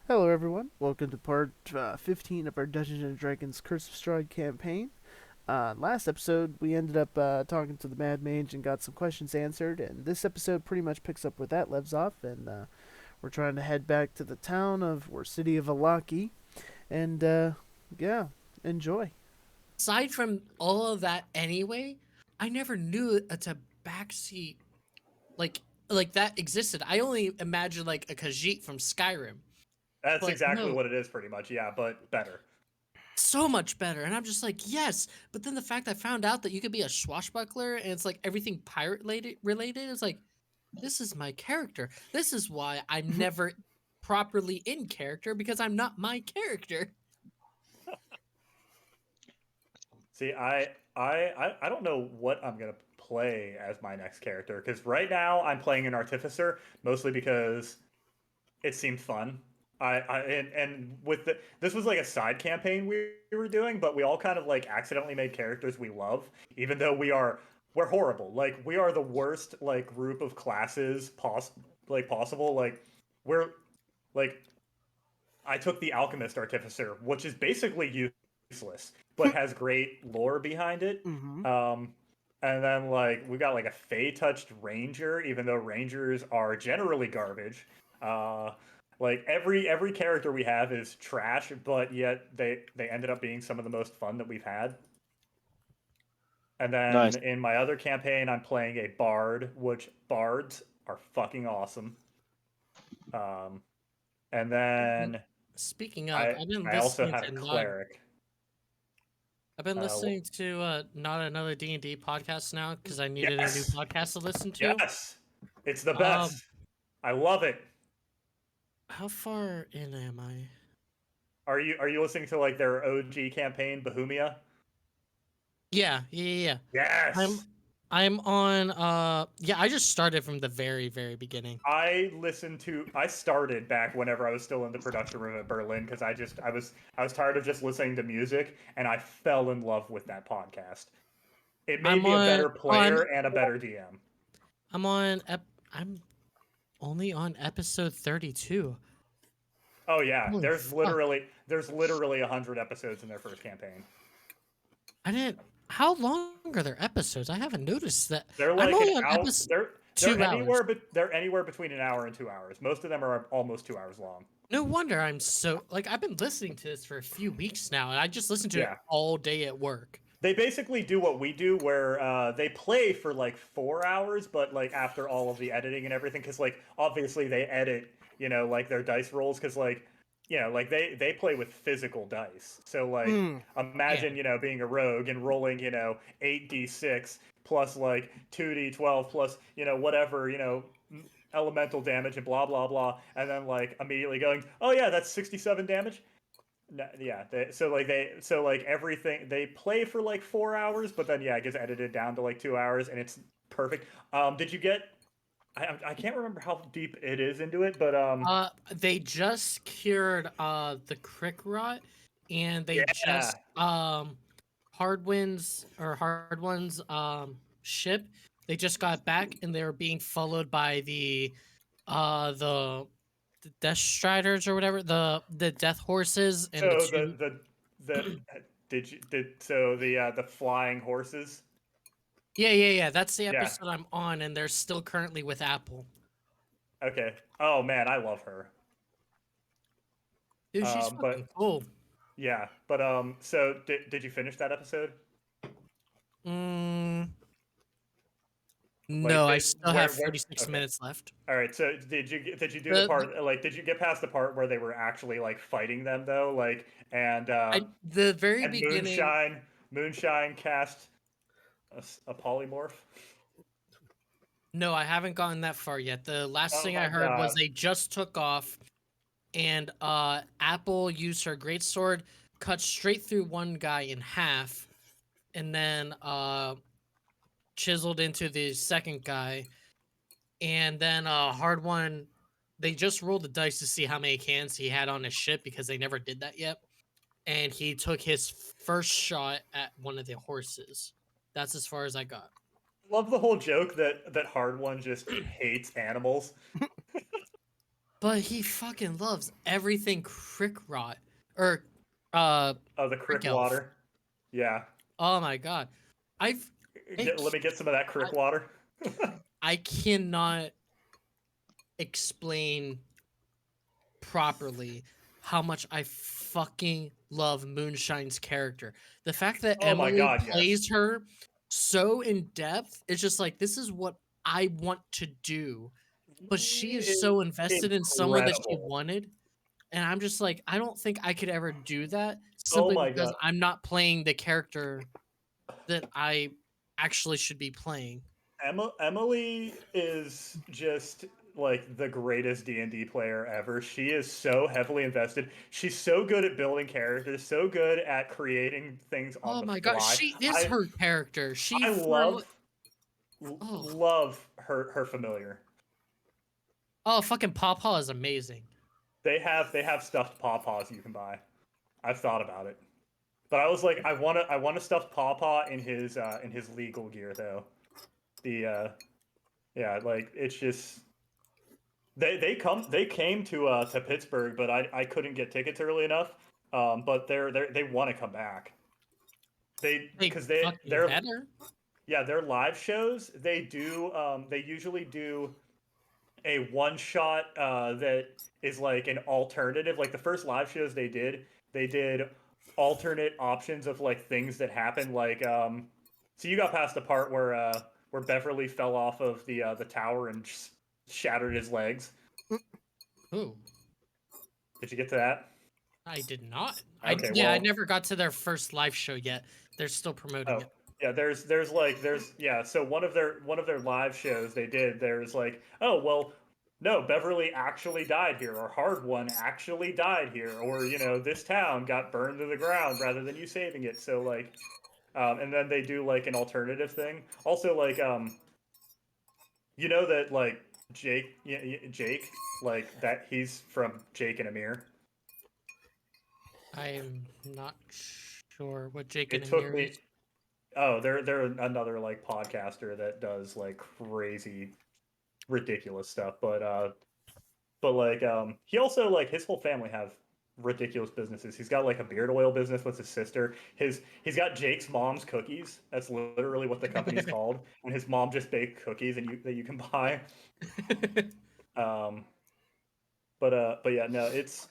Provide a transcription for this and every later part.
Hello, everyone. Welcome to part 15 of our Dungeons and Dragons Curse of Strahd campaign. Last episode, we ended up talking to the Mad Mage and got some questions answered, and this episode pretty much picks up where that leaves off, and we're trying to head back to the town or city of Valaki, and yeah, enjoy. Aside from all of that anyway, I never knew it's a backseat like like that existed. I only imagined like a Khajiit from Skyrim. That's But exactly no, what it is, pretty much. Yeah, but better. so much better. And I'm just like, yes. But then the fact I found out that you could be a swashbuckler and it's like everything pirate related, it's like, this is my character. This is why I'm never properly in character because I'm not my character. See, I don't know what I'm gonna play as my next character because right now I'm playing an artificer mostly because it seemed fun. And with this was like a side campaign we were doing, but we all kind of like accidentally made characters we love, even though we're horrible. Like we are the worst like group of classes possible. Like we're like I took the Alchemist Artificer, which is basically useless, but has great lore behind it. Mm-hmm. And then like we got like a Fey touched Ranger, even though Rangers are generally garbage. Uh, like every character we have is trash, but yet they ended up being some of the most fun that we've had. And then Nice. in my other campaign, I'm playing a Bard, which Bards are fucking awesome. Um, and then Speaking of, I I also had a cleric. I've been Uh, listening to not another D&D podcast now because I needed a new yes, podcast to listen to. yes, it's the Um, best. I love it. how far in am I? Are you listening to like their OG campaign, Bohemia? Yeah. I'm Yes. I'm on yeah, I just started from the very beginning. I started back whenever I was still in the production room at Berlin because I was tired of just listening to music and I fell in love with that podcast. It made I'm me a on better player and a better DM. I'm on I'm only on episode 32. Oh yeah, Holy fuck. there's literally 100 episodes in their first campaign. I didn't How long are their episodes? I haven't noticed that. They're I'm like an only on out. episode They're 2 hours. anywhere but they're anywhere between an hour and 2 hours. Most of them are almost 2 hours long. No wonder I'm so like I've been listening to this for a few weeks now and I just listen to it Yeah. all day at work. They basically do what we do, where they play for like 4 hours, but like after all of the editing and everything, because like obviously they edit, like their dice rolls, because like, like they play with physical dice. So like, Mm. Yeah. imagine being a rogue and rolling 8d6 plus like 2d12 plus whatever elemental damage and blah blah blah, and then like immediately going, oh yeah, that's 67 damage. No, yeah. So like everything they play for like 4 hours, but then yeah, it gets edited down to like 2 hours, and it's perfect. Did you get? I can't remember how deep it is into it, but They just cured the crick rot, and they yeah. just Hard One's ship. They just got back, and they were being followed by uh the the Death Striders or whatever the Death Horses and the So two. the did so the flying horses. Yeah. That's the Yeah. episode I'm on, and they're still currently with Apple. Okay. Oh man, I love her. Dude, she's But fucking cool. yeah, but so did you finish that episode? Mm, Like no, I still have where 46 okay. minutes left. All right. So did you do the The, part like did you get past the part where they were actually like fighting them though? Like the very and beginning. Moonshine cast a polymorph. No, I haven't gotten that far yet. The last Oh thing I my heard was god. they just took off, and Apple used her greatsword, cut straight through one guy in half, and then chiseled into the second guy, and then hard one. They just rolled the dice to see how many cannons he had on his ship because they never did that yet, and he took his first shot at one of the horses. That's as far as I got. Love the whole joke that Hard One just hates animals. but he fucking loves everything crick rot or uh Oh, the crick crick elf. water. Yeah. Oh my god, I've I, Let me get some of that crick I water. I cannot explain properly how much I fucking love Moonshine's character. The fact that Oh my Emily god, yes. plays her so in depth, it's just like this is what I want to do. But she He is is so invested in someone that she incredible. wanted. And I'm just like, I don't think I could ever do that Oh simply my because god. I'm not playing the character that I actually should be playing. Emily is just like the greatest D&D player ever. She is so heavily invested. She's so good at building characters, so good at creating things on Oh the my god, fly. she is her character. She I for oh love her familiar. oh fucking Pawpaw is amazing. They have stuffed pawpaws you can buy. I've thought about it. But I was like, I want a stuffed pawpaw in his legal gear though. The yeah, like it's just they came to Pittsburgh, but I couldn't get tickets early enough. But they want to come back. They They because fucking they're better. yeah, their live shows they usually do a one shot that is like an alternative. Like the first live shows they did alternate options of like things that happened. Like so you got past the part where Beverly fell off of the tower and shattered his legs. Ooh, Did you get to that? I did not. Okay, I well, never got to their first live show yet. They're still promoting oh it. yeah, there's yeah. So one of their live shows they did. There's like, oh well, no, Beverly actually died here, or Hard One actually died here, or this town got burned to the ground rather than you saving it. So like, and then they do like an alternative thing. Also like that like Jake like that he's from Jake and Amir. I am not sure what Jake and It took Amir me. is. Oh, they're another like podcaster that does like crazy ridiculous stuff. But like he also like his whole family have ridiculous businesses. He's got like a beard oil business with his sister. He's got Jake's mom's cookies. That's literally what the company's called. And his mom just baked cookies and you that you can buy. Um but yeah, no, it's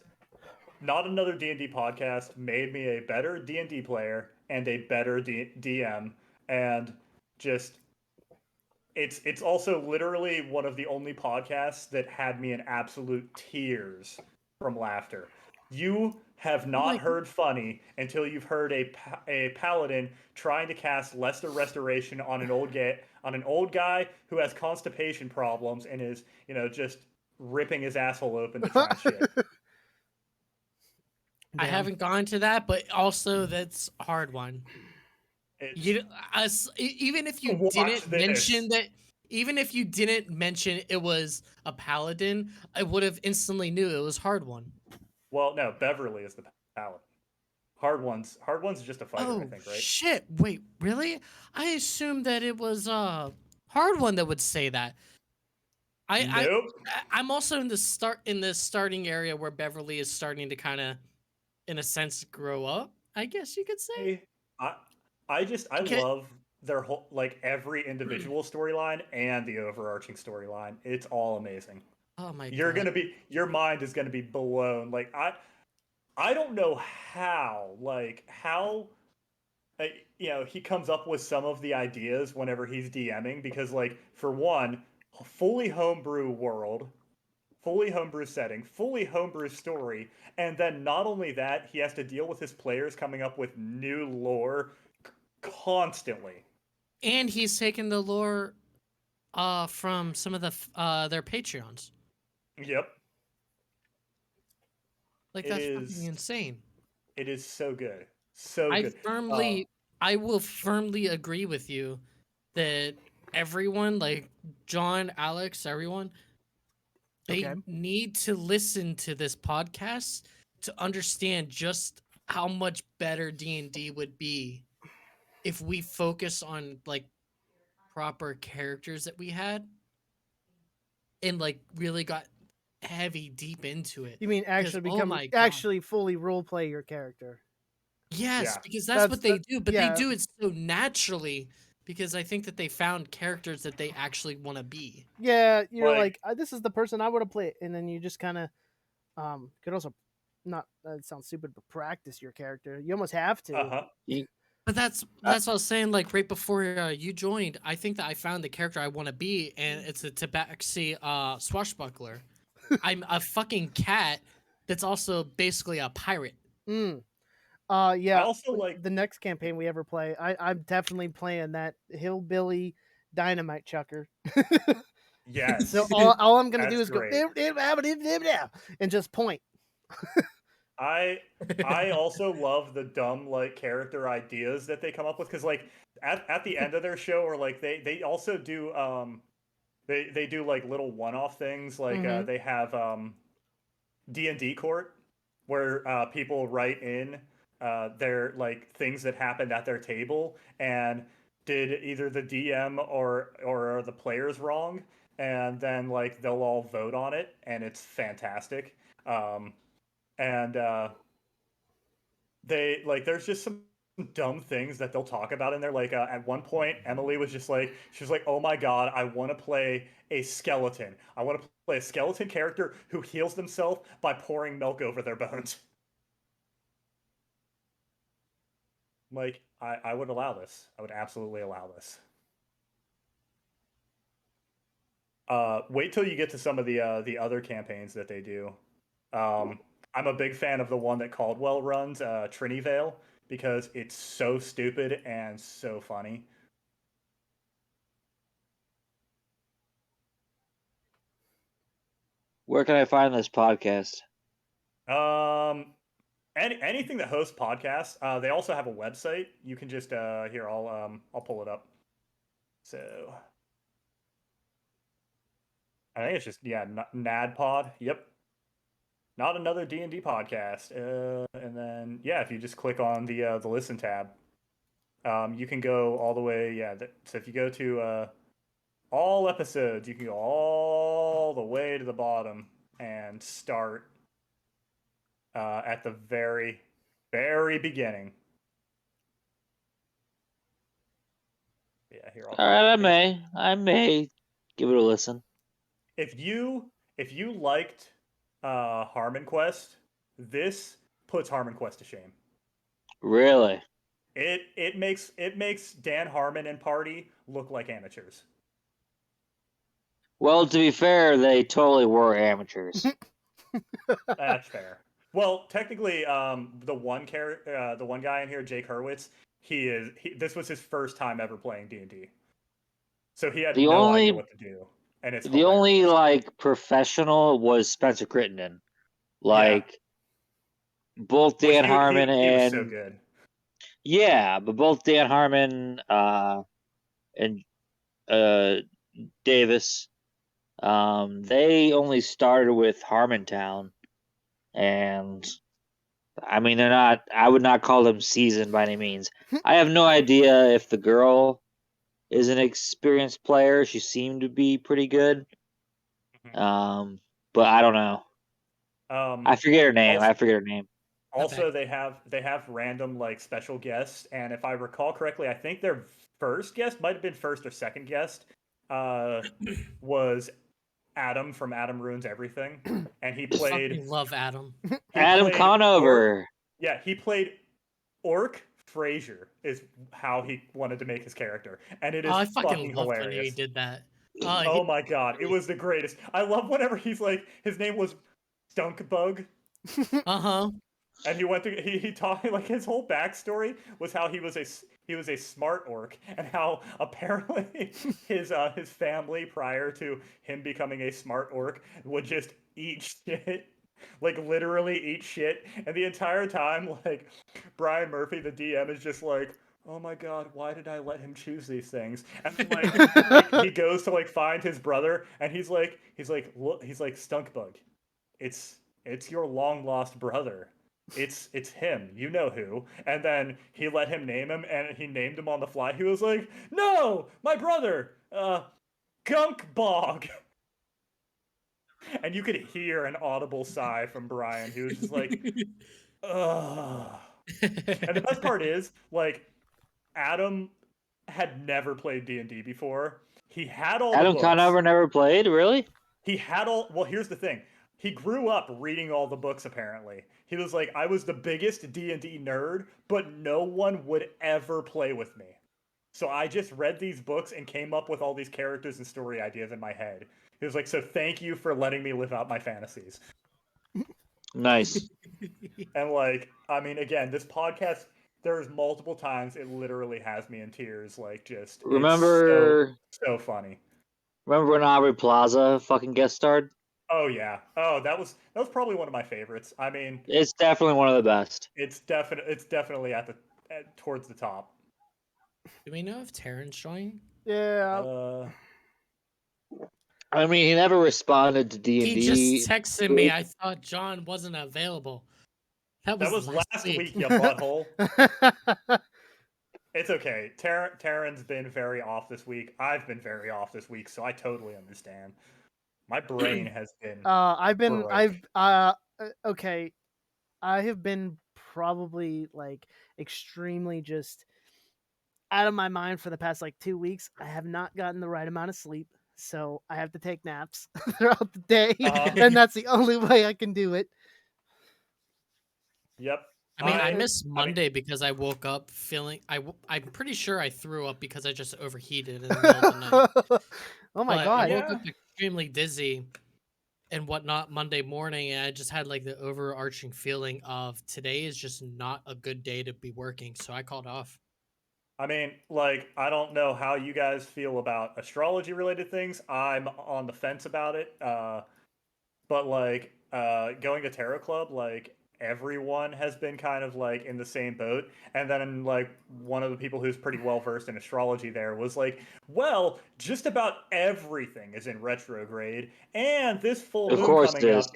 not another D&D podcast made me a better D&D player and a better DM and just it's also literally one of the only podcasts that had me in absolute tears from laughter. You have Oh not my heard funny until you've heard a paladin trying to cast Lesser Restoration on an old guy who has constipation problems and is just ripping his asshole open to try and shit. I Damn. haven't gone to that, but also that's a hard one. It's You even if you watch didn't this. mention that, even if you didn't mention it was a paladin, I would have instantly knew it was hard one. Well, no, Beverly is the paladin. Hard one's just a fighter, I Oh think, right? shit! Wait, really? I assumed that it was hard one that would say that. I I Nope. I'm also in the starting area where Beverly is starting to kind of, in a sense, grow up. I guess you could say. I I I Okay. love their whole like every individual storyline and the overarching storyline. It's all amazing. Oh my You're god. gonna be your mind is gonna be blown. Like I don't know how uh, he comes up with some of the ideas whenever he's DMing because like for one, fully homebrew world, fully homebrew setting, fully homebrew story, and then not only that, he has to deal with his players coming up with new lore constantly. And he's taken the lore from some of their Patreons. Yep, Like it that's fucking is. insane. It is so good, so I good. Um, firmly I will firmly agree with you that everyone, like John, Alex, everyone, Okay. they need to listen to this podcast to understand just how much better D&D would be if we focus on like proper characters that we had and like really got heavy deep into it. You mean Because, actually oh become my god. actually fully role play your character? Yes, Yeah. because that's what they That do, but they yeah. do it so naturally because I think that they found characters that they actually want to be. Yeah, you're Like, like, this is the person I would have played, and then you just kind of could also not it sounds stupid, but practice your character. You almost have to. uh-huh. You, But that's Uh, what I was saying. Like right before you joined, I think that I found the character I want to be, and it's a tabaxi swashbuckler. I'm a fucking cat that's also basically a pirate. mm, I yeah. also like The next campaign we ever play, I'm definitely playing that hillbilly dynamite chucker. So yes. all I'm gonna do That's is go great. and just point. I I also love the dumb like character ideas that they come up with, cuz like at the end of their show, or like they also do they do like little one-off things, like Mm-hmm. they have D&D court, where people write in their like things that happened at their table, and did either the DM or the players wrong, and then like they'll all vote on it, and it's fantastic. And they like there's just some dumb things that they'll talk about in there. Like at one point, Emily was just like, she was like, "Oh my god, I want to play a skeleton. I want to play a skeleton character who heals themselves by pouring milk over their bones." Like, I would allow this. I would absolutely allow this. Wait till you get to some of the other campaigns that they do. Um, I'm a big fan of the one that Caldwell runs, Trinity Vale, because it's so stupid and so funny. where can I find this podcast? Um, anything that hosts podcasts. They also have a website. You can just here. I'll pull it up. So I think it's just NADPod. Yep. Not another D&D podcast. And then yeah, if you just click on the listen tab, you can go all the way. Yeah. So if you go to all episodes, you can go all the way to the bottom and start at the very, very beginning. Yeah, here I'll All go. right, I may give it a listen. If you liked Harmon Quest, this puts Harmon Quest to shame. Really? It makes Dan Harmon and party look like amateurs. Well, to be fair, they totally were amateurs. That's fair. Well, technically, the one guy in here, Jake Hurwitz, this was his first time ever playing D&D, so he had The no idea only what to do, and it's the only hilarious. like professional was Spencer Crittenden. Yeah, Like both which Dan Harmon he was so and good. yeah, but both Dan Harmon and Davis, they only started with Harmontown, and I mean they're not. I would not call them seasoned by any means. I have no idea if the girl is an experienced player. She seemed to be pretty good. Um, but I don't know. Um, I forget her name. also, I forget her name. Okay. Also, they have random like special guests, and if I recall correctly, I think their first guest might have been first or second guest, uh, was Adam from Adam Ruins Everything, and he I played fucking love Adam. he Adam played Conover. he played Orc Frazier is how he wanted to make his character, and it Oh, is I fucking fucking loved when he hilarious. did that. Oh my god, it was the greatest. I love whenever he's like his name was Stunk Bug, Uh-huh. and he went through he taught like his whole backstory was how he was a smart orc, and how apparently his family prior to him becoming a smart orc would just eat shit, like literally eat shit, and the entire time like Brian Murphy the DM is just like, oh my god, why did I let him choose these things? And then like he goes to like find his brother, and look, he's like, Stunk Bug, it's your long lost brother. It's him. You know who. And then he let him name him, and he named him on the fly. He was like, "No, my brother, Gunk Bog." And you could hear an audible sigh from Brian. He was just like, ugh. And the best part is, like, Adam had never played D&D before. He had all the Adam books. Conover never played, really? He had all. Well, here's the thing. He grew up reading all the books. Apparently, he was like, I was the biggest D&D nerd, but no one would ever play with me. So I just read these books and came up with all these characters and story ideas in my head. He was like, so thank you for letting me live out my fantasies. Nice. And like, I mean, again, this podcast, there's multiple times it literally has me in tears. Like, just Remember, it's so funny. remember when Aubrey Plaza fucking guest starred? Oh yeah. Oh, that was probably one of my favorites. I mean, It's definitely one of the best. it's definitely towards the top. Do we know if Terran's joining? Yeah. I mean, he never responded to D and He just D. texted me. I thought John wasn't available. That was last week, you butthole. It's okay. Taryn's been very off this week. I've been very off this week, so I totally understand. My brain has been. Okay. I have been probably like extremely just out of my mind for the past like 2 weeks. I have not gotten the right amount of sleep, so I have to take naps throughout the day, and that's the only way I can do it. Yep. I mean, I missed Monday because I woke up feeling. I'm pretty sure I threw up because I just overheated in the middle of the night. Oh my But god! I woke up extremely dizzy and whatnot Monday morning, and I just had like the overarching feeling of today is just not a good day to be working, so I called off. I mean, like, I don't know how you guys feel about astrology related things. I'm on the fence about it. But like going to Tarot Club, like everyone has been kind of like in the same boat. And then like one of the people who's pretty well versed in astrology there was like, well, just about everything is in retrograde, and this full Of moon course it coming is. up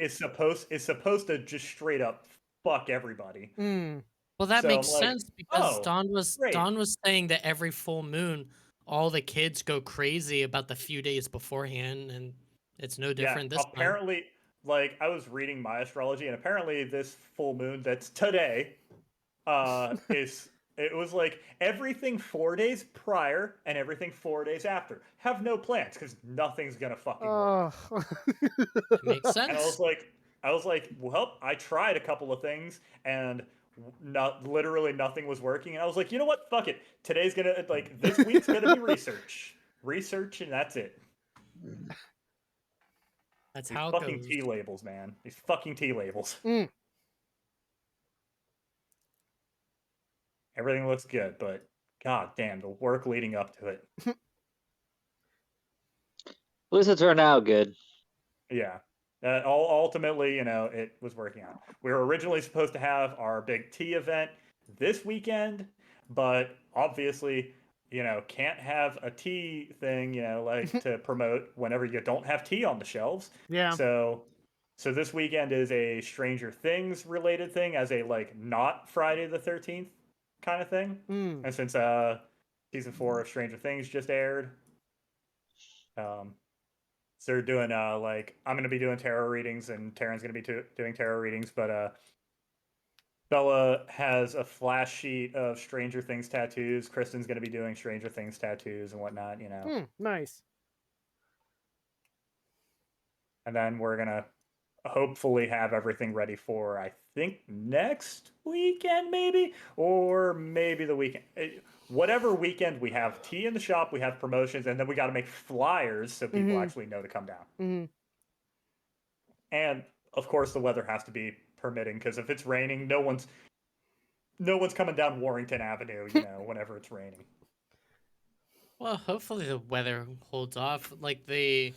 is supposed to just straight up fuck everybody. Well, that So makes I'm like, sense because oh, great. Don was saying that every full moon, all the kids go crazy about the few days beforehand, and it's no Yeah, different this time. apparently, like I was reading my astrology, and apparently this full moon that's today, is it was like everything 4 days prior and everything 4 days after. Have no plans because nothing's gonna fucking work. It makes And sense. I was like, well, I tried a couple of things and not literally nothing was working. And I was like, you know what? Fuck it. Today's gonna like this week's gonna be research, and that's it. That's These how it fucking goes. tea labels, man. These fucking tea labels. Everything looks good, but god damn, the work leading up to it. At least it turned out good. Yeah. Ultimately, it was working out. We were originally supposed to have our big tea event this weekend, but obviously, can't have a tea thing, like to promote whenever you don't have tea on the shelves. Yeah. So this weekend is a Stranger Things related thing, as a like not Friday the 13th kind of thing. And since season 4 of Stranger Things just aired, so they're doing like I'm gonna be doing tarot readings and Taryn's gonna be doing tarot readings, but Bella has a flash sheet of Stranger Things tattoos. Kristen's gonna be doing Stranger Things tattoos and whatnot, Nice. And then we're gonna hopefully have everything ready for, I think, next weekend, maybe, or maybe the weekend. Whatever weekend we have tea in the shop, we have promotions, and then we got to make flyers so people actually know to come down. And of course, the weather has to be permitting, because if it's raining, no one's coming down Warrington Avenue, whenever it's raining. Well, hopefully the weather holds off. Like the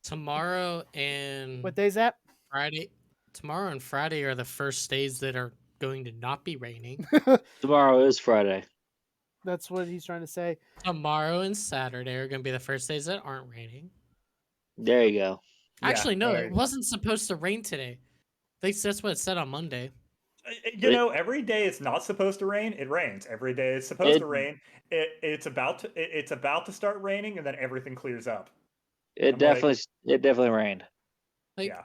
tomorrow and What day's that? Friday. Tomorrow and Friday are the first days that are going to not be raining. Tomorrow is Friday. That's what he's trying to say. Tomorrow and Saturday are going to be the first days that aren't raining. There you go. Actually, no, there it you go. wasn't supposed to rain today. At least that's what it said on Monday. Every day it's not supposed to rain, it rains. Every day it's supposed to rain, it's about to start raining, and then everything clears up. It definitely rained. Like, Yeah.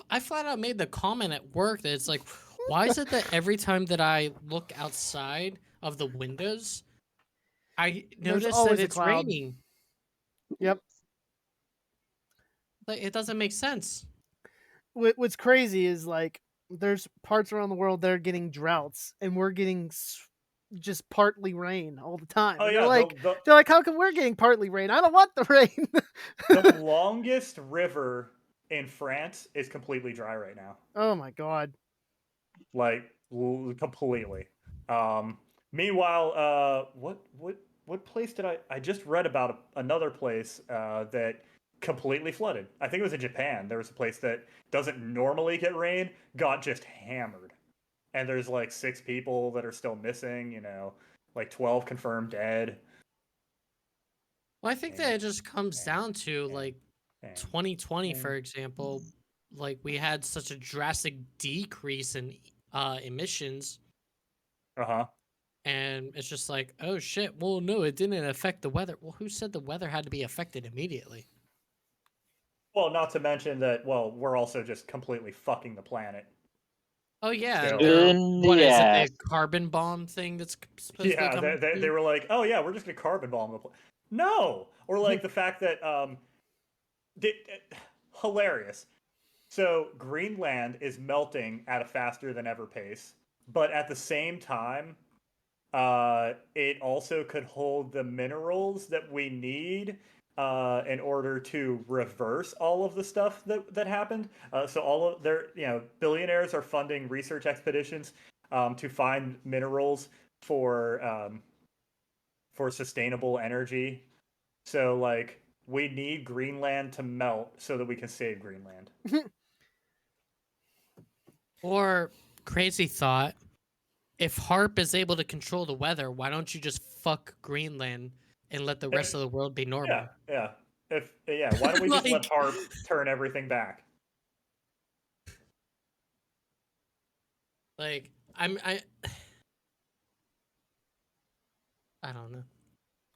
I flat out made the comment at work that it's like, why is it that every time that I look outside of the windows, I There's notice that always a it's cloud. raining? Yep. Like, it doesn't make sense. What's crazy is like there's parts around the world that are getting droughts, and we're getting just partly rain all the time. Oh And yeah, they're like, how come we're getting partly rain? I don't want the rain. the longest river in France is completely dry right now. Oh my god. Like completely. Meanwhile, what place did I just read about another place that completely flooded. I think it was in Japan. There was a place that doesn't normally get rain, got just hammered. And there's like 6 people that are still missing, like 12 confirmed dead. Well, I think that it just comes down to like And 2020, for example. Like, we had such a drastic decrease in emissions, uh-huh. and it's just like, oh shit. Well, no, it didn't affect the weather. Well, who said the weather had to be affected immediately? Well, not to mention that, well, we're also just completely fucking the planet. Oh yeah, and Still. In what the is it? ass. The carbon bomb thing that's supposedly Yeah, coming. they were like, oh yeah, we're just gonna carbon bomb the planet. No, or like the fact that hilarious. So Greenland is melting at a faster than ever pace, but at the same time, it also could hold the minerals that we need in order to reverse all of the stuff that happened. So all of their billionaires are funding research expeditions to find minerals for sustainable energy. So like we need Greenland to melt so that we can save Greenland. Or crazy thought, if Harp is able to control the weather, why don't you just fuck Greenland and let the rest of the world be normal? Yeah. Why don't we just let Like- Harp turn everything back? Like, I don't know.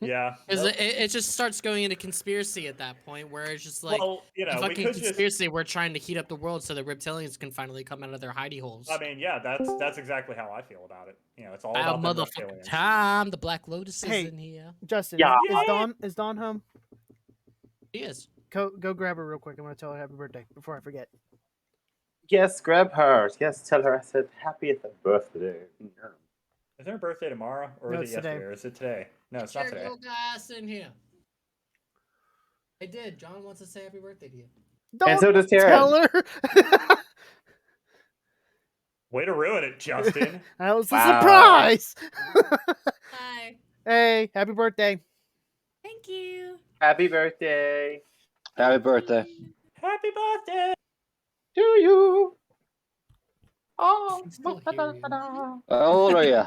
Yeah. Because Nope. it just starts going into conspiracy at that point, where it's just like Well, a we fucking could just. conspiracy. We're trying to heat up the world so the reptilians can finally come out of their hidey holes. I mean, yeah, that's exactly how I feel about it. It's all About about them motherfucking reptilians. time. The Black Lotus is Hey. in here. Justin, Yeah. is Dawn home? He is. Go grab her real quick. I'm gonna tell her happy birthday before I forget. Yes, grab her. Yes, tell her I said happiest birthday. Is there a birthday tomorrow, or No, is it it's today. yesterday, or is it today? No, it's Get not your today. little ass in here. I did. John wants to say happy birthday to you. Don't so does tell Taryn. her. Way to ruin it, Justin. That was a Wow. surprise. Hi. Hey, happy birthday. Thank you. Happy birthday Happy birthday. Happy birthday! to you. Oh, I'm still hearing. How old are you?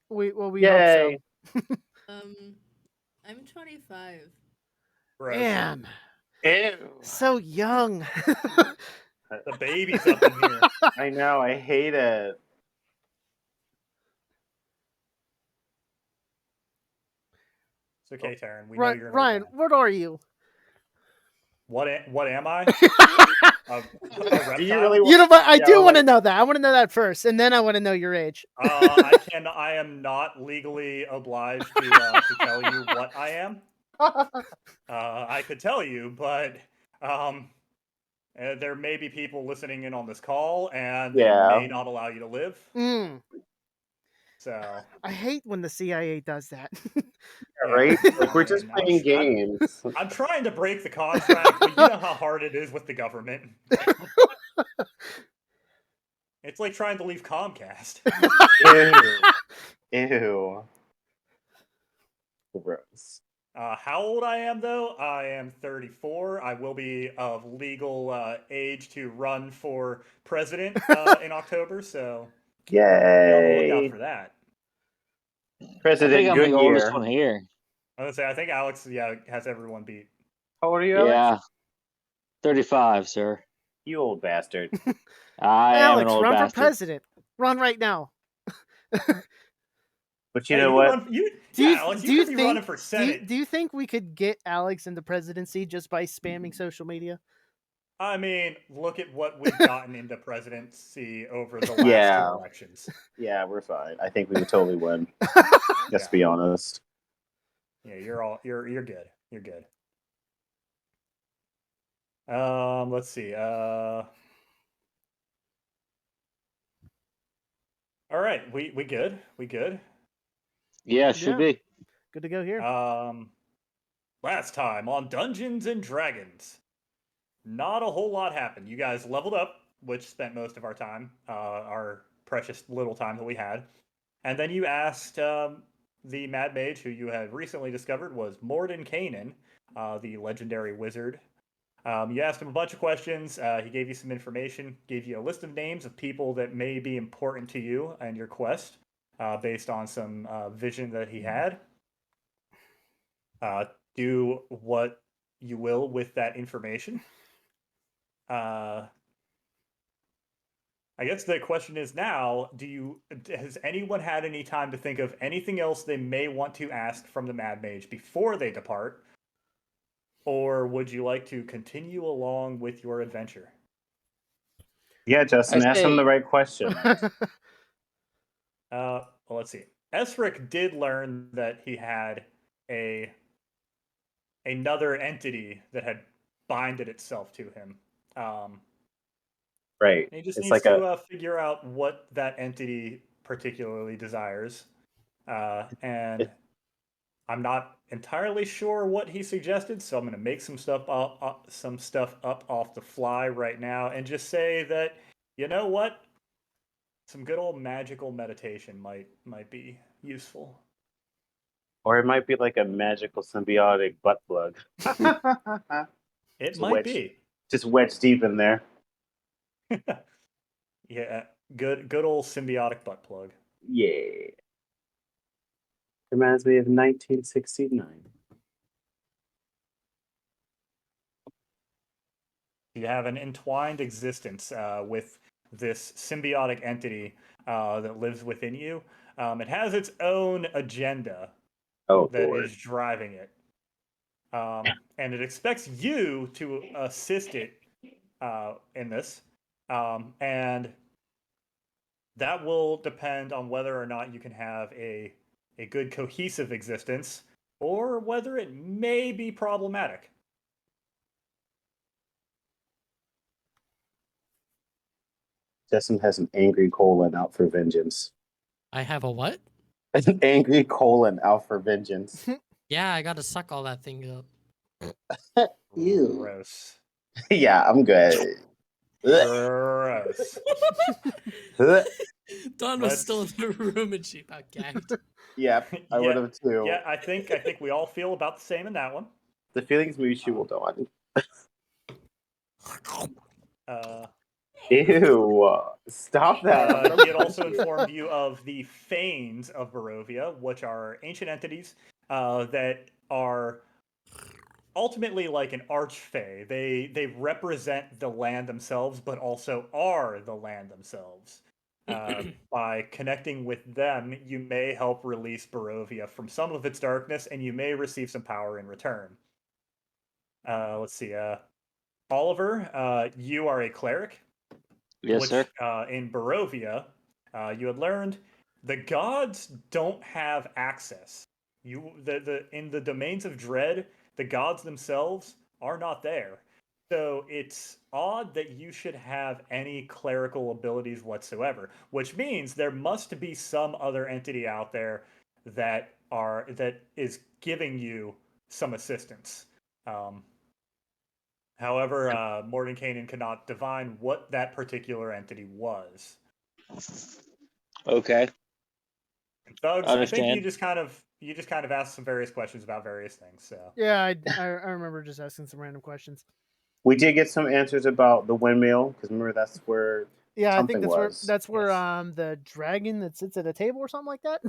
We hope Yay. so. I'm 25. Gross. Man, Ew. so young. The baby's up in here. I know, I hate it. It's okay, Taryn. We know you're an Ryan, old man. what are you? What am I? A reptile? Do you really You know what? I Yeah, do well, want to know that. I want to know that first, and then I want to know your age. I am not legally obliged to tell you what I am. I could tell you, but there may be people listening in on this call, and they Yeah. may not allow you to live. So I hate when the CIA does that. Right? Like, we're just I'm playing games. I'm trying to break the contract, but you know how hard it is with the government. It's like trying to leave Comcast. Ew. Gross. How old I am, though? I am 34. I will be of legal age to run for president in October, so be on the lookout Yay. for that. I think President I'm the oldest Goodyear. one here. I was gonna say, I think Alex, has everyone beat. How old are you, Alex? Yeah. 35, sir. You old bastard. I am an Alex, old run for bastard. president. Run right now. But you Hey, know can what? run- Alex, you could be running for Senate. Do you think we could get Alex in the presidency just by spamming social media? I mean, look at what we've gotten into presidency over the last two Yeah. elections. Yeah, we're fine. I think we would totally win. Let's Yeah. be honest. Yeah, you're good. You're good. Let's see. All right, we good. We good. Yeah, should Yeah. be. Good to go here. Last time on Dungeons and Dragons, not a whole lot happened. You guys leveled up, which spent most of our time, our precious little time that we had, and then you asked the Mad Mage, who you had recently discovered was Morden Kanan, the legendary wizard. You asked him a bunch of questions. He gave you some information, gave you a list of names of people that may be important to you and your quest, based on some vision that he had. Do what you will with that information. I guess the question is now: has anyone had any time to think of anything else they may want to ask from the Mad Mage before they depart, or would you like to continue along with your adventure? Yeah, I Justin, ask him the say, right question. Well, let's see. Esric did learn that he had another entity that had binded itself to him. Right. He just It's needs like a to figure out what that entity particularly desires. And it, I'm not entirely sure what he suggested, so I'm going to make some stuff up off the fly right now, and just say that, you know what, some good old magical meditation might be useful. or it might be like a magical symbiotic butt plug. It Just might wedge be. just wedge deep in there. Yeah, good old symbiotic butt plug. Yeah. Reminds me of 1969. You have an entwined existence with this symbiotic entity that lives within you. It has its own agenda Oh that Lord. is driving it, and it expects you to assist it in this, and that will depend on whether or not you can have a good cohesive existence, or whether it may be problematic. Justin has an angry colon out for vengeance. I have a what? An angry colon out for vengeance. Yeah, I gotta suck all that thing up. Ew. Gross. Yeah, I'm good. Gross. Dawn was still in the room and she about gagged. Yep, I would Yeah, have too. yeah. I think we all feel about the same in that one. The feeling's mutual, Dawn. Uh, Ew. Stop that. he had also informed you of the Fanes of Barovia, which are ancient entities that are ultimately like an archfey. They represent the land themselves, but also are the land themselves. By connecting with them, you may help release Barovia from some of its darkness, and you may receive some power in return. Let's see. Oliver, you are a cleric, yes, which sir. in Barovia, you had learned the gods don't have access. The in the domains of dread, the gods themselves are not there. So it's odd that you should have any clerical abilities whatsoever, which means there must be some other entity out there that is giving you some assistance. Um, However, Mordenkainen could not divine what that particular entity was. Okay, Thugs, I think understand. you just kind of asked some various questions about various things. So Yeah, I remember just asking some random questions. We did get some answers about the windmill, because remember that's where Yeah, I think something was. that's where yes, the dragon that sits at a table or something like that.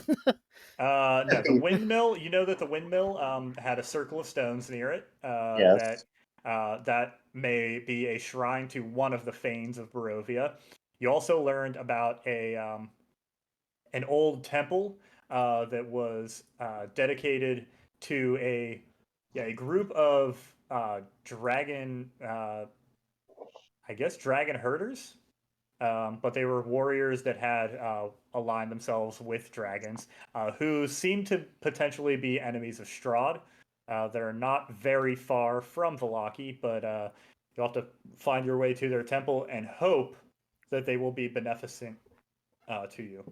no, the windmill. You know that the windmill had a circle of stones near it. Yes. That may be a shrine to one of the Fanes of Barovia. You also learned about an old temple that was dedicated to a group of dragon I guess, dragon herders. But they were warriors that had aligned themselves with dragons, who seem to potentially be enemies of Strahd. They're not very far from Valaki, but you'll have to find your way to their temple and hope that they will be beneficent to you.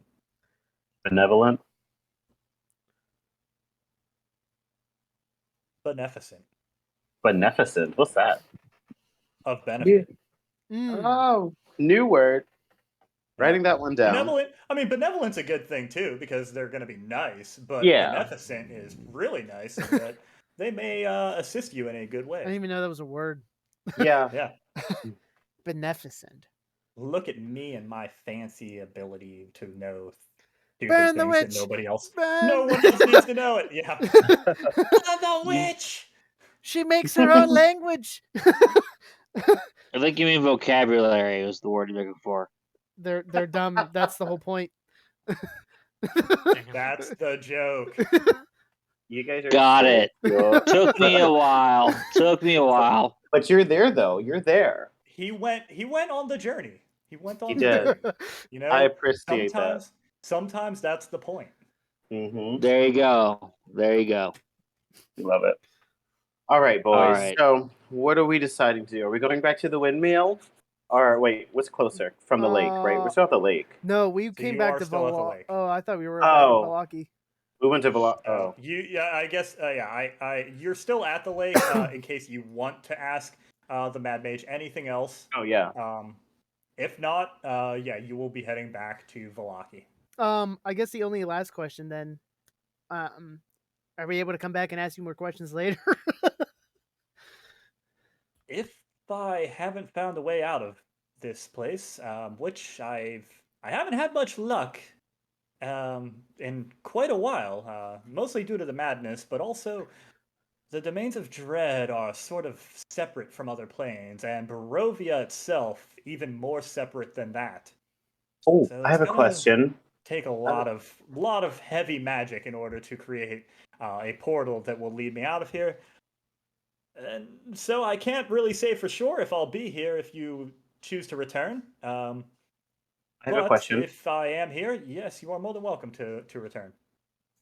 Benevolent. Beneficent. Beneficent. What's that? Of benefit. Oh, new word. Writing that one down. Benevolent. I mean, benevolent's a good thing too because they're going to be nice. But Yeah. beneficent is really nice in that they may assist you in a good I way. didn't even know that was a word. Yeah. Yeah. Beneficent. Look at me and my fancy ability to know stupid Burn the things that witch! nobody else. Burn! No one else needs to know it. Yeah. The witch. She makes her own language. I think you mean vocabulary was the word you're looking for. They're dumb. That's the whole point. That's the joke. You guys are Got so it. cool. Took me a while. But you're there though. You're there. He went on the journey. He went on He the did. journey. You know, I appreciate that. Sometimes that's the point. Mm-hmm. There you go. Love it. All right, boys. All right. So, what are we deciding to do? Are we going back to the windmill? Or wait, what's closer from the lake? Right, we're still at the lake. No, we So came you back are to still at the Valaki. lake. Oh, I thought we were back at Valaki. We went to Valaki. Oh, I guess. You're still at the lake in case you want to ask the Mad Mage anything else. oh yeah. If not, you will be heading back to Valaki. I guess the only last question then. Are we able to come back and ask you more questions later? If I haven't found a way out of this place, which I haven't had much luck in quite a while, mostly due to the madness, but also the domains of dread are sort of separate from other planes, and Barovia itself even more separate than that. Oh, So I it's have a gonna question. take a lot of heavy magic in order to create a portal that will lead me out of here. And so I can't really say for sure if I'll be here if you choose to return. I have a question. If I am here, yes, you are more than welcome to return.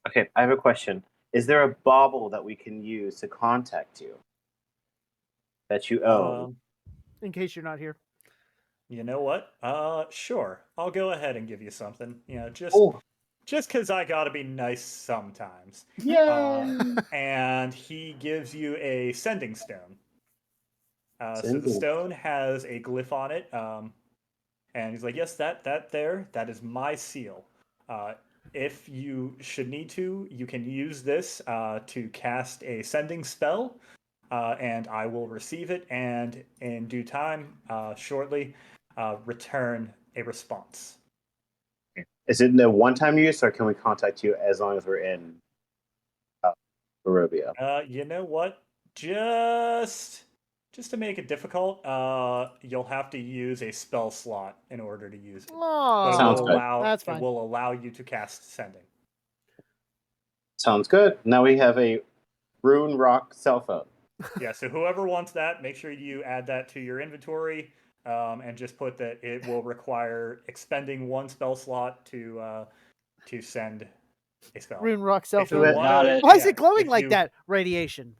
Okay, I have a question. Is there a bauble that we can use to contact you? That you own? In case you're not here. You know what? Sure. I'll go ahead and give you something. You know, just because I gotta be nice sometimes. Yay! And he gives you a sending stone. So the stone has a glyph on it. And he's like, yes, that is my seal. If you should need to, you can use this to cast a sending spell, and I will receive it, and in due time, shortly, return a response. Is it a one-time use, or can we contact you as long as we're in Barovia? You know what? Just to make it difficult, you'll have to use a spell slot in order to use it. Oh, Sounds good. That's fine. It will allow you to cast sending. Sounds good. Now we have a Rune Rock cell phone. Yeah, so whoever wants that, make sure you add that to your inventory, and just put that it will require expending one spell slot to send a spell. Rune Rock cell If you phone. Got it. Why is it if glowing like you- that? Radiation.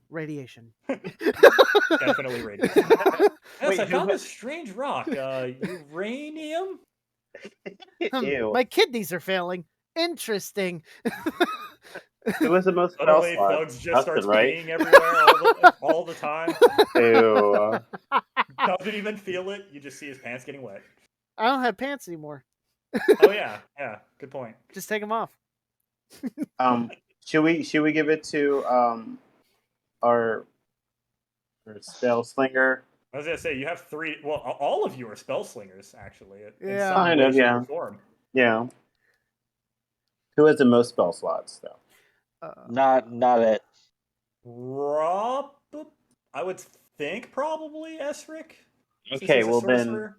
Definitely radiation. Yes, Wait, I who found ha- this strange rock. Uranium? Ew. My kidneys are failing. Interesting. Who has the most spell Suddenly, slots? Thugs just Dustin, starts right? peeing everywhere all the time. Ew. Doesn't even feel it. You just see his pants getting wet. I don't have pants anymore. Oh yeah, good point. Just take them off. Should we give it to our spell slinger? I was gonna say you have three. Well, all of you are spell slingers, actually. In Yeah. some Kind way, of, shape, yeah. or form. Yeah. Who has the most spell slots though? Not it. Rob, I would think probably Esric. since Okay, he's a well then, sorcerer.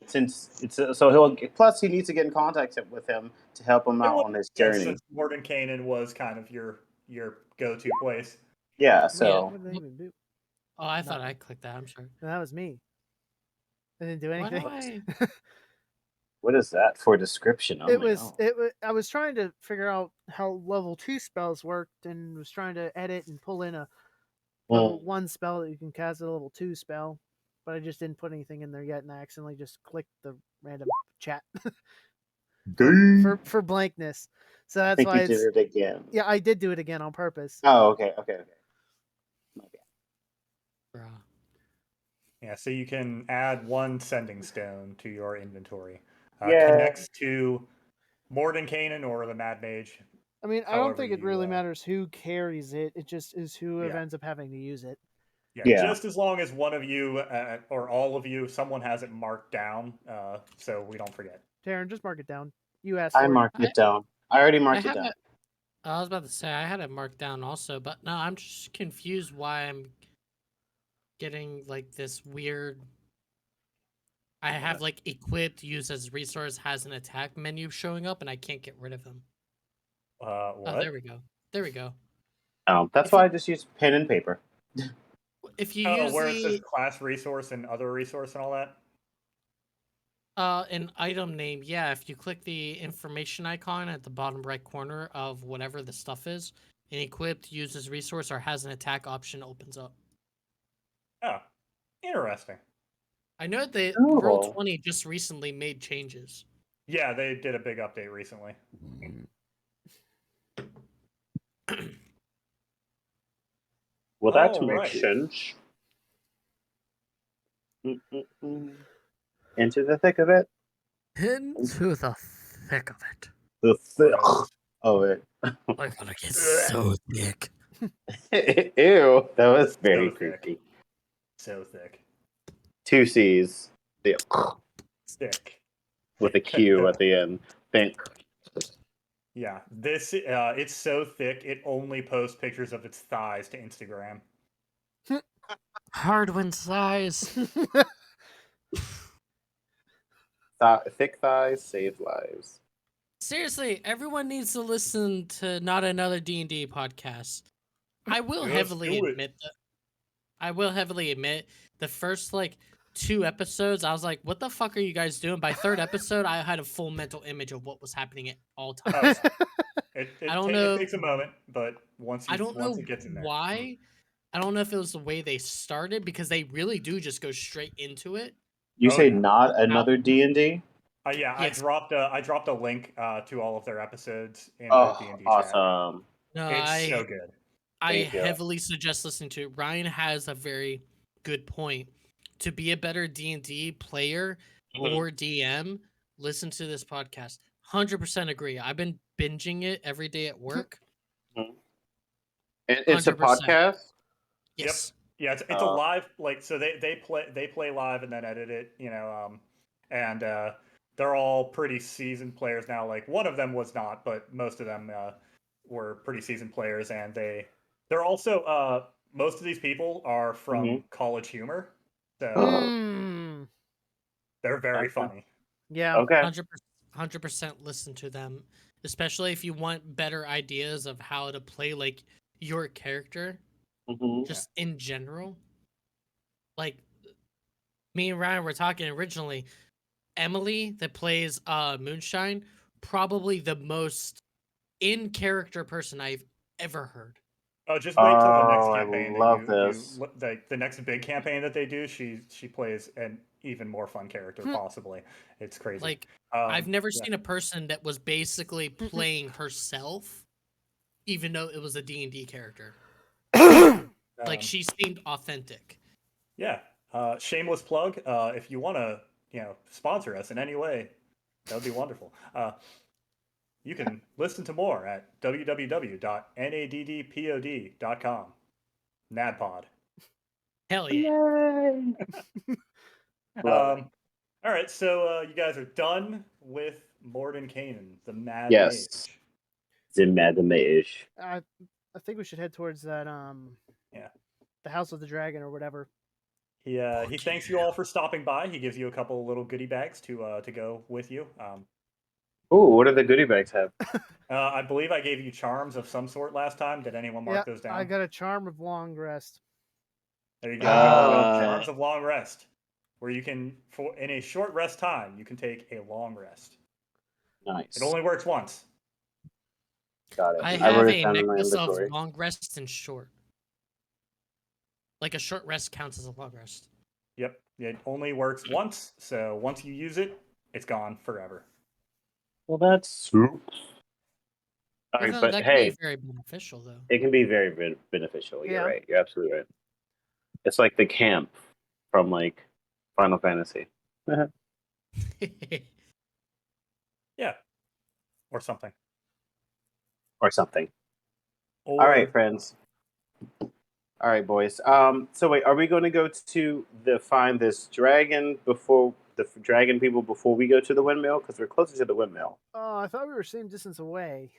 since it's so he'll plus he needs to get in contact with him to help him out on his journey. Since Morgan Kanan was kind of your go-to place. Yeah, What so did they even do? Oh, I thought I clicked that. I'm sorry. No, that was me. I didn't do Why do anything. I? What is that for description? Oh It my was god. it was, I was trying to figure out how level 2 spells worked and was trying to edit and pull in a level 1 spell that you can cast a level 2 spell, but I just didn't put anything in there yet and I accidentally just clicked the random chat for blankness. So I that's think why you did it's it again. yeah, I did do it again on purpose. Oh, okay. My bad. Bruh. Yeah, so you can add one sending stone to your inventory. Yeah. Connects to Mordenkainen or the Mad Mage. I mean, I don't However think it you, really matters who carries it. It just is whoever Yeah. ends up having to use it. Yeah, Yeah. just as long as one of you or all of you, someone has it marked down, so we don't forget. Taryn, just mark it down. You asked I for marked I- it down. I already I marked it have down. it. I was about to say I had it marked down also, but no, I'm just confused why I'm getting like this weird. I have like equipped, use as resource, has an attack menu showing up, and I can't get rid of him. What? Oh, there we go. There we go. That's If why you- I just use pen and paper. If you Oh, use where it says the class resource and other resource and all that? an item name, yeah, if you click the information icon at the bottom right corner of whatever the stuff is, an equipped, uses resource, or has an attack option opens up. Oh, interesting. I know that Roll Cool. 20 just recently made changes. Yeah, they did a big update recently. Well, that All makes right. sense. Mm-mm-mm. Into the thick of it. Into the thick of it. The thick Gross. of it. I gotta get so thick. Ew, that was very So thick. creepy. So thick. 2 C's. Thick. Thick. With a Q at the end. Think. Yeah, this it's so thick it only posts pictures of its thighs to Instagram. Hardwin size. Thick thighs save lives. Seriously, everyone needs to listen to Not Another D&D podcast. I will Yes, heavily do it. admit that. I will heavily admit the first like 2 episodes, I was like, "What the fuck are you guys doing?" By 3rd episode, I had a full mental image of what was happening at all Oh, times. yeah. I don't know. It takes a moment, but once I don't know it gets in there. why. I don't know if it was the way they started because they really do just go straight into it. You Oh, say yeah. not another D&D? Yeah, Yes. I dropped a link to all of their episodes in Oh, the D&D chat. awesome. No, It's so good. I Thank you. heavily suggest listening to it. Ryan has a very good point. To be a better D&D player Mhm. or DM, listen to this podcast. 100% agree. I've been binging it every day at work. It's a 100%. podcast? Yes. Yeah, it's a live so they play live and then edit it, and they're all pretty seasoned players now. Like one of them was not, but most of them were pretty seasoned players, and they're also most of these people are from College Humor, so Mm, they're very Okay. funny. yeah. Okay. 100% listen to them, especially if you want better ideas of how to play like your character Mhm. just in general. Like me and Ryan were talking originally, Emily that plays Moonshine, probably the most in character person I've ever heard. Oh, just wait till the next Oh, I campaign that love this. the next big campaign that they do. She plays an even more fun character, possibly. It's crazy. Like I've never yeah. seen a person that was basically playing herself, even though it was a D&D character. Like she seemed authentic. Yeah. Shameless plug. If you want to, sponsor us in any way, that would be wonderful. You can listen to more at www.naddpod.com. Nadpod. Hell yeah. Love it. All right, so you guys are done with Mordenkainen, the Mad Yes. Mage. The Mad Mage. I think we should head towards that Yeah. the House of the Dragon or whatever. He thanks you all for stopping by. He gives you a couple of little goodie bags to go with you. Ooh, what do the goodie bags have? I believe I gave you charms of some sort last time. Did anyone mark those down? I got a charm of long rest. There you go. Uh, Charms of long rest. where you can, for in a short rest time, you can take a long rest. Nice. It only works once. Got it. I I wrote have it a down in my necklace of inventory. long rest and short. Like a short rest counts as a long rest. Yep, it only works once. So once you use it, it's gone forever. Well, that's soup. All Even right, though but that can be hey, very beneficial, though. it can be very beneficial. You're Yeah. right. You're absolutely right. It's like the camp from like Final Fantasy. Yeah, or something. Or something. Or All right, friends. All right, boys. So wait, are we going to go to find this dragon before the dragon people before we go to the windmill? Because we're closer to the windmill. Oh, I thought we were same distance away.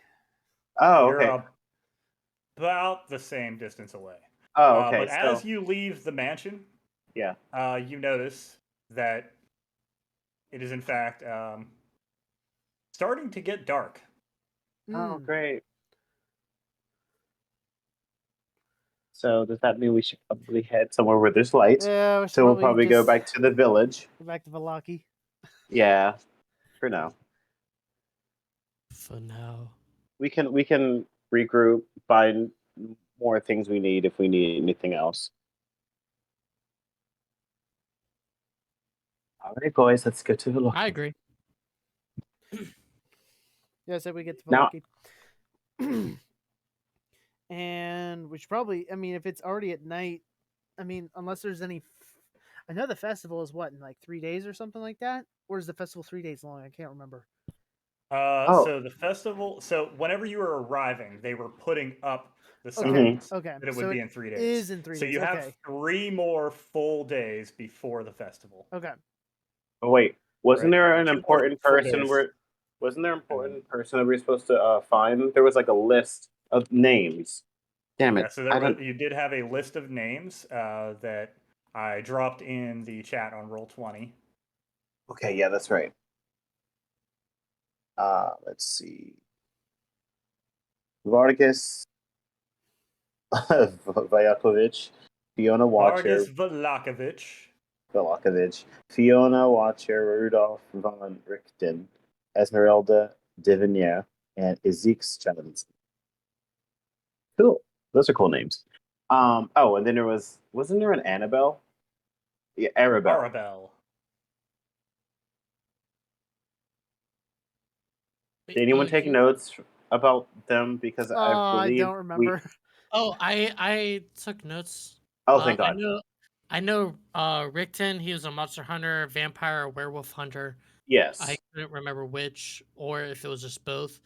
Oh, you're okay. about the same distance away. Oh, okay. But So as you leave the mansion, yeah. you notice that it is in fact starting to get dark. Oh, Mm. great. So does that mean we should probably head somewhere where there's light? Yeah, we should So we'll probably go just back to the village. go back to Valaki. Yeah, for now. For now. We can regroup, find more things we need if we need anything else. All right, boys, let's go to the I agree. Yeah, I said we get to Now- Valaki. And we should probably, I mean, if it's already at night, I mean, unless there's any. I know the festival is what, in like 3 days or something like that? Or is the festival 3 days long? I can't remember. So the festival. So whenever you were arriving, they were putting up the signs Okay. that it would So be it in 3 days. is in 3 So days. you have Okay. 3 more full days before the festival. Okay. Oh, wait, wasn't Right. there an 2 more important full person days. where? Wasn't there an important person that we were supposed to find? There was like a list of names. Damn Yeah, it! so I don't. you did have a list of names that I dropped in the chat on Roll20. Okay, yeah, that's right. Let's see. Vargas Vajakovic, Fiona Watcher, Vargas Valakovich, Fiona Watcher, Rudolph von Richten, Esmeralda Divinier, and Ezek's Johnson. Cool. Those are cool names. Oh, and then wasn't there an Annabelle? Yeah, Arabelle. Arabelle. Did anyone take notes about them? Because I I believe don't remember. Oh, I took notes. Oh, thank God. I know Rickton, he was a monster hunter, vampire, werewolf hunter. Yes. I couldn't remember which or if it was just both.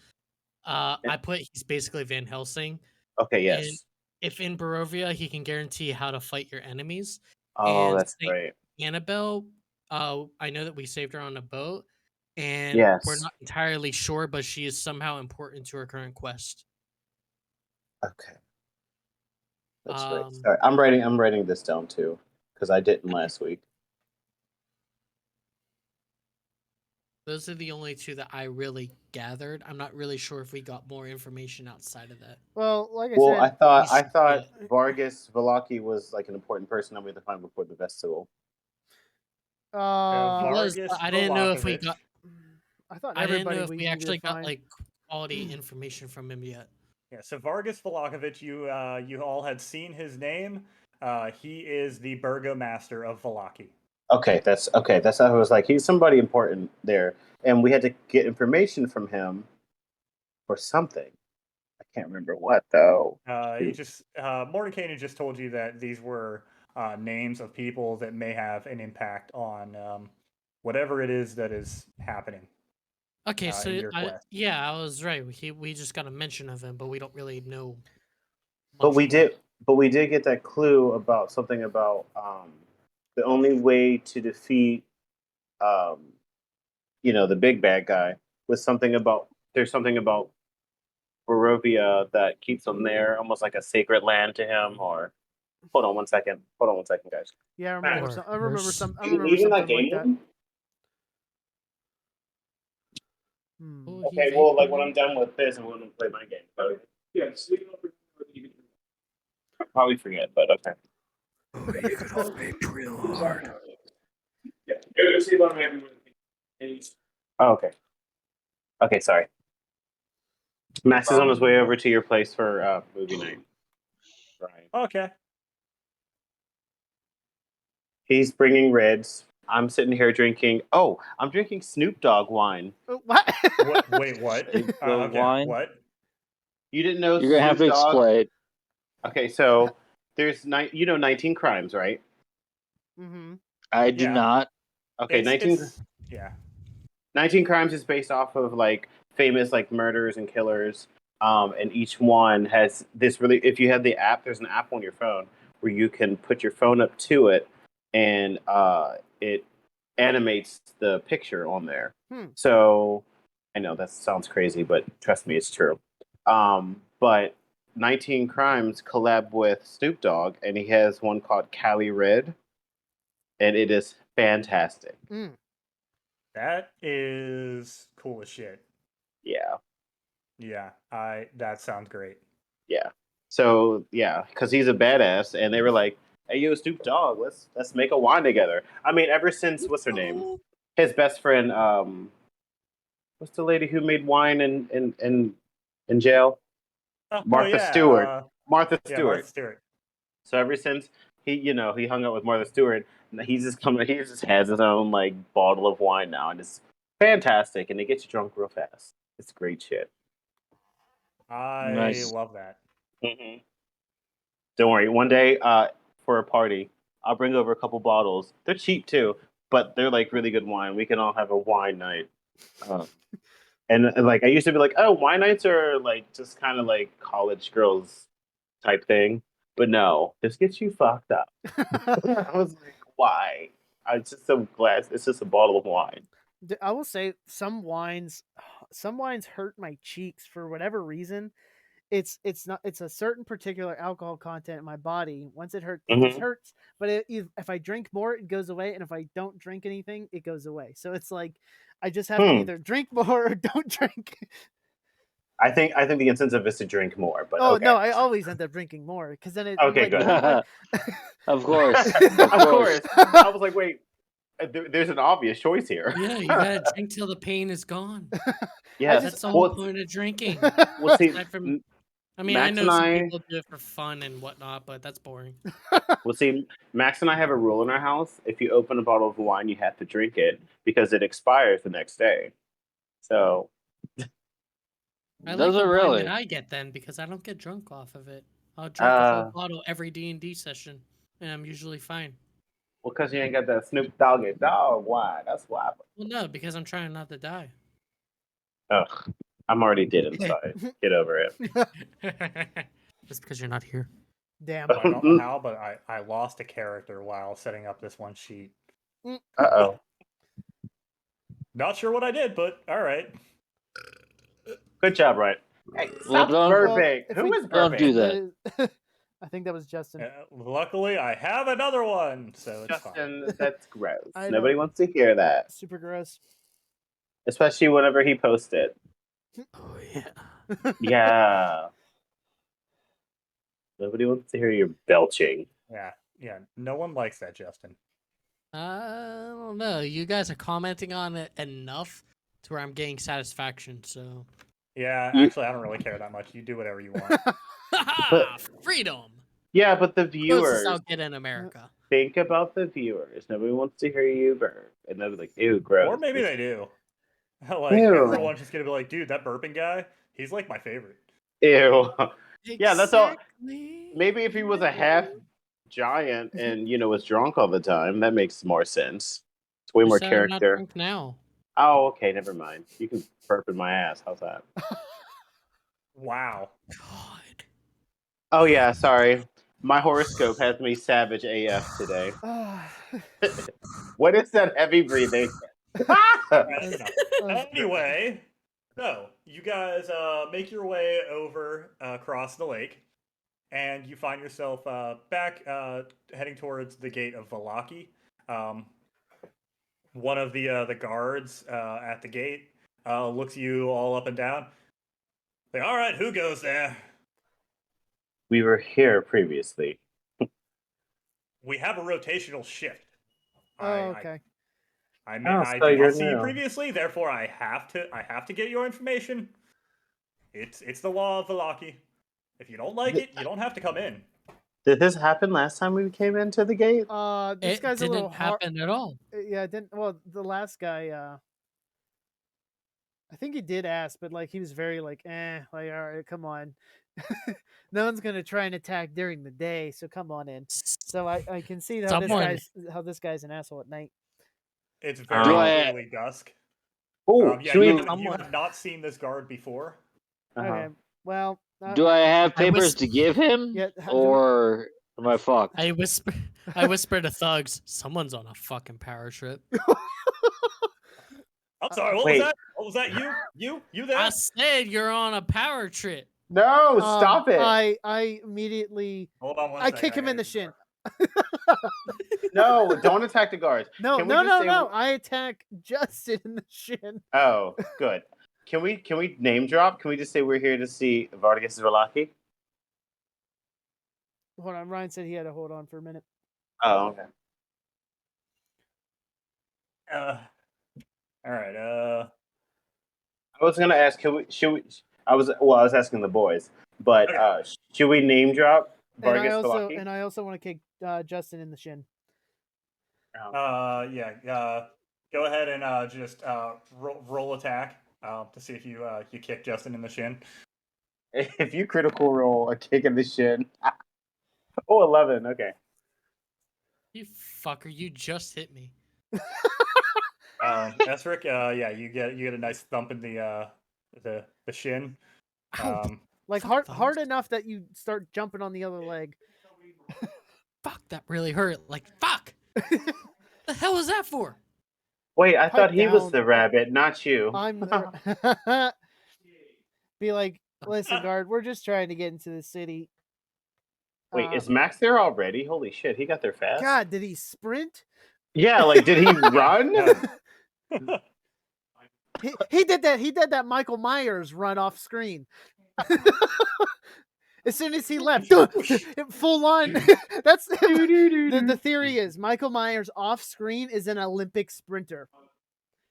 I put he's basically Van Helsing. Okay, And yes. if in Barovia, he can guarantee how to fight your enemies. Oh, And that's Saint great. Annabelle, I know that we saved her on a boat, and we're Yes. not entirely sure, but she is somehow important to her current quest. Okay. That's right. Sorry, I'm writing this down too because I didn't last week. Those are the only 2 that I really gathered. I'm not really sure if we got more information outside of that. Well, like I Well, said, I thought Vargas Valaki was like an important person that we had to find before the festival. He was, Vargas but I didn't know if we Valakovich. got. I thought I didn't everybody know if we we needed actually to got find. like quality information from him yet. Yeah, so Vargas Valakovich, you all had seen his name. He is the burgomaster of Valaki. Okay, that's okay. That's how I was like. He's somebody important there, and we had to get information from him for something. I can't remember what though. He just Mordecai just told you that these were names of people that may have an impact on whatever it is that is happening. Okay, so in your quest. I was right. We just got a mention of him, but we don't really know. But we much more. did get that clue about something about the only way to defeat the big bad guy was something about there's something about Barovia that keeps him there, almost like a sacred land to him. Or hold on one second, guys. Yeah, I remember. Or I remember worse. some. I You remember leaving that something game like that. room? Oh, he Okay, well, like vaporized. when I'm done with this, I'm going to play my game. But yeah, sleep over. I'll probably forget, but okay. You can all vape real hard. Oh, okay. Okay, sorry. Max is on his way over to your place for movie night. Right. Okay. He's bringing reds. I'm sitting here drinking. Oh, I'm drinking Snoop Dogg wine. What? What? Wait, what? Snoop Dogg Okay, wine? what? You didn't know You're gonna have to Snoop Dogg? explain. Okay, so there's 19 Crimes, right? Mm-hmm. I do Yeah. not. Okay, 19 yeah. 19 Crimes is based off of like famous like murders and killers. And each one has this really. If you have the app, there's an app on your phone where you can put your phone up to it, and it animates the picture on there. So I know that sounds crazy, but trust me, it's true. But 19 Crimes collab with Snoop Dogg, and he has one called Cali Red, and it is fantastic. Mm. That is cool as shit. Yeah. Yeah, that sounds great. Yeah. So yeah, because he's a badass, and they were like, "Hey, yo, Snoop Dogg, let's make a wine together." I mean, ever since what's her name, his best friend, what's the lady who made wine in jail? Oh Martha yeah, Stewart. Martha yeah, Martha Stewart. Stewart. So ever since he hung out with Martha Stewart, he just has his own like bottle of wine now, and it's fantastic, and it gets you drunk real fast. It's great shit. I Nice. love that. Mm-hmm. Don't worry. One day, for a party, I'll bring over a couple bottles. They're cheap too, but they're like really good wine. We can all have a wine night. Um, and like I used to be like, oh, wine nights are like just kind of like college girls type thing, but no, this gets you fucked up. I was like, why? I'm just so glad it's just a bottle of wine. I will say some wines hurt my cheeks for whatever reason. It's not it's a certain particular alcohol content in my body. Once it hurts, it just Mm-hmm. hurts. But if I drink more, it goes away, and if I don't drink anything, it goes away. So it's like I just have to either drink more or don't drink. I think the incentive is to drink more, but Oh no, okay. I always end up drinking more because then it Okay, like good. Of course. Of course. I was like, wait, there's an obvious choice here. Yeah, you gotta drink till the pain is gone. Yes. That's the whole Well, point of drinking. well, see, Aside from, I mean, I Max know and some I, people do it for fun and whatnot, but that's boring. Max and I have a rule in our house. If you open a bottle of wine, you have to drink it because it expires the next day. So, I like Does it the wine that really? I get then because I don't get drunk off of it. I'll drink a whole uh, bottle every D&D session, and I'm usually fine. well, because you ain't got that Snoop Doggy Dog wine. That's why. Well, no, because I'm trying not to die. Ugh, I'm already dead inside. Get over it. Just because you're not here. Damn. I don't know how, but I lost a character while setting up this one sheet. Uh-oh. Not sure what I did, but all right. Good job, Ryan. Hey, Well, stop burping. if Who we- is Don't do burping? that. I think that was Justin. Luckily, I have another one, so it's fine. Justin, that's gross. I Nobody know. wants to hear that. Super gross. Especially whenever he posts it. Oh yeah. Yeah. Nobody wants to hear you belching. Yeah. No one likes that, Justin. I don't know. You guys are commenting on it enough to where I'm getting satisfaction. So, Yeah, You- actually, I don't really care that much. You do whatever you want. freedom. Yeah, but the Closest viewers. I'll get in America. Think about the viewers. Nobody wants to hear you burp. And they'll be like, ew, gross. Or maybe they do. Like, Ew. everyone's just gonna be like, dude, that burping guy, he's like my favorite. Ew. Yeah, that's all. Exactly. Maybe if he was a half giant and, was drunk all the time, that makes more sense. It's way Who more said I'm not character. drunk now? Oh, okay, never mind. You can burp in my ass. How's that? Wow. God. Oh, yeah, sorry. My horoscope has me savage AF today. What is that heavy breathing? That's enough. Anyway, so you guys make your way over across the lake, and you find yourself back heading towards the gate of Valaki. One of the guards at the gate looks you all up and down. Like, all right, who goes there? We were here previously. We have a rotational shift. Oh, okay. Oh, I so did you're not see you new. previously, therefore I have to get your information. It's the law of Valaki. If you don't like it, you don't have to come in. Did this happen last time we came into the gate? This It guy's a little didn't hard. happen at all. Yeah, it didn't. Well, the last guy, I think he did ask, but like he was very like, like all right, come on. No one's gonna try and attack during the day, so come on in. So I can see Someone how this guy's an asshole at night. It's Do very Oh. I? clearly dusk. Oh, Yeah, should we? you Someone- have not seen this guard before. Uh-huh. Okay, well, Do I have I papers was- to give him, Yeah, or am I fucked? I whisper to thugs, someone's on a fucking power trip. I'm sorry, what Wait. was that? What was that? You there? I said you're on a power trip. No, stop it! I immediately Hold on one I second. kick him gotta in the get shin. No, don't attack the guards. No, Can we no, just no, say no. I attack Justin in the shin. Oh, good. Can we name drop? Can we just say we're here to see Vargas Valaki? Hold on, Ryan said he had to hold on for a minute. Oh, okay. All right. I was gonna ask, should we? I was asking the boys, but Okay. should we name drop And Vargas Valaki? I also want to kick Justin in the shin. Yeah. Go ahead and just roll attack to see if you kick Justin in the shin. If you critical roll a kick in the shin. Oh, 11. Okay. You fucker, you just hit me. Esric, yeah, you get a nice thump in the shin. Ow, Like fuck hard thugs. enough that you start jumping on the other leg. Fuck, that really hurt. Like, fuck. The hell was that for? Wait, I thought Pipe he was down. the rabbit, not you. I'm the... Be like, listen, guard, we're just trying to get into the city. Wait, is Max there already? Holy shit, he got there fast. God, did he sprint? Yeah, like did he run? He did that. He did that Michael Myers run off screen. As soon as he left, full on. That's the theory is Michael Myers off screen is an Olympic sprinter.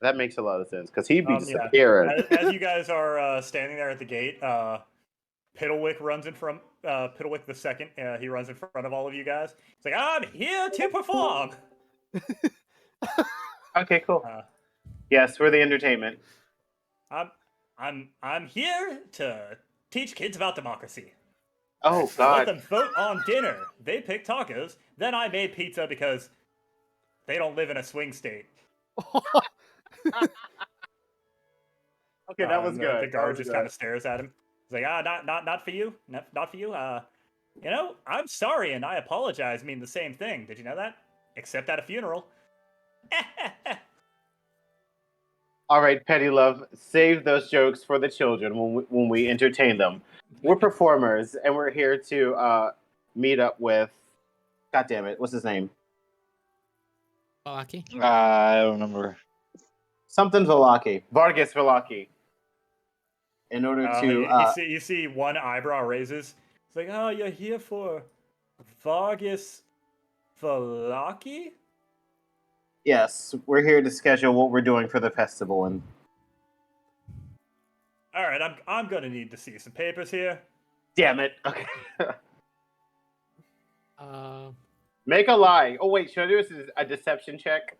That makes a lot of sense because he'd be Yeah. disappearing. As you guys are standing there at the gate, Piddlewick runs in from Piddlewick the second. He runs in front of all of you guys. He's like, "I'm here to perform." Okay, cool. Yes, we're the entertainment. I'm here to teach kids about democracy. Oh Let God. them vote on dinner. They pick tacos. Then I made pizza because they don't live in a swing state. Okay, that was good. The guard just kind of stares at him. He's like, not for you. Not for you. You know, I'm sorry and I apologize mean the same thing. Did you know that? Except at a funeral. All right, Petty Love, save those jokes for the children when we entertain them. We're performers, and we're here to meet up with. God damn it, what's his name? Valaki? I don't remember. Something Valaki, Vargas Valaki. In order to, you see one eyebrow raises. It's like, oh, you're here for Vargas Valaki? yes, we're here to schedule what we're doing for the festival, and All right, I'm gonna need to see some papers here. damn it. Okay. Make a lie. Oh wait, should I do a deception check?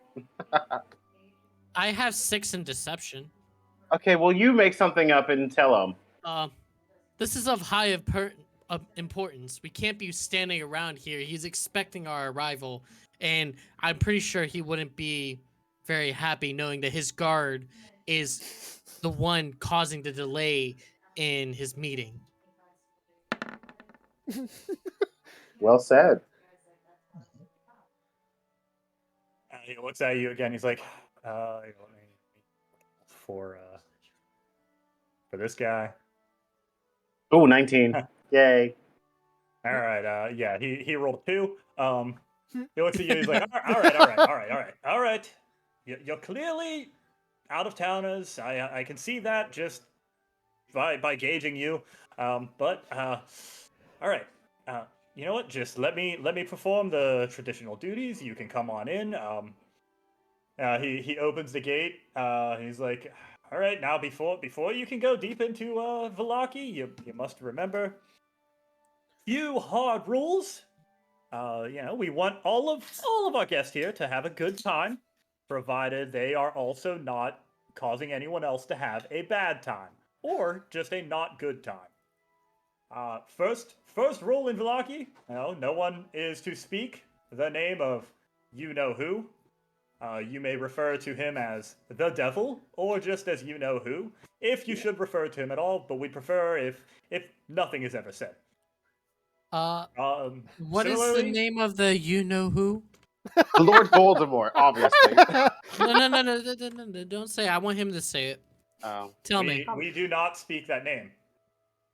I have 6 in deception. Okay, well you make something up and tell them. This is of high importance. We can't be standing around here. He's expecting our arrival, and I'm pretty sure he wouldn't be very happy knowing that his guard is the one causing the delay in his meeting. Well said. He looks at you again. He's like, for this guy. Oh, 19. Yay. All right. Yeah, he rolled 2. He looks at you. He's like, all right. You're clearly out of towners. I can see that just by gauging you. But all right. You know what? Just let me perform the traditional duties. You can come on in. He opens the gate. He's like, "All right, now before you can go deep into Valaki, you must remember few hard rules. We want all of our guests here to have a good time, provided they are also not causing anyone else to have a bad time or just a not good time. First rule in Valaki, no one is to speak the name of you know who. You may refer to him as the devil or just as you know who, if you should refer to him at all. But we prefer if nothing is ever said. What is the Similarly, name of the you know who? Lord Voldemort, obviously. No, don't say it. I want him to say it. Tell me. we do not speak that name.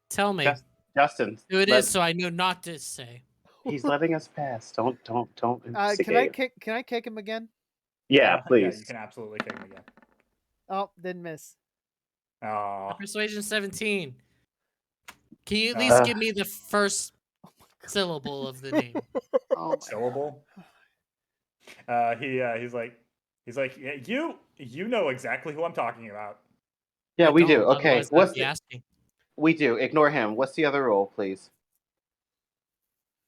Tell me Justin, who it is so I know not to say. he's letting us pass. Don't Can I instigate. Can I kick him again? Yeah, Yeah, please. you can absolutely kick him again. Oh, didn't miss. Persuasion 17. Can you at least give me the first syllable of the name? Syllable. He's like, yeah, you know exactly who I'm talking about. Yeah, I we do. don't, Okay, otherwise I'd be asking. we do. Ignore him. What's the other rule, please?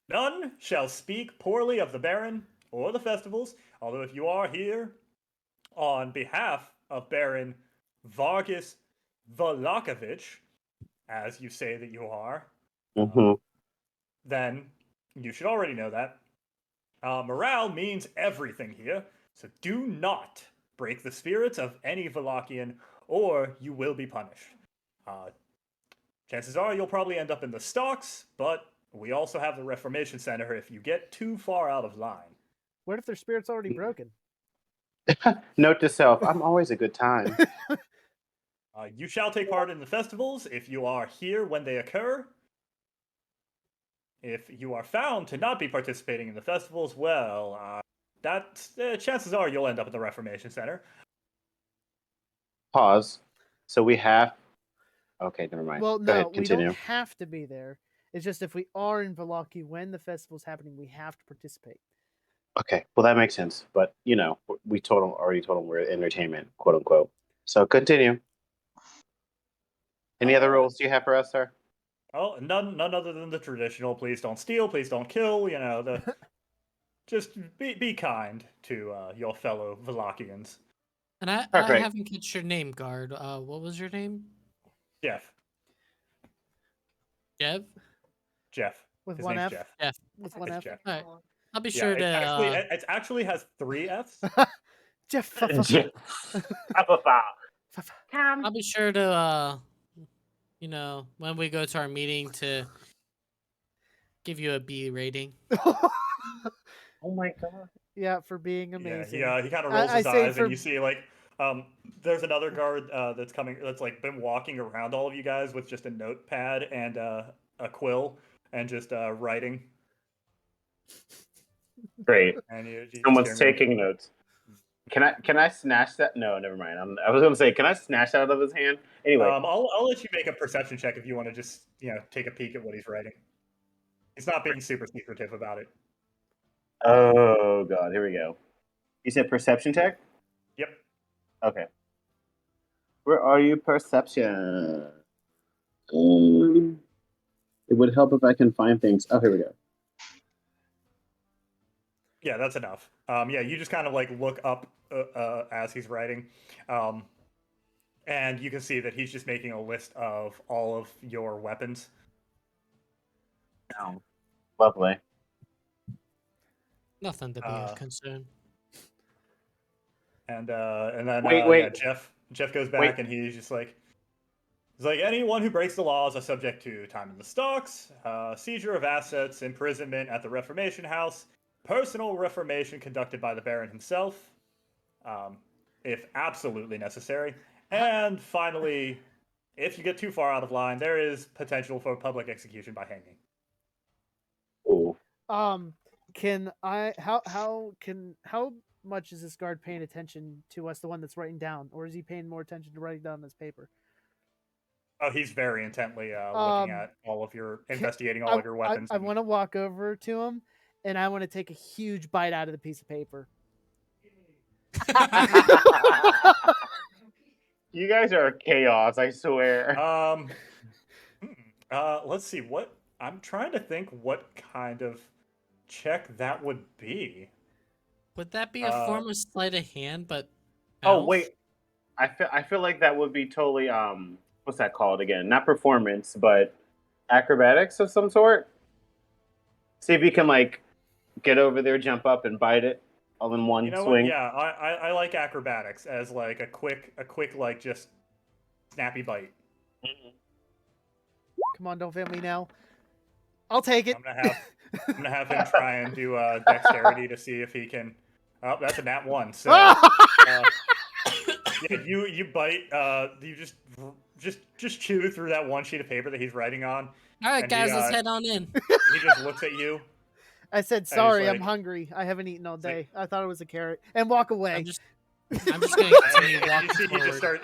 None shall speak poorly of the Baron or the festivals, although if you are here on behalf of Baron Vargas Valakovich, as you say that you are, Mm-hmm. then you should already know that. Morale means everything here, so do not break the spirits of any Valakian, or you will be punished. Chances are you'll probably end up in the stocks, but we also have the Reformation Center if you get too far out of line. What if their spirit's already broken? Note to self: I'm always a good time. You shall take part in the festivals if you are here when they occur. If you are found to not be participating in the festivals, well, chances are you'll end up at the Reformation Center. Pause. So we have. Okay, never mind. Well, Go no, ahead. we Continue. don't have to be there. It's just if we are in Valaki when the festival's happening, we have to participate. Okay, well that makes sense. But we already told him we're entertainment, quote unquote. So continue. Any other rules do you have for us, sir? Oh, none other than the traditional. Please don't steal. Please don't kill. Just be kind to your fellow Valakians. And I Great. haven't catch your name, guard. What was your name? Jeff. Jeff? Jeff. With His one name's F. Jeff. Jeff. With one It's F. Jeff. All right. I'll be Yeah, sure to. it actually has 3 Fs. Jeff. I'll be sure to. When we go to our meeting to give you a B rating. Oh my god. Yeah, for being amazing. Yeah, he kind of rolls his I say eyes, for- and you see there's another guard that's coming. That's like been walking around all of you guys with just a notepad and a quill and just writing. Great. And you just Someone's hear him. taking notes. Can I snatch that? No, never mind. I was gonna say, can I snatch that out of his hand? Anyway. I'll let you make a perception check if you want to just take a peek at what he's writing. He's not being super secretive about it. Oh god, here we go. You said perception check? Yep. Okay. Where are you, perception? It would help if I can find things. Oh, here we go. Yeah, that's enough. Yeah, you just kind of look up as he's writing, and you can see that he's just making a list of all of your weapons. Oh, lovely. Nothing to be of concern. And then Wait. Jeff goes back and he's like anyone who breaks the laws are subject to time in the stocks, seizure of assets, imprisonment at the Reformation House, personal reformation conducted by the Baron himself, if absolutely necessary, and finally, if you get too far out of line, there is potential for public execution by hanging. Ooh. Can I? How much is this guard paying attention to us, the one that's writing down, or is he paying more attention to writing down on this paper? Oh, he's very intently looking at all of your, investigating all of your weapons. I want to walk over to him, and I want to take a huge bite out of the piece of paper. You guys are chaos, I swear. Let's see what I'm trying to think what kind of check that would be. Would that be a form of sleight of hand, but Oh mouth? wait, I feel like that would be totally what's that called again? Not performance, but acrobatics of some sort. See if you can like get over there, jump up, and bite it all in You one know what? swing. Yeah, I like acrobatics as like a quick like just snappy bite. Come on, don't fail me now. I'll take it. I'm gonna have him try and do dexterity to see if he can. Oh, that's a nat 1. So yeah, you bite. You just chew through that one sheet of paper that he's writing on, All right, and guys, let's head on in. he just looks at you. I said, And he's sorry, I'm like- hungry. I haven't eaten all He's like- day. I thought it was a carrot. And walk away. I'm just gonna continue You walking see, forward.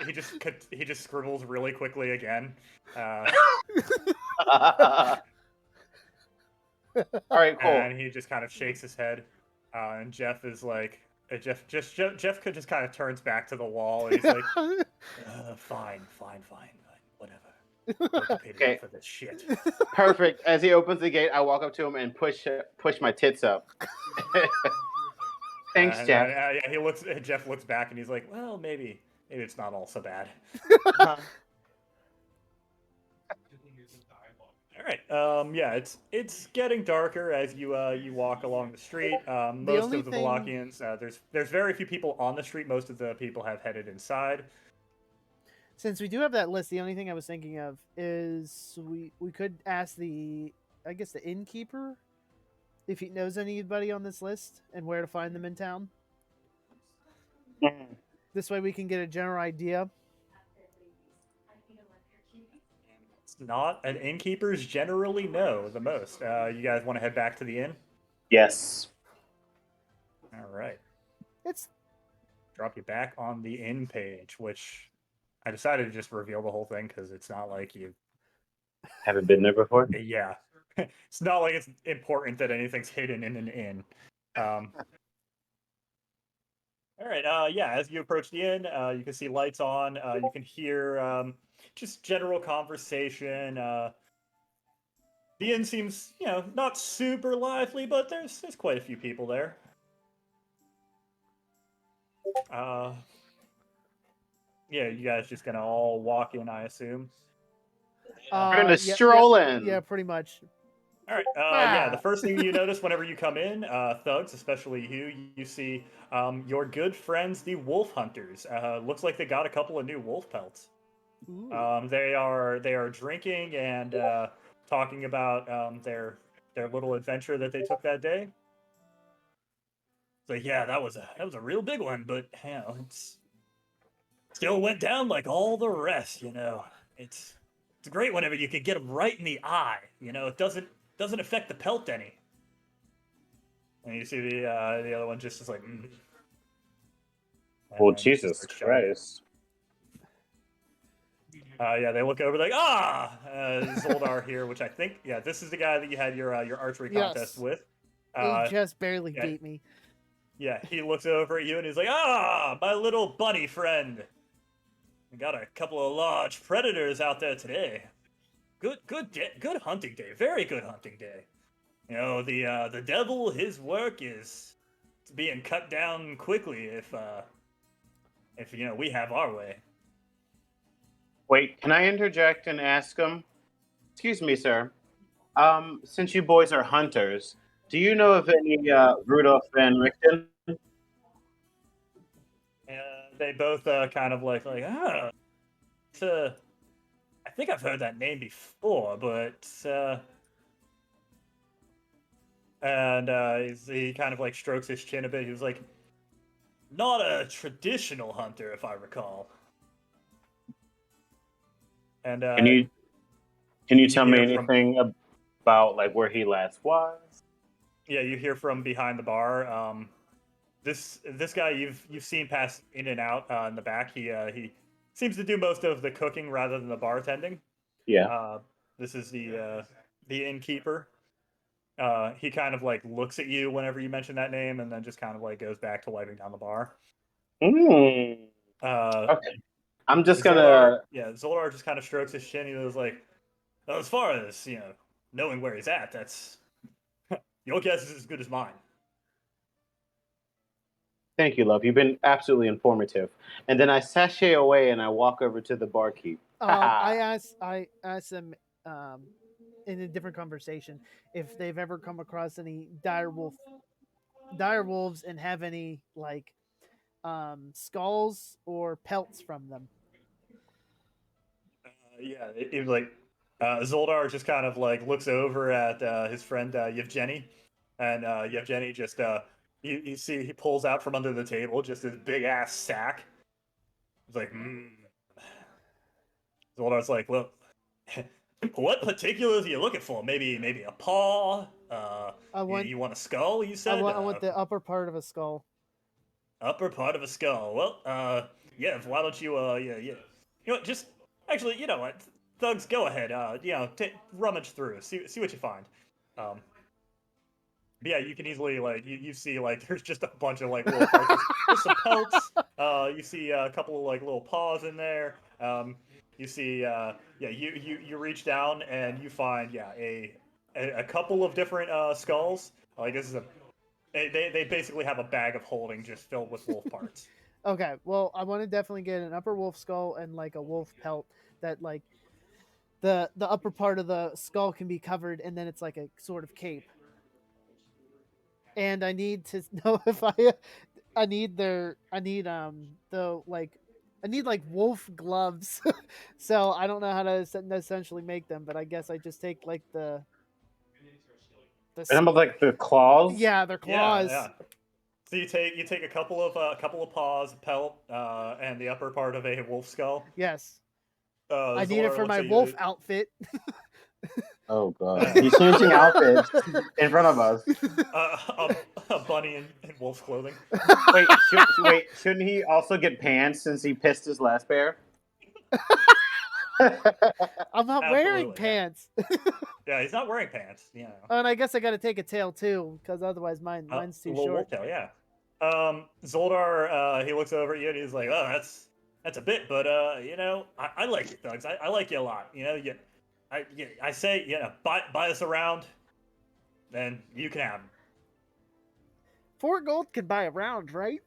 he just scribbles really quickly again. All right, cool. And he just kind of shakes his head, and Jeff is like, Jeff could just kind of turns back to the wall, and he's like, fine, whatever. Don't pay me Okay. for this shit. Perfect. As he opens the gate, I walk up to him and push my tits up. Thanks, And Jeff. then, yeah, Jeff looks back, and he's like, well, maybe it's not all so bad. All right. Yeah, it's getting darker as you walk along the street. Most only of the thing- Valakians, there's very few people on the street. Most of the people have headed inside. Since we do have that list, the only thing I was thinking of is we could ask the innkeeper if he knows anybody on this list and where to find them in town. This way we can get a general idea. It's not an innkeepers generally know the most. You guys want to head back to the inn? Yes. All right. It's Drop you back on the inn page, which I decided to just reveal the whole thing because it's not like you. Haven't been there before. Yeah, it's not like it's important that anything's hidden in an inn. All right. Yeah. As you approach the inn, you can see lights on. You can hear just general conversation. The inn seems, not super lively, but there's quite a few people there. Yeah, you guys just gonna all walk in, I assume. We're gonna stroll in. Yeah, pretty much. All right. Yeah, the first thing you notice whenever you come in, thugs, especially you see your good friends, the wolf hunters. Looks like they got a couple of new wolf pelts. Ooh. They are drinking and talking about their little adventure that they took that day. So yeah, that was a real big one, but it's still went down like all the rest. It's great whenever you can get them right in the eye. It doesn't affect the pelt any. And you see the other one just is like. Well, And Jesus starts shouting. Christ. Yeah, they look over like, this is Oldar here, which I think, yeah, this is the guy that you had your archery contest Yes. with. He just barely yeah. beat me. Yeah, he looks over at you and he's like, my little bunny friend. We got a couple of large predators out there today. Good hunting day. Very good hunting day. The devil, his work is being cut down quickly if we have our way. Wait, can I interject and ask him? Excuse me, sir. Since you boys are hunters, do you know of any Rudolph Van Richten? They both kind of like it's I think I've heard that name before, but and he kind of like strokes his chin a bit. He was like, not a traditional hunter, if I recall. And Can you tell me hear from- anything about like where he last was? yeah, you hear from behind the bar. This guy you've seen pass in and out in the back. He seems to do most of the cooking rather than the bartending. Yeah. This is the innkeeper. He kind of like looks at you whenever you mention that name, and then just kind of like goes back to wiping down the bar. Mm. Uh, Okay. I'm just Zoldar, gonna. yeah, Zoldar just kind of strokes his chin. He was like, well, as far as knowing where he's at, that's your guess is as good as mine. Thank you, love. You've been absolutely informative. And then I sashay away and I walk over to the barkeep. I Haha. asked them in a different conversation if they've ever come across any dire wolves and have any like skulls or pelts from them. Yeah, it was like Zoldar just kind of like looks over at his friend Yevgeny, and Yevgeny just you see he pulls out from under the table just this big ass sack. He's like, Zoldar's like, well, what particulars are you looking for? Maybe a paw. I want You want a skull? You I said want I want the upper part of a skull. upper part of a skull. Well, yeah. Why don't you yeah. You know what? Just actually, you know what? Thugs, go ahead. Rummage through. See what you find. Um, but yeah, you can easily like you see like there's just a bunch of like little parts. There's some pelts. You see a couple of like little paws in there. You see yeah you reach down and you find yeah a couple of different skulls. Like this is a they basically have a bag of holding just filled with wolf parts. Okay, well, I want to definitely get an upper wolf skull and like a wolf pelt that like the upper part of the skull can be covered and then it's like a sort of cape. And I need to know if I need the like I need like wolf gloves. So I don't know how to essentially make them, but I guess I just take like And I'm like the claws. yeah, their Yeah, claws. yeah. So you take a couple of paws, pelt, and the upper part of a wolf skull. Yes. I need it Zolar for looks my at wolf you. outfit. Oh god, he's changing outfits in front of us. A bunny in wolf's clothing. Wait, shouldn't he also get pants since he pissed his last pair? I'm not wearing Absolutely, yeah. pants. Yeah, he's not wearing pants. You know, And I guess I got to take a tail too, because otherwise mine's a too little short. wolf tail. Yeah. Zoldar, he looks over at you and he's like, "Oh, that's a bit, but I like you, thugs. I like you a lot. I say, buy us around, then you can have 'em. 4 gold can buy a round, right?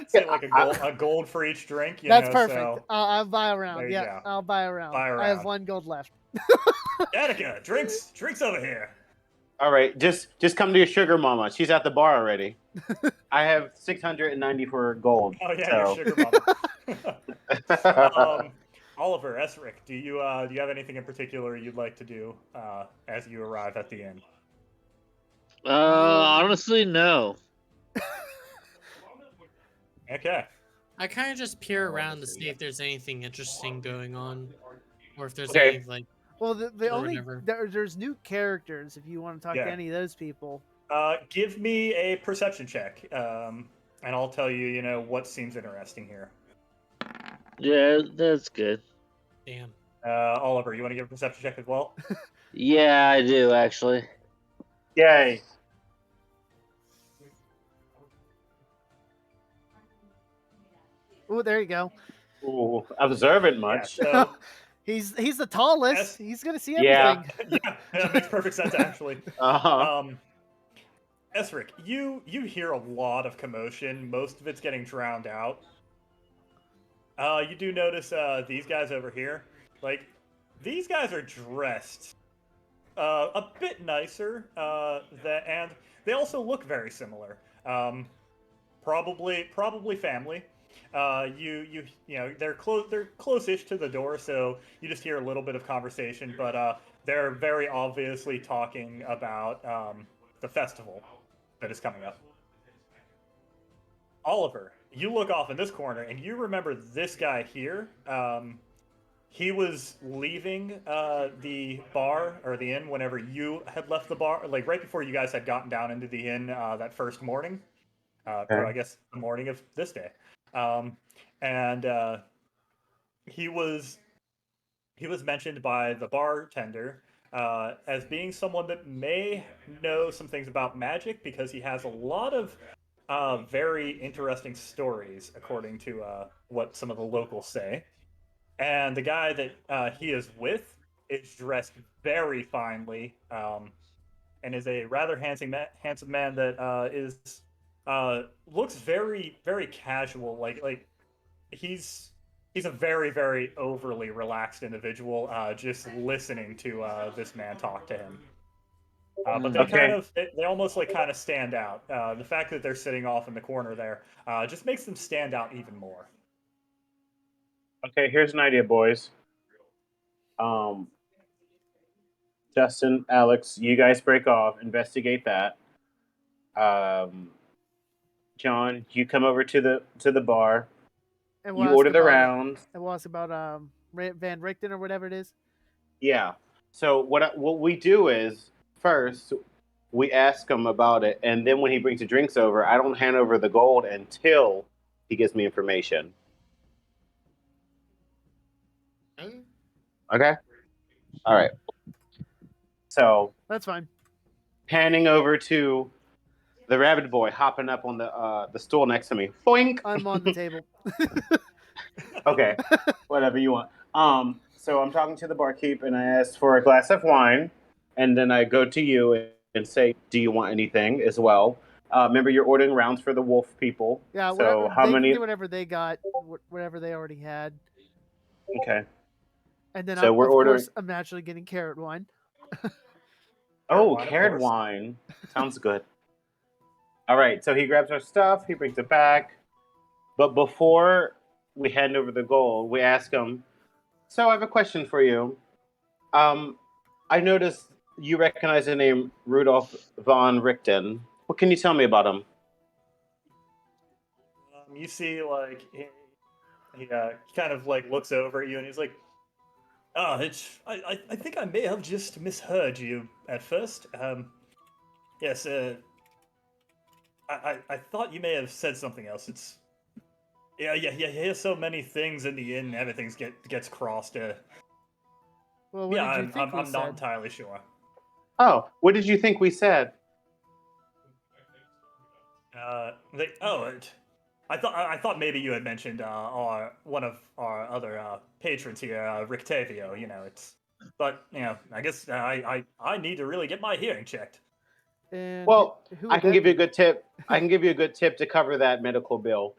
Say like a gold for each drink, That's perfect. So I'll buy a there round. you Yeah, go. I'll buy a round. Buy a I have round. 1 gold left. Attica, drinks over here. All right, just come to your sugar mama. She's at the bar already. I have 690 for gold. Oh yeah, your So. sugar mama. Oliver, Esric, do you have anything in particular you'd like to do as you arrive at the inn? Honestly, no. Okay. I kind of just peer Oh, around to this is- see if there's anything interesting going on, or if there's Okay. any like Well, the or only whatever. there's new characters if you want to talk to Yeah. any of those people. Give me a perception check, and I'll tell you, what seems interesting here. Yeah, that's good. Damn. Oliver, you want to give a perception check as well? Yeah, I do actually. Yay. Oh, there you go. Ooh, observant much. Yeah, so He's the tallest. Yes. He's gonna see Yeah. everything. yeah, that makes perfect sense actually. Uh-huh. Esric, you hear a lot of commotion. Most of it's getting drowned out. You do notice these guys over here. Like, these guys are dressed a bit nicer, and they also look very similar. Probably family. They're close-ish to the door, so you just hear a little bit of conversation, but they're very obviously talking about the festival that is coming up. Oliver, you look off in this corner and you remember this guy here. He was leaving the bar or the inn whenever you had left the bar, like right before you guys had gotten down into the inn that first morning, or I guess the morning of this day. And he was mentioned by the bartender as being someone that may know some things about magic because he has a lot of very interesting stories, according to what some of the locals say. And the guy that he is with is dressed very finely, and is a rather handsome man that is looks very casual. Like he's a very overly relaxed individual. Just listening to this man talk to him. But they kind Okay. of they almost like kind of stand out. The fact that they're sitting off in the corner there just makes them stand out even more. Okay, here's an idea, boys. Justin, Alex, you guys break off, investigate that. Um, John, you come over to the bar. And You we'll ask order the about rounds. Van Richten or whatever it is. Yeah. So what we do is first we ask him about it, and then when he brings the drinks over, I don't hand over the gold until he gives me information. Okay. Okay. All right. So That's fine. panning over to the rabbit boy, hopping up on the stool next to me. Boink. I'm on the table. Okay. Whatever you want. So I'm talking to the barkeep, and I ask for a glass of wine, and then I go to you and say, "Do you want anything as well?" Remember, you're ordering rounds for the wolf people. Yeah, So whatever how they can many? do, whatever they got, whatever they already had, Okay. and then So we're of ordering. course I'm naturally getting carrot wine. Oh, Wine, of carrot course. wine. Sounds good. All right. So he grabs our stuff. He brings it back. But before we hand over the gold, we ask him. So I have a question for you. Um, I noticed you recognize the name Rudolph von Richten. What can you tell me about him? You see, like he kind of like looks over at you and he's like, "Oh, I think I may have just misheard you at first. Yes, I thought you may have said something else. It's yeah. You hear so many things in the inn, everything's gets crossed. Well, what Yeah, did you think we I'm not said? entirely sure. Oh, what did you think we said? I thought maybe you had mentioned our one of our other patrons here, Rictavio. You know, but I guess I need to really get my hearing checked. And Well, who I would can that give you a be? good tip. I can give you a good tip to cover that medical bill.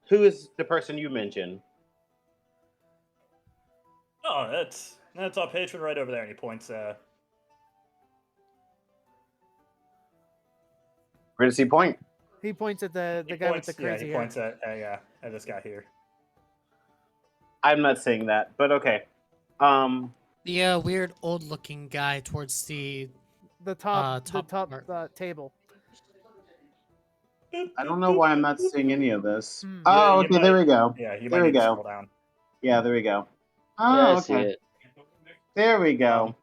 Who is the person you mentioned? Oh, that's our patron right over there, and he points. Where does he point? He points at the He guy with the points. Yeah, he crazy hair. points at this guy here. I'm not saying that, but okay. The weird old-looking guy towards the The top top part. table. I don't know why I'm not seeing any of this. Hmm. Oh, You okay, there might. we go. Yeah, you There might we need to go. scroll down. Yeah, there we go. Yeah, I Oh, see okay. it. There we go.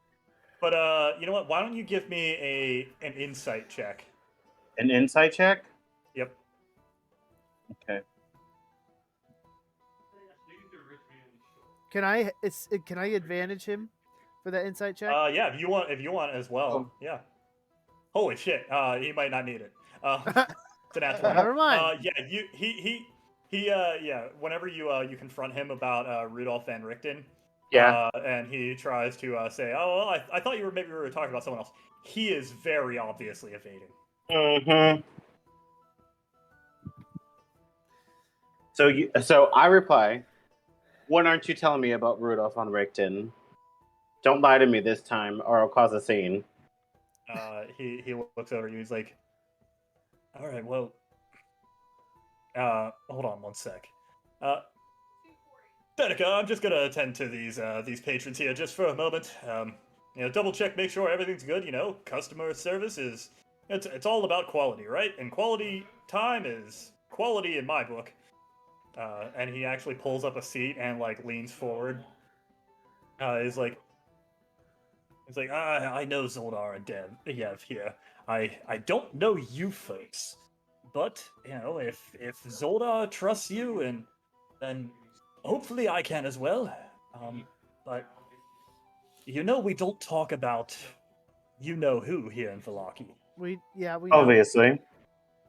But you know what? Why don't you give me an insight check? An insight check? Yep. Okay. Can I advantage him for that insight check? Yeah. If you want as well. Oh. Yeah. Holy shit. He might not need it. It's an nat 20. Never mind. Yeah. Yeah. Whenever you confront him about Rudolph Van Richten, Yeah. and he tries to say, "Oh, well, I thought maybe we were talking about someone else." He is very obviously evading. Mm-hmm. So I reply, what aren't you telling me about Rudolph von Richten? Don't lie to me this time, or I'll cause a scene. He looks over you. He's like, "All right, well, hold on one sec. Denica, I'm just gonna attend to these patrons here just for a moment. Double check, make sure everything's good. Customer service is it's all about quality, right? And quality time is quality in my book." And he actually pulls up a seat and like leans forward. He's like, I know Zoldar and Yev here. I don't know you folks, but if Zoldar trusts you, and then hopefully I can as well. But we don't talk about who here in Valaki. We know. Obviously.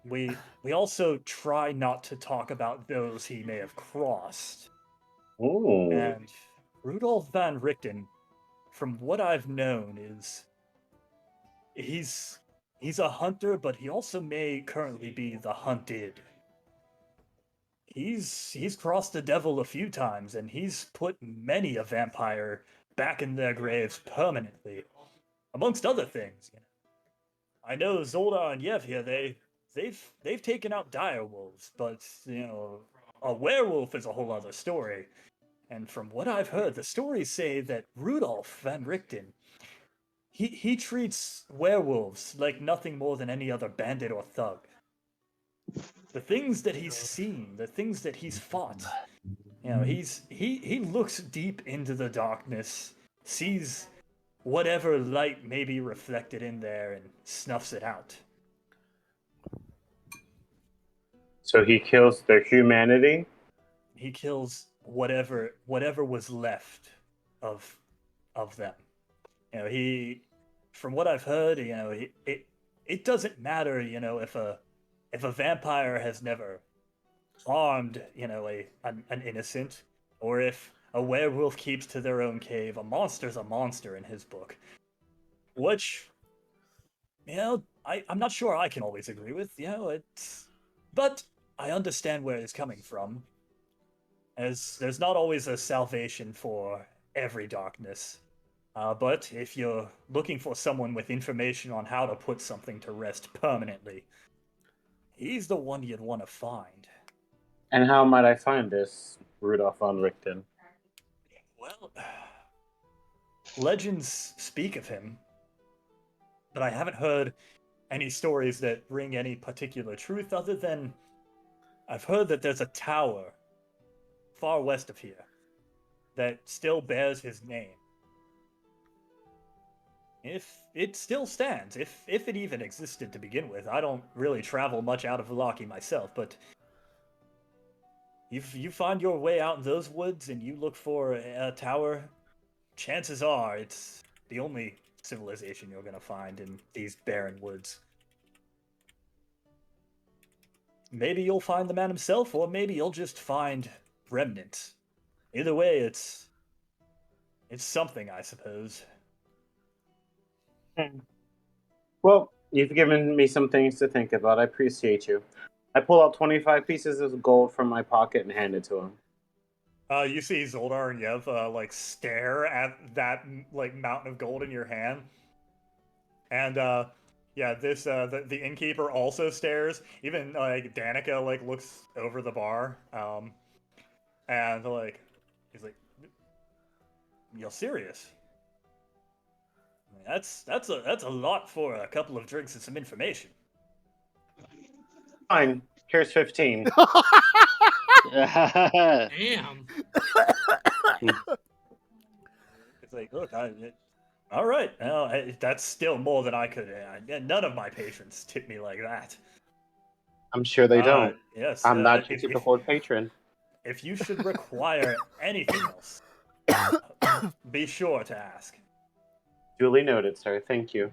we also try not to talk about those he may have crossed. Ooh. And Rudolf van Richten, from what I've known, is he's he's a hunter, but he also may currently be the hunted. He's crossed the devil a few times, and he's put many a vampire back in their graves permanently, amongst other things. I know Zoldar and Yev here. They've taken out dire wolves, but a werewolf is a whole other story. And from what I've heard, the stories say that Rudolf van Richten he treats werewolves like nothing more than any other bandit or thug. The things that he's seen, the things that he's fought, he looks deep into the darkness, sees whatever light may be reflected in there, and snuffs it out. So he kills their humanity? He kills whatever was left of them. From what I've heard, it doesn't matter, if a vampire has never harmed, an innocent, or if a werewolf keeps to their own cave. A monster's a monster in his book, which, I'm not sure I can always agree with. But I understand where it's coming from, as there's not always a salvation for every darkness. But if you're looking for someone with information on how to put something to rest permanently, he's the one you'd want to find. And how might I find this Rudolf von Richten? Well, legends speak of him, but I haven't heard any stories that ring any particular truth other than I've heard that there's a tower far west of here that still bears his name. If it still stands, if it even existed to begin with. I don't really travel much out of Valaki myself, but if you find your way out in those woods and you look for a tower, chances are it's the only civilization you're going to find in these barren woods. Maybe you'll find the man himself, or maybe you'll just find remnants. Either way, it's something, I suppose. Well, you've given me some things to think about. I appreciate you. I pull out 25 pieces of gold from my pocket and hand it to him. You see Zoldar and Yev stare at that mountain of gold in your hand, and this the innkeeper also stares. Even Danica looks over the bar, and he's like, "You're serious? I mean, that's a lot for a couple of drinks and some information." Fine. Here's 15. Damn. It's like, look, all right, that's still more than I could. None of my patrons tip me like that. I'm sure they don't. Yes, I'm not your typical patron. If you should require anything else, be sure to ask. Duly noted, sir. Thank you.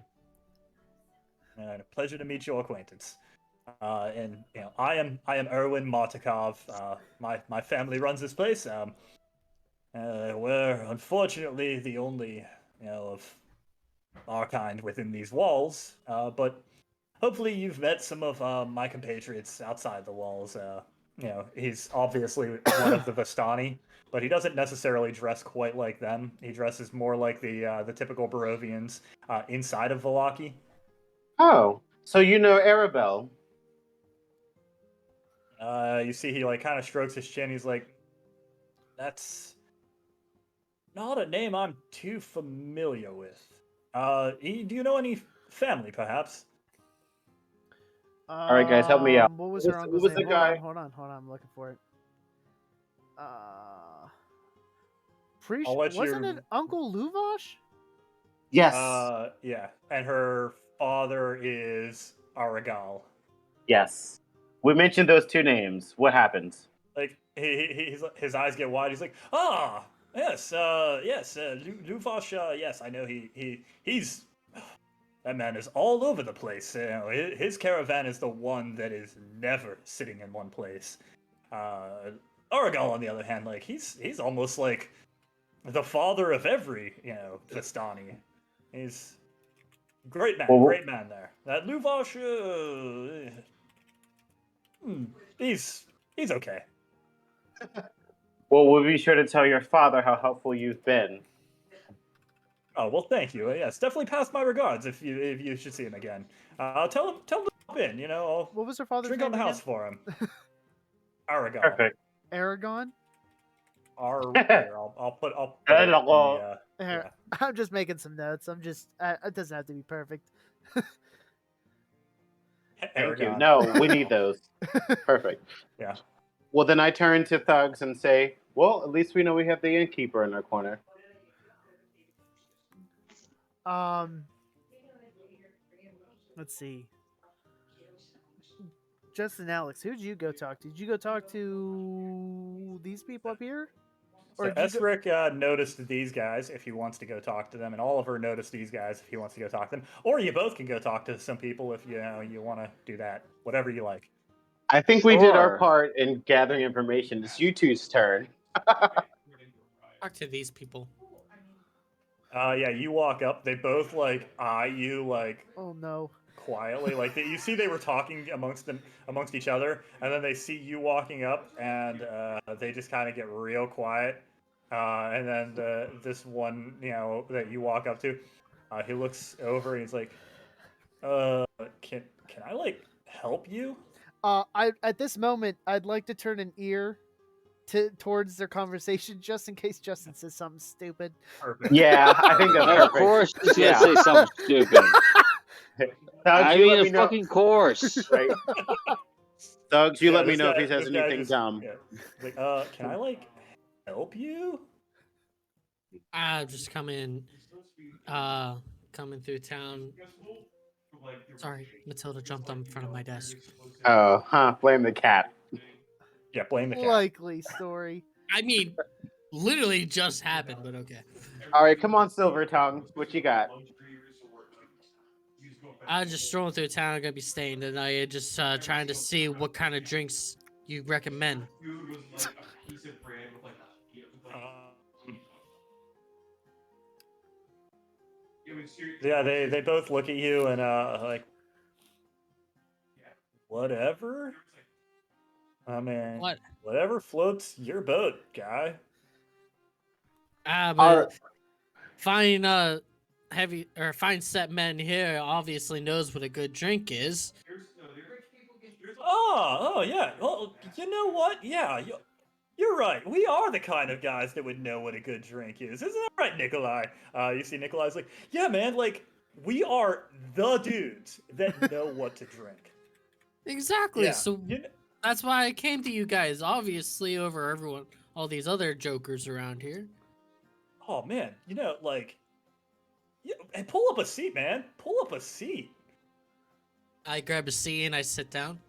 A pleasure to meet your acquaintance. And I am Erwin Martikov. My family runs this place. We're unfortunately the only of our kind within these walls. But hopefully you've met some of my compatriots outside the walls. He's obviously one of the Vistani, but he doesn't necessarily dress quite like them. He dresses more like the typical Barovians inside of Valaki. Oh, so you know Arabelle? You see, he kind of strokes his chin. He's like, "That's not a name I'm too familiar with. Do you know any family, perhaps?" All right, guys, help me out. What was Who her was- uncle's who was name? the guy? Hold on. I'm looking for it. I'll let Wasn't you- it Uncle Luvash? Yes. Yeah, and her father is Aragal. Yes. We mentioned those two names. What happens? His eyes get wide. He's like, yes, Luvash. Yes, I know he's That man is all over the place. You know, his caravan is the one that is never sitting in one place. Aragal, on the other hand, like he's almost like the father of every Vistani. He's Well, great man there. That Luvash, he's okay. well, we'll be sure to tell your father how helpful you've been. Oh well, thank you. Yes, definitely pass my regards if you should see him again. Tell him to hop in. You know, I'll What was her father's drink name on the again? house for him. Aragon. Perfect. Aragon? Here, I'll put it in the yeah. I'm just making some notes. It doesn't have to be perfect. Thank you. Aragon. No, we need those. Perfect. Yeah. Well, then I turn to Thugs and say, well, at least we know we have the innkeeper in our corner. Let's see. Justin, Alex, who'd you go talk to? Did you go talk to these people up here? So did you go... Esric noticed these guys if he wants to go talk to them, and Oliver noticed these guys if he wants to go talk to them. Or you both can go talk to some people if you want to do that. Whatever you like. I think we did our Sure. part in gathering information. It's you two's turn. Talk to these people. Yeah, you walk up. They both like eye you like Oh no. quietly. Like you see, they were talking amongst each other, and then they see you walking up, and they just kind of get real quiet. And then this one, that you walk up to, he looks over and he's like, can I like help you?" At this moment, I'd like to turn an ear towards their conversation just in case Justin says something stupid. Perfect. Yeah, I think that's Of perfect. course, he's gonna Yeah. say something stupid. Thugs, I you mean, let of me know. fucking course. Right. Thugs, you Yeah, let me this know guy- if he says this guy anything just- dumb. Yeah. He's like, can I like help you? I'm just coming through town. Sorry, Matilda jumped on front of my desk. Oh, blame the cat. Yeah, blame the cat. Likely story. I mean, literally just happened, but okay. All right, come on, Silver Tongue. What you got? I'm just strolling through town. I'm gonna be staying tonight. Just trying to see what kind of drinks you recommend. Yeah, they both look at you and like, whatever. I mean, What? whatever floats your boat, guy. But fine fine set men here obviously knows what a good drink is. Oh yeah. Well, you know what? Yeah, you're right. We are the kind of guys that would know what a good drink is, isn't that right, Nikolai? You see, Nikolai's like, yeah, man. Like, we are the dudes that know what to drink. Exactly. Yeah. So that's why I came to you guys, obviously over all these other jokers around here. Oh man, like, hey, pull up a seat, man. Pull up a seat. I grab a seat and I sit down.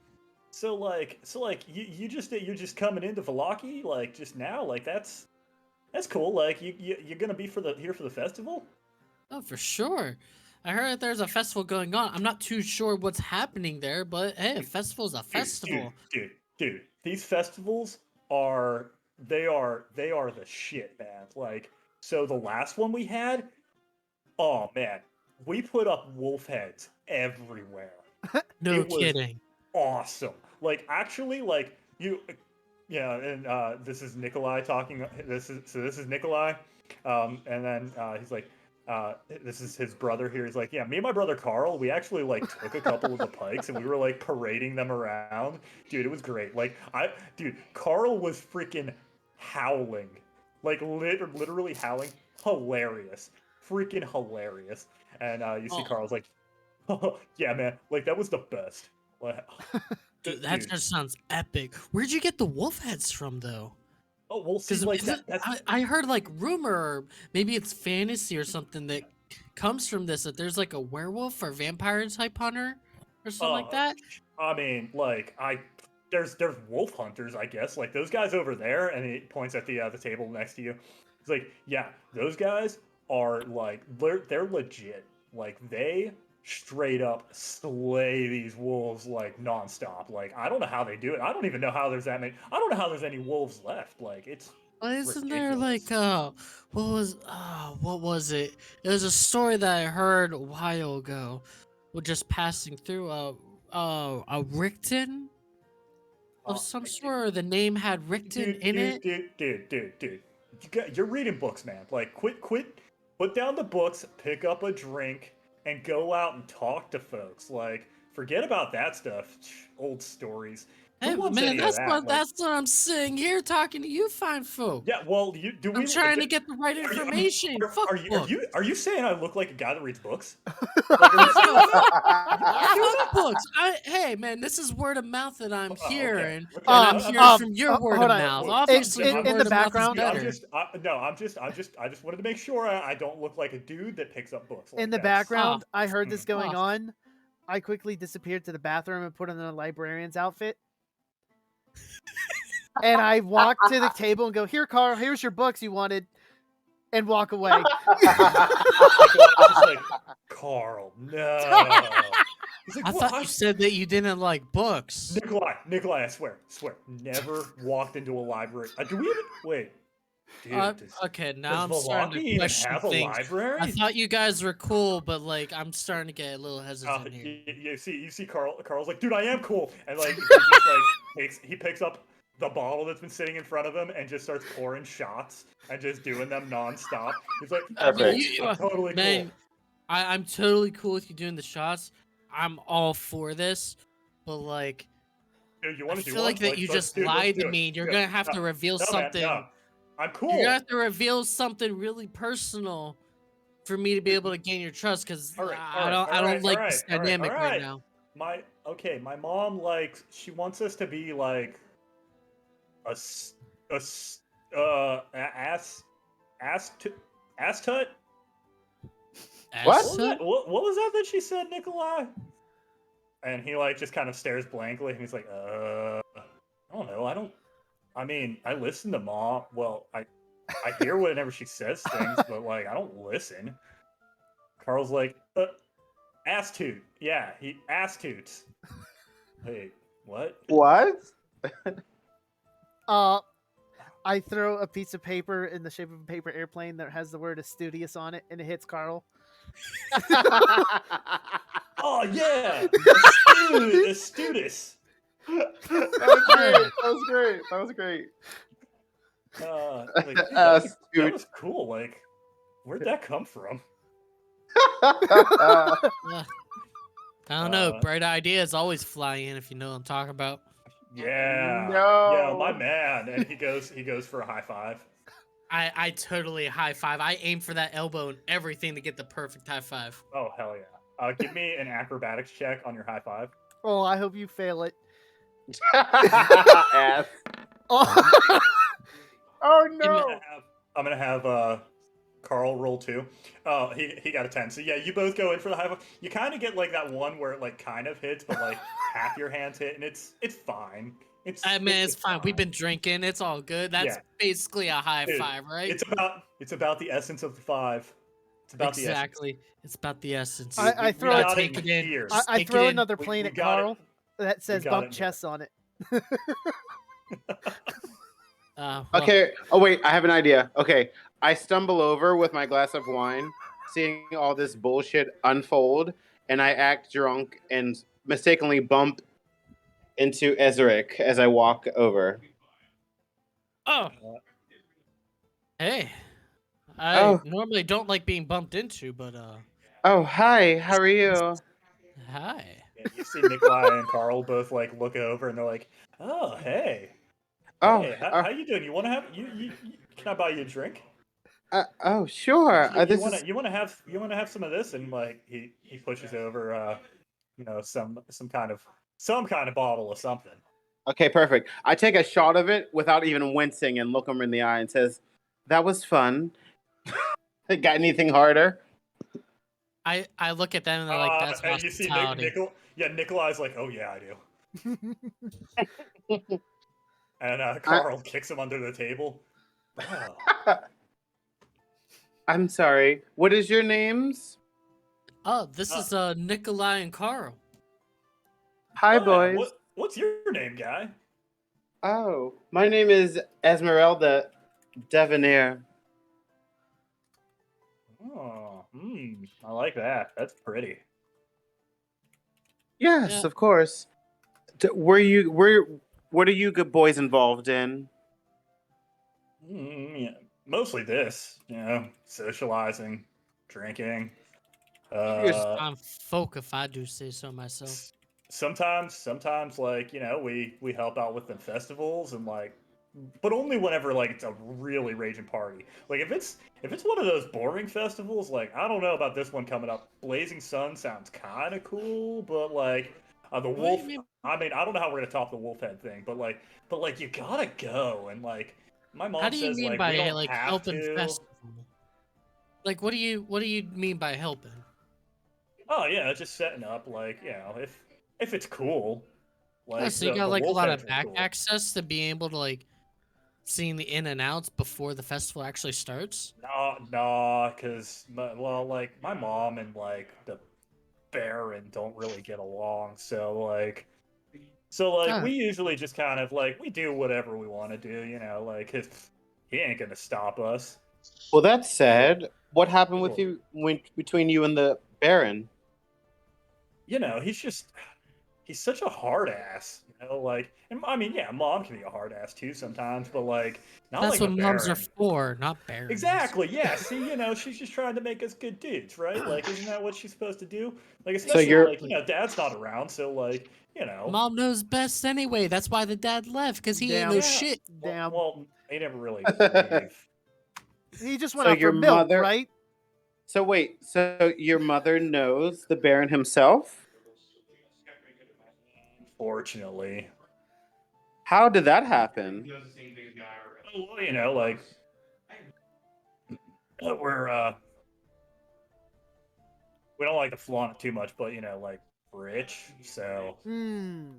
So like you're just coming into Valaki like just now, like that's cool. Like you're gonna be here for the festival. Oh, for sure. I heard that there's a festival going on. I'm not too sure what's happening there, but hey, a festival's a festival. Dude, these festivals are the shit, man. Like, so the last one we had, oh man, we put up wolf heads everywhere. No It was kidding. awesome. Like, actually, like yeah, and this is Nikolai talking. This is Nikolai, and then he's like, this is his brother here. He's like, yeah, me and my brother Carl, we actually like took a couple of the pikes and we were like parading them around. Dude, it was great. Like, Carl was freaking howling, like literally howling. Hilarious, freaking hilarious. And you see Oh. Carl's like, oh, yeah, man, like that was the best. Like, Dude, that just sounds epic. Where'd you get the wolf heads from, though? Oh, we'll see. Because Like that's I heard like rumor, or maybe it's fantasy or something that comes from this, that there's like a werewolf or vampire type hunter or something like that. I mean, like there's wolf hunters, I guess. Like those guys over there, and he points at the table next to you. He's like, yeah, those guys are like they're legit. Like they straight up slay these wolves like nonstop. Like I don't know how they do it. I don't even know how there's that many. I don't know how the's any wolves left. Like it's Well, isn't there ridiculous. like what was it? It was a story that I heard a while ago. We're just passing through a Richten of some sort. Or the name had Richten in it. Dude. You're reading books, man. Like, quit. Put down the books, pick up a drink, and go out and talk to folks. Like, forget about that stuff. Old stories. Who Hey wants man, any of that? Like, that's what I'm sitting here talking to you, fine folk. yeah. Well, do I'm we? trying to get the right Are you, information. Fuck books. are you saying I look like a guy that reads books? Like, are you saying No, that? fuck books. Hey man, this is word of mouth that I'm Oh, hearing, okay. and I'm hearing from your word hold of on. mouth. Whoa. Obviously, your in the word of mouth is background- better. I just wanted to make sure I don't look like a dude that picks up books. Like, In the that's- background, I heard this going Fuck. on. I quickly disappeared to the bathroom and put on a librarian's outfit. And I walk to the table and go, "Here, Carl. Here's your books you wanted," and walk away. just like, Carl, no. He's like, I "What? thought you said that you didn't like books. Nikolai, I swear, never walked into a library. Do we even wait? Dude, Okay, now does I'm starting Valaki to even question have a things. library? I thought you guys were cool, but like I'm starting to get a little hesitant here. You see, Carl's like, dude, I am cool, and like he just like picks up the bottle that's been sitting in front of him and just starts pouring shots and just doing them nonstop. He's like, I mean, Perfect. I'm totally man, cool. I'm totally cool with you doing the shots. I'm all for this, but like Dude, you I want to do feel one? like that you just Dude, let's lied do to it. me. You're Dude, gonna have no, to reveal no, man, something. no. I'm cool. You're gonna have to reveal something really personal for me to be able to gain your trust, because I don't like this dynamic right now. My mom she wants us to be like a ass tut. What? What was that she said, Nikolai? And he like just kind of stares blankly and he's like, I don't know. I mean, I listen to mom. Well, I hear whenever she says things, but like I don't listen. Carl's like, ass toot. Yeah, he ass toots. Wait, what? What? I throw a piece of paper in the shape of a paper airplane that has the word "Astudious" on it, and it hits Carl. Oh yeah, Astudis. That was great. Like, dude, that was cool. Like, where'd that come from? I don't know. Bright ideas always fly in, if you know what I'm talking about. Yeah, No. yeah, my man. And he goes for a high five. I totally high five. I aim for that elbow and everything to get the perfect high five. Oh hell yeah! Give me an acrobatics check on your high five. Oh, I hope you fail it. Ass. Oh, Oh Give me- no. I'm gonna have Carl roll 2. Oh, he got a 10. So yeah, you both go in for the high five. You kind of get like that one where it like kind of hits, but like half your hands hit, and it's fine. It's fine. We've been drinking. It's all good. That's Yeah. basically a high Dude, five, right? It's about the essence of the five. It's about the essence. Exactly. It's about the essence. I We throw got it- take it in. here. I Take throw it in. another We- plane we at got it. Carl that says got "bump it, chess" on it. Well, Okay. Oh wait, I have an idea. Okay, I stumble over with my glass of wine, seeing all this bullshit unfold, and I act drunk and mistakenly bump into Ezeric as I walk over. Oh. Hey. I Oh. normally don't like being bumped into, but Oh, hi. How are you? hi. And you see Nikolai and Carl both like look over and they're like, "Oh, hey, Oh, hey, how you doing? You want to have you? Can I buy you a drink? oh, sure. You want to have some of this?" And like he pushes over some kind of bottle of something. Okay, perfect. I take a shot of it without even wincing and look him in the eye and says, "That was fun." Got anything harder? I look at them and they're like, that's and you see hospitality. Nikolai's like, "Oh yeah, I do." And Carl kicks him under the table. Oh. I'm sorry. What is your names? Oh, this is Nikolai and Carl. Hi, Oh, yeah. boys. What's your name, guy? Oh, my name is Esmeralda Devonair. Oh, I like that. That's pretty. Yes, Yeah. of course. What are you good boys involved in? Yeah, mostly this, socializing, drinking. You're I'm folk, if I do say so myself. Sometimes, like we help out with the festivals and like, but only whenever like it's a really raging party. Like if it's one of those boring festivals, like I don't know about this one coming up. Blazing Sun sounds kind of cool, but like the What do you wolf. mean? I mean, I don't know how we're gonna top the wolf head thing, but like you gotta go and like my How mom do you says mean like we by don't like have helping to. festival? Like, what do you mean by helping? Oh yeah, just setting up like if it's cool, Oh, like so you the got like a wolf lot heads of are back cool. access to be able to like seeing the in and outs before the festival actually starts. No, because well, like my mom and like the Baron don't really get along, so Ah, we usually just kind of like we do whatever we want to do, like he ain't gonna stop us. well. That said, what happened with Cool. you between you and the Baron? He's such a hard ass, like, and I mean, yeah, mom can be a hard ass too sometimes, but like not that's like the what moms are Baron. for, not barons. Exactly. Yeah. See, she's just trying to make us good dudes, right? Like, isn't that what she's supposed to do? Like, So especially you're like dad's not around, so like, Mom knows best anyway. That's why the dad left, because he ain't no Damn. yeah. shit. Well, Damn. well, they never really leave. He just went so out for your milk, mother. right? So wait. So your mother knows the Baron himself? Unfortunately. How did that happen? Well, like we're we don't like to flaunt it too much, but like rich, so Hmm.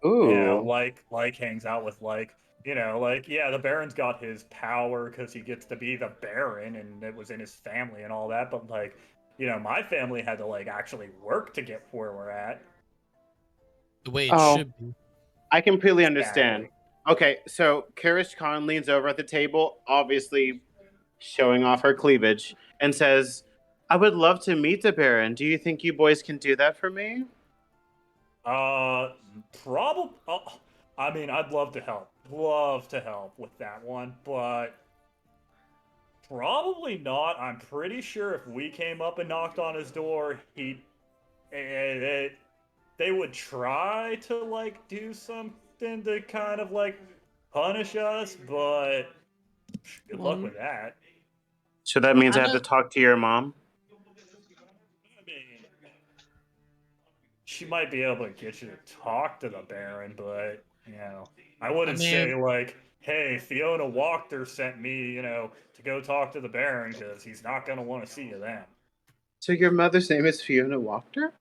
Ooh. like hangs out with like like yeah, the Baron's got his power because he gets to be the Baron and it was in his family and all that, but like my family had to like actually work to get where we're at. The way it Oh, should be. I completely understand. Exactly. Okay, so Karish Khan leans over at the table, obviously showing off her cleavage, and says, I would love to meet the Baron. Do you think you boys can do that for me? uh Probably. I mean, I'd love to help with that one, but probably not. I'm pretty sure if we came up and knocked on his door, they would try to like do something to kind of like punish us, but good luck Well, with that. So that means I I have know. to talk to your mom? I mean, she might be able to get you to talk to the Baron, but I I wouldn't say mean, like, "Hey, Fiona Wachter sent me, to go talk to the Baron," because he's not gonna want to see you then. So your mother's name is Fiona Wachter?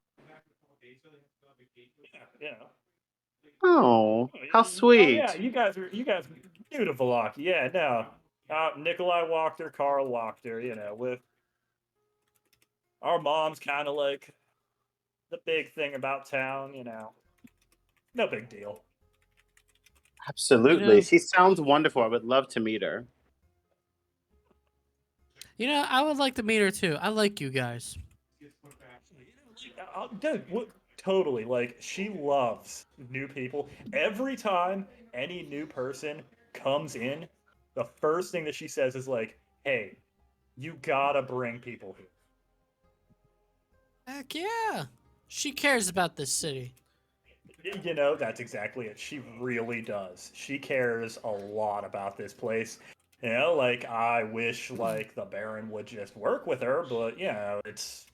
Yeah, yeah. Oh, Oh, how oh, yeah, sweet. you guys are new to Valaki. Yeah, no. Nikolai Wachter, Karl Wachter, with our mom's kind of like the big thing about town, no big deal. you Absolutely. know, She sounds wonderful. I would love to meet her. I would like to meet her too. I like you guys. Dude, totally. Like, she loves new people. Every time any new person comes in, the first thing that she says is like, "Hey, you gotta bring people here." Heck yeah. She cares about this city. That's exactly it. She really does. She cares a lot about this place. Like I wish like the Baron would just work with her, but it's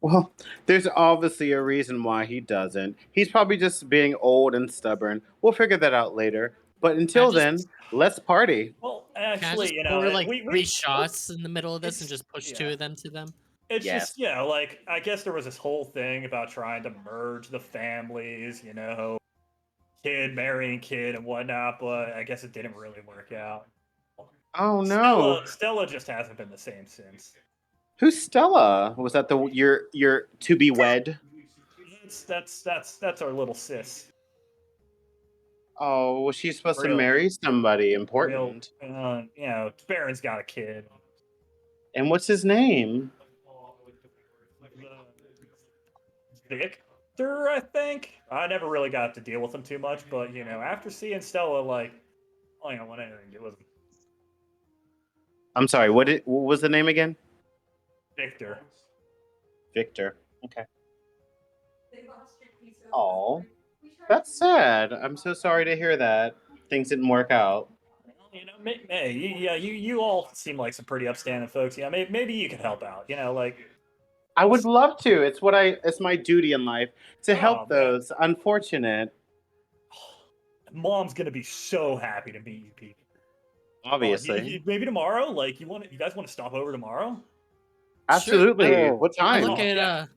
Well, there's obviously a reason why he doesn't. He's probably just being old and stubborn. We'll figure that out later. But Can I until then, just let's party. well, can I actually, just pour like three we shots in the middle of this and it's just push two yeah. of them to them? It's Yes. just, like I guess there was this whole thing about trying to merge the families, kid marrying kid and whatnot, but I guess it didn't really work out. Oh no. Stella just hasn't been the same since. Who's Stella? Was that your to be wed? That's our little sis. Oh, was she supposed to Real, marry somebody real. important? Baron's got a kid. And what's his name? Victor, I think. I never really got to deal with him too much, but after seeing Stella, like, I don't want anything to do with him. I'm sorry. What was the name again? Victor. Victor. Okay. Oh, that's sad. I'm so sorry to hear that. Things didn't work out. You all seem like some pretty upstanding folks. Yeah, maybe you could help out. Like. I would love to. It's my duty in life to help Man. those unfortunate. Mom's gonna be so happy to meet you people. Obviously. Maybe tomorrow. Like, you guys want to stop over tomorrow? Absolutely. Sure. What I time? look at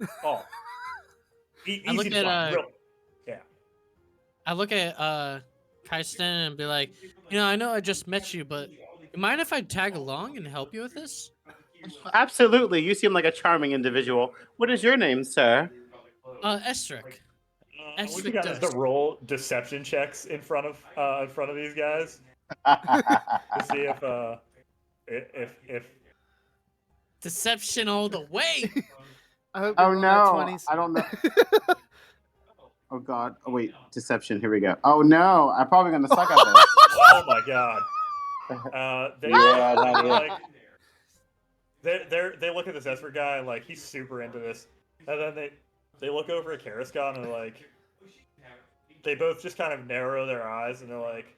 Easy to find. Real. Yeah. I look at Kysten and be like, I know I just met you, but you mind if I tag along and help you with this? Absolutely. You seem like a charming individual. What is your name, sir? Estrick. I want you guys to roll deception checks in front of these guys to see if Deception all the way. I hope you're Oh rolling at no. 20s. I don't know. Oh god. Oh wait. Deception. Here we go. Oh no. I'm probably gonna suck at this. Oh my god. They look at this Esper guy and like he's super into this, and then they look over at Karascon and like they both just kind of narrow their eyes and they're like,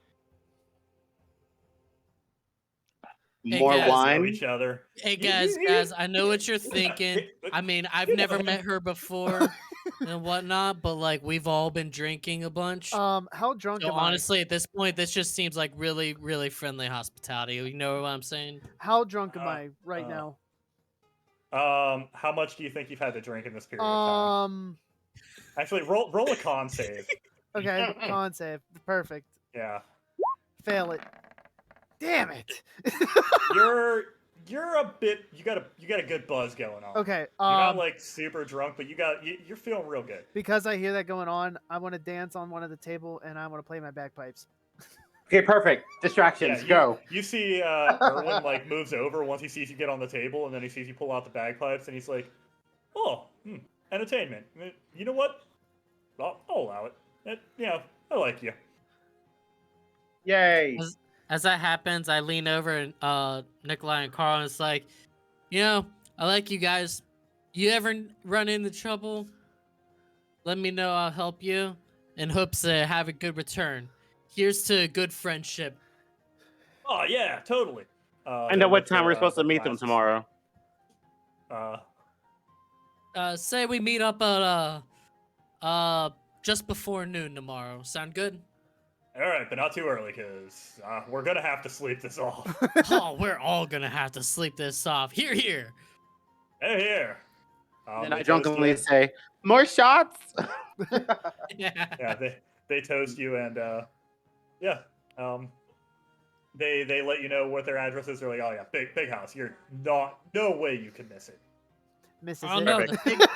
More guys, wine. each other. Hey guys, I know what you're thinking. I mean, I've never met her before and whatnot, but like we've all been drinking a bunch. How drunk So am honestly, at this point, this just seems like really, really friendly hospitality. You know what I'm saying? I? How drunk am I right now? How much do you think you've had to drink in this period of time? Actually, roll a con save. Okay, con save. Perfect. Yeah. Fail it. Damn it. You're a bit. You got a good buzz going on. Okay. You're not like super drunk, but you're feeling real good. Because I hear that going on, I want to dance on one of the table and I want to play my bagpipes. Okay, perfect. Distractions. Go. You see Erwin like moves over once he sees you get on the table, and then he sees you pull out the bagpipes, and he's like, "Oh, entertainment. You know what? I'll allow it. I like you." Yay. As that happens, I lean over and Nikolai and Carl, and it's like, I like you guys. You ever run into trouble? Let me know. I'll help you. In hopes to have a good return. Here's to a good friendship. Oh yeah, totally. And at what time we're supposed to meet them tomorrow? Say we meet up at just before noon tomorrow. Sound good? All right, but not too early, because we're gonna have to sleep this off. Oh, we're all gonna have to sleep this off. Here, here. Hey, here. And I drunkenly say, "More shots." Yeah. They toast you, and they let you know what their address is. They're like, "Oh yeah, big house. You're no way you can miss it." Misses Oh it. no, the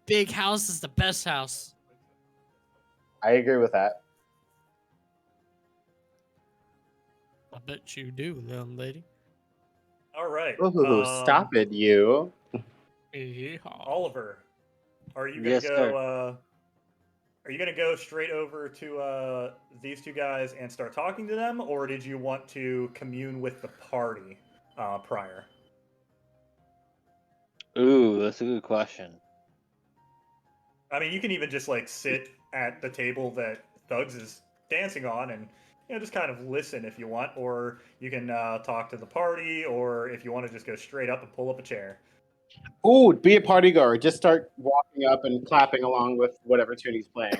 big house is the best house. I agree with that. I bet you do, young lady. All right. Ooh, stop it, you. Oliver, are you gonna Yes, go? sir. Are you gonna go straight over to these two guys and start talking to them, or did you want to commune with the party prior? Ooh, that's a good question. I mean, you can even just like sit at the table that Thugs is dancing on, and just kind of listen if you want, or you can talk to the party, or if you want to just go straight up and pull up a chair. Ooh, be a party goer. Just start walking up and clapping along with whatever tune he's playing.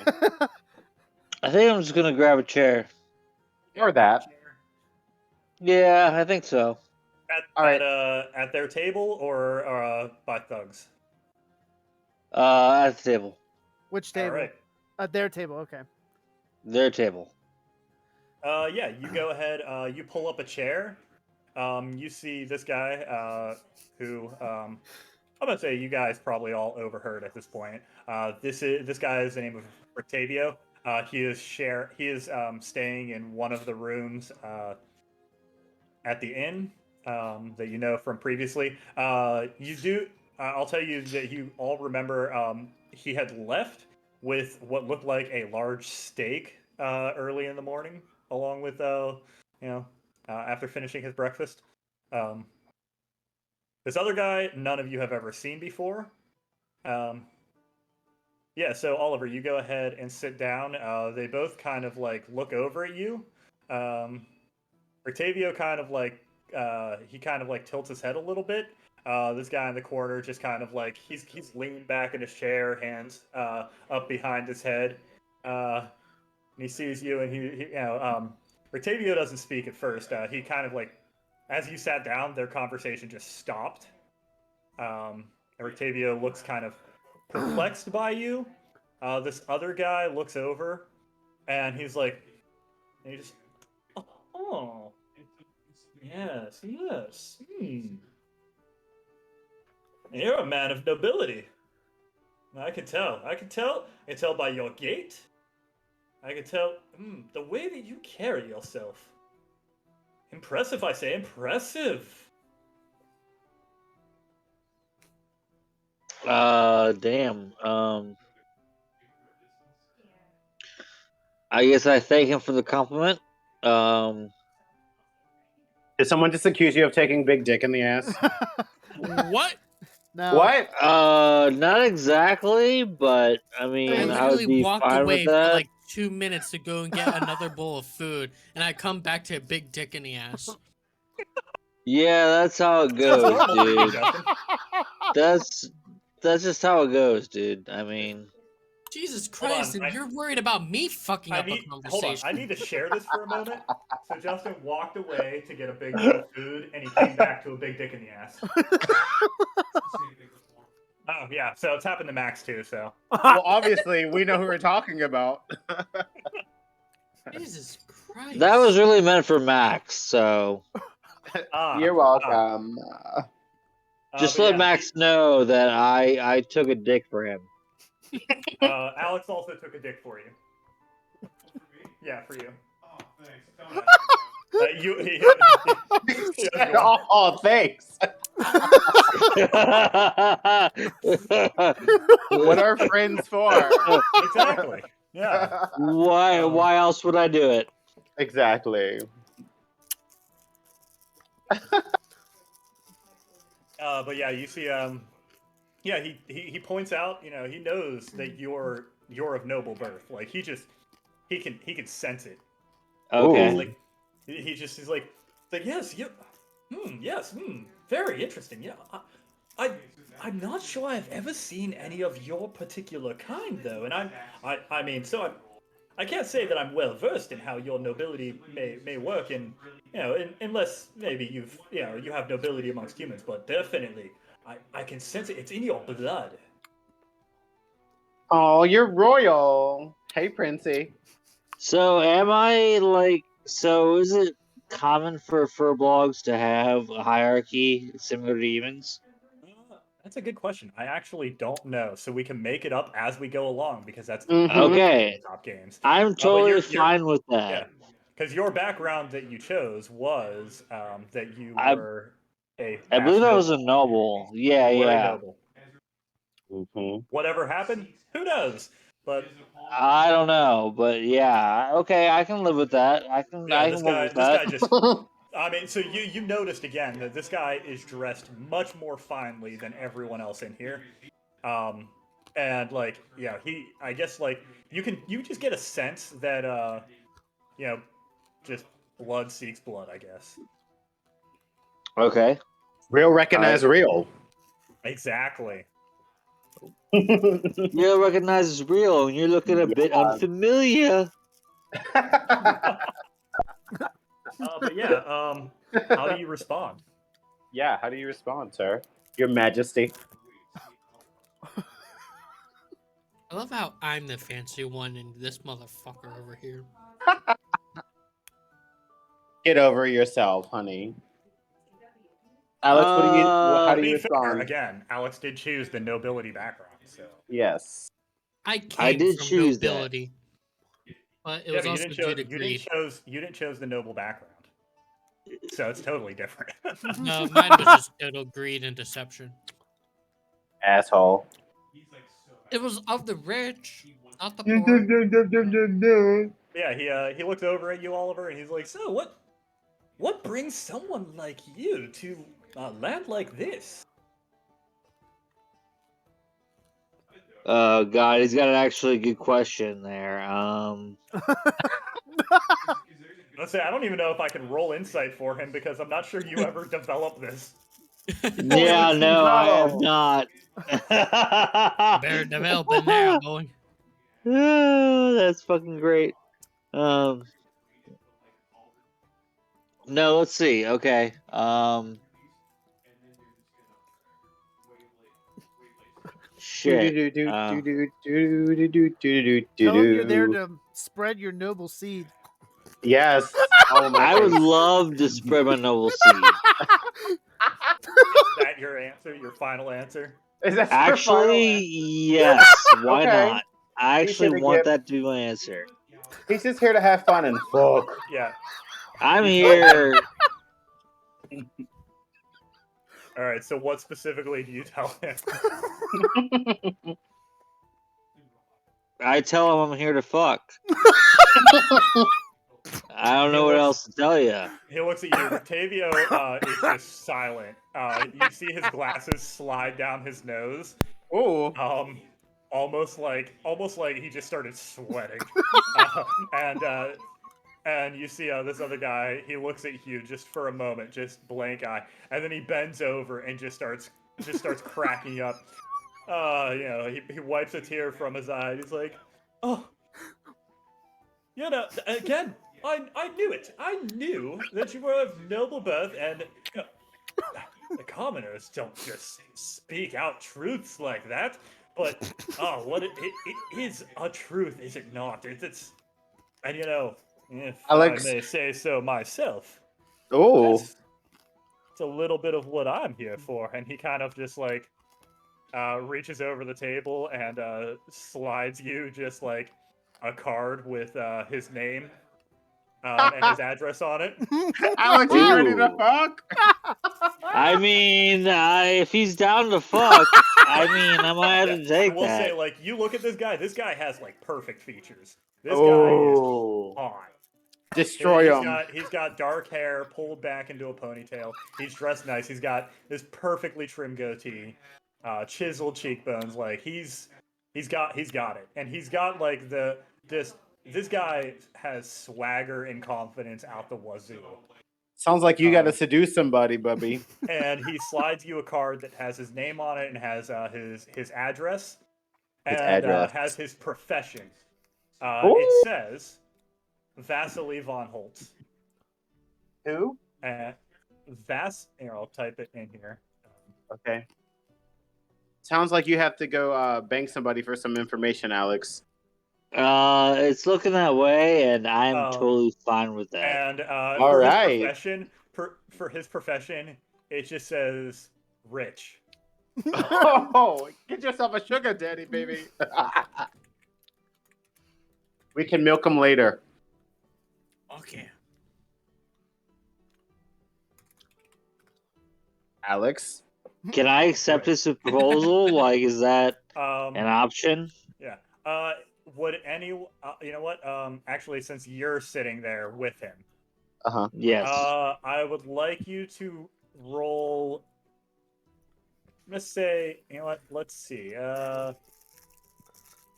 I think I'm just gonna grab a chair. Or that. Yeah, I think so. At their table or by Thugs? At the table. Which table? All right. At their table, okay. Their table. Yeah, you go ahead. You pull up a chair. you see this guy who I'm gonna say you guys probably all overheard at this point. This guy is the name of Octavio. He is staying in one of the rooms at the inn that you know from previously. You do. I'll tell you that you all remember he had left with what looked like a large steak early in the morning, along with after finishing his breakfast. Um, this other guy, none of you have ever seen before. Um, yeah, so Oliver, you go ahead and sit down. They both kind of like look over at you. Um, Octavio kind of like he kind of like tilts his head a little bit. This guy in the corner just kind of like he's leaning back in his chair, hands up behind his head, and he sees you, and Octavio doesn't speak at first. He kind of like as you sat down, their conversation just stopped. And Octavio looks kind of perplexed by you. This other guy looks over, and he's like, and he just, oh, yes, yes. You're a man of nobility. I can tell. I can tell. I can tell by your gait. I can tell the way that you carry yourself. Impressive, I say. Impressive. Damn. I guess I thank him for the compliment. Did someone just accuse you of taking big dick in the ass? What? Now, What? Not exactly, but I mean, I I would literally be walked fine away with for that. like 2 minutes to go and get another bowl of food, and I come back to a big dick in the ass. Yeah, that's how it That's goes, normal for you, dude. Justin. That's just how it goes, dude. I mean, Jesus Hold on, Christ, and you're worried about me fucking up a hold on. conversation. I need to share this for a moment. So Justin walked away to get a big bowl of food, and he came back to a big dick in the ass. Oh yeah, so it's happened to Max too. So Well, obviously, we know who we're talking about. Jesus Christ. that was really meant for Max. So You're welcome. just but let yeah, Max know that I took a dick for him. Alex also took a dick for you. Yeah, for you. Oh, thanks. Oh, thanks. What are friends for? Exactly. Yeah. Why else would I do it? Exactly. But yeah, you see, yeah, he points out, he knows that you're of noble birth. Like he can sense it. Okay. He's like, he's like, yes, yes, very interesting. Yeah, I'm not sure I've ever seen any of your particular kind though, and I mean, so I can't say that I'm well versed in how your nobility may work, and unless maybe you have nobility amongst humans, but definitely I can sense it. It's in your blood. Oh, you're royal. Hey, Princey. So am I like? So is it common for blogs to have a hierarchy similar to humans? That's a good question. I actually don't know, so we can make it up as we go along because that's the Mhm. Okay, top games. I'm But totally you're fine with that. yeah, because your background that you chose was that you I- were a I believe I was a noble. noble. Yeah, You were a yeah. noble. Mhm. Whatever happened, who knows? But I don't know, but yeah, okay, I can live with that. I can yeah, live with this that. guy just. I mean, so you noticed again that this guy is dressed much more finely than everyone else in here. And like, yeah, I guess like you just get a sense that just blood seeks blood, I guess. Okay. Real recognize real. Exactly. You recognize it's real, and you're looking a bit unfamiliar. But yeah, how do you respond? Yeah, how do you respond, sir? Your Majesty. I love how I'm the fancy one and this motherfucker over here. Get over yourself, honey. Alex, what do you? How To do be you fair, respond? again, Alex did choose the nobility background, so Yes. I I came did from choose that. nobility, but it yeah, was but also due to greed. you didn't chose the noble background, so it's totally different. No, mine was just total greed and deception. Asshole. It was of the rich, not the poor. Yeah, he looked over at you, Oliver, and he's like, "So what brings someone like you to a land like this?" God, he's got an actually good question there. Let's say I don't even know if I can roll insight for him because I'm not sure you ever developed this. Yeah, no, I have go. not. Better developing now, boy. Oh, that's fucking great. No, let's see. Okay. Shit. Tell him you're there to spread your noble seed. Yes. All in my I would face. love to spread my noble seed. Is that your answer? Your final answer? Is that your Actually, final yes. Why Okay. not? I He's actually here to want give- that to be my answer. He's just here to have fun and fuck. Yeah. I'm You told here. All right. So what specifically do you tell him? I tell him I'm here to fuck. I don't know what else to tell you. He looks at you. Octavio is just silent. You see his glasses slide down his nose. Ooh. Almost like he just started sweating. And you see this other guy. He looks at you just for a moment, just blank eye, and then he bends over and just starts cracking up. He wipes a tear from his eye. He's like, "Oh, again, I knew it. I knew that you were of noble birth, and the commoners don't just speak out truths like that. But what it is a truth, is it not? It's and if Alex. I may say so myself, Ooh. it's a little bit of what I'm here for." And he kind of just like reaches over the table and slides you just like a card with his name and his address on it. Alex, you ready to Ooh. fuck? I mean, if he's down to fuck, I mean, I might have to I take will say, that. like, you look at this guy. This guy has like perfect features. This guy Oh. is hot. Destroy him. He's got dark hair pulled back into a ponytail. He's dressed nice. He's got this perfectly trimmed goatee, chiseled cheekbones. Like he's got it, and he's got like this guy has swagger and confidence out the wazoo. Sounds like you got to seduce somebody, Bubby. And he slides you a card that has his name on it and has his address and has his profession. It says Vasily von Holtz. Who? Here, I'll type it in here. Okay. Sounds like you have to go bank somebody for some information, Alex. It's looking that way, and I'm totally fine with that. And All for right. his profession, for his profession, it just says rich. Oh, get yourself a sugar daddy, baby. We can milk him later. Okay. Alex? Can I accept this proposal? Like, is that an option? Yeah. Would any? You know what? Actually, since you're sitting there with him, Yes. I would like you to roll. Let's say, you know what? Let's see.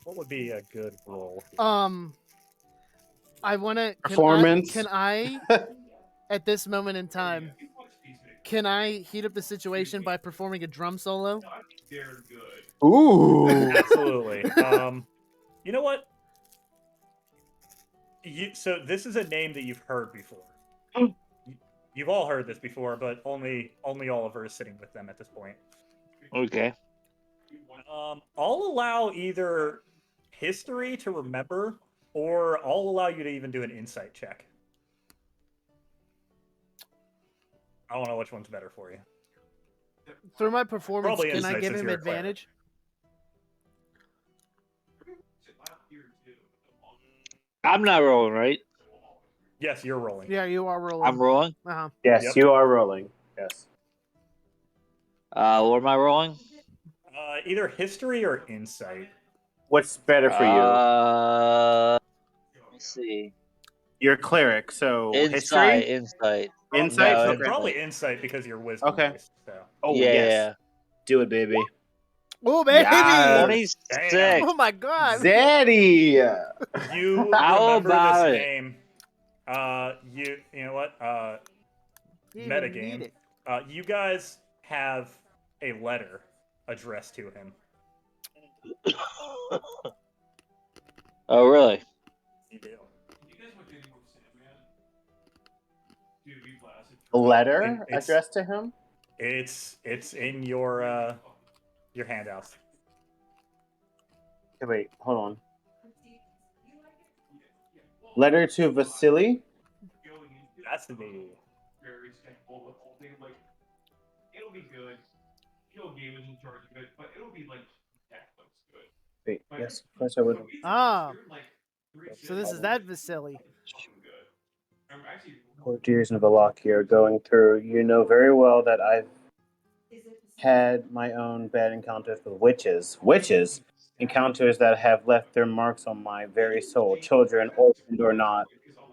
What would be a good roll? I want to Performance. Can I at this moment in time, can I heat up the situation by performing a drum solo? Ooh. Absolutely. You know what? So this is a name that you've heard before. You've all heard this before, but only Oliver is sitting with them at this point. Okay. I'll allow either history to remember, or I'll allow you to even do an insight check. I don't know which one's better for you. Through my performance, Probably can I insight give since him you're a cleric. advantage? I'm not rolling, right? Yes, you're rolling. Yeah, you are rolling. I'm rolling. Uh-huh. Yes, Yep. you are rolling. Yes. What am I rolling? Either history or insight. What's better for you? Let me see. You're a cleric, so Insight, history, insight. insight. No, Okay. Probably insight. insight because you're wisdom Okay. based. So. Oh Yeah, yes, yeah. do it, baby. Oh, baby! Yes. 26. Damn. Oh, my God. Zaddy. You How remember about this it? game? You know what? You didn't even Metagame. need it. You guys have a letter addressed to him. Oh, really? You do. A letter It's addressed to him. it's in your handouts. Okay, wait, hold on. Letter to Vasily. That's the Wait, yes, of course I would. Ah. So this is that Vasily. Courtiers in Valaki are going through. You know very well that I've had my own bad encounters with witches. Witches? Encounters that have left their marks on my very soul. Children, orphaned or not,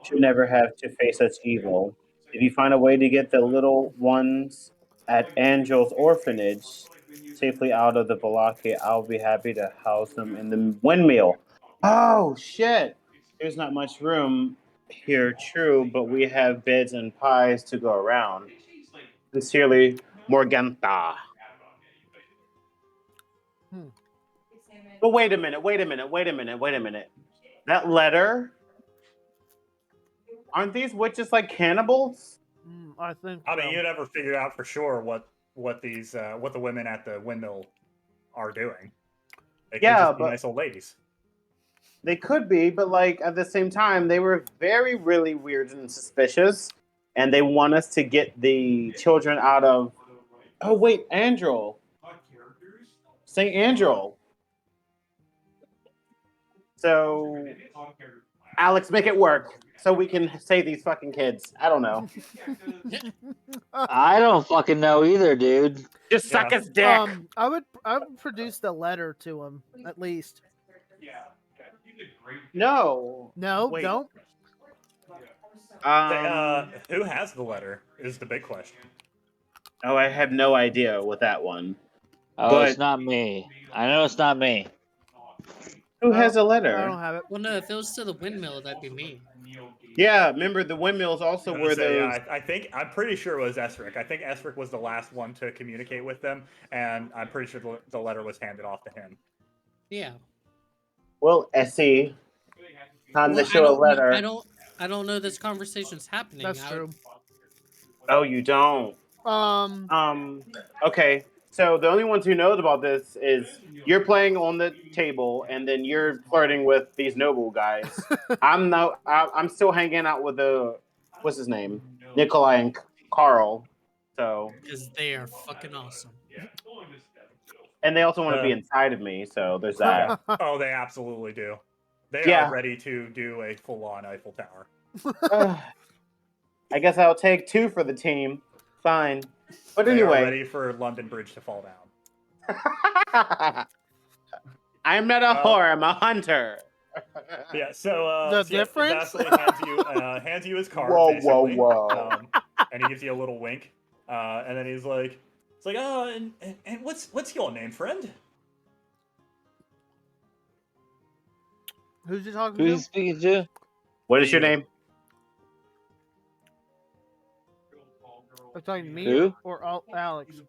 should never have to face such evil. If you find a way to get the little ones at Angel's orphanage safely out of the Valaki, I'll be happy to house them in the windmill. Oh, shit! There's not much room here, true, but we have beds and pies to go around. Sincerely, Morgantha. But wait a minute. That letter? Aren't these witches like cannibals? I think I so. mean, you never figured out for sure what the women at the windmill are doing. They could Yeah, just be but nice old ladies. they could be, but like at the same time, they were really weird and suspicious, and they want us to get the children out of. Oh wait, Andrew, Saint Andrew. So, Alex, make it work so we can save these fucking kids. I don't know. I don't fucking know either, dude. Just suck Yeah. his dick. I would produce the letter to him at least. No. No, Wait. don't. Who has the letter is the big question. Oh, I have no idea with that one. Oh, But- it's not me. I know it's not me. Who I has a don't- letter? I don't have it. Well, no, if it was to the windmill, that'd be me. Yeah, remember the windmills also I were was gonna say, those. yeah, I'm pretty sure it was Esric. I think Esric was the last one to communicate with them, and I'm pretty sure the letter was handed off to him. Yeah. Well, Essie, time Well, to show a letter. I don't know this conversation's happening. That's true. Oh, you don't. Okay. So the only ones who knows about this is you're playing on the table, and then you're flirting with these noble guys. I'm still hanging out with the what's his name, Nikolai and Carl. So, Because they are fucking awesome. and they also want to be inside of me. So there's that. Oh, they absolutely do. They Yeah. are ready to do a full-on Eiffel Tower. I guess I'll take 2 for the team. Fine. But They are anyway, ready for London Bridge to fall down. I'm not a whore. I'm a hunter. Yeah. So The so yeah, difference? Vasily hands you his card. Whoa, basically, whoa. and he gives you a little wink, and then he's like, "It's like, oh, and what's your name, friend?" Who's he talking Who's he to? speaking to? What is your name? Are you talking to me Who? or Alex?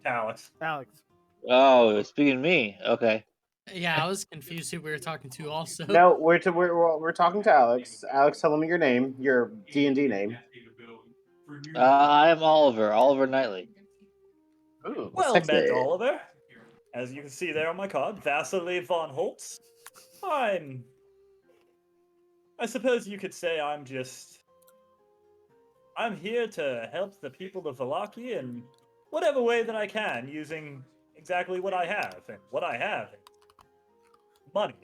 Alex. Alex. Oh, speaking to me. Okay. Yeah, I was confused who we were talking to also. No, we're talking to Alex. Alex, tell him your name, your D&D name. I am Oliver. Oliver Knightley. Ooh, Well sexy. met, Oliver. As you can see there on my card, Vasily von Holtz. I suppose you could say I'm here to help the people of Valaki and, whatever way that I can, using exactly what I have, and what I have, money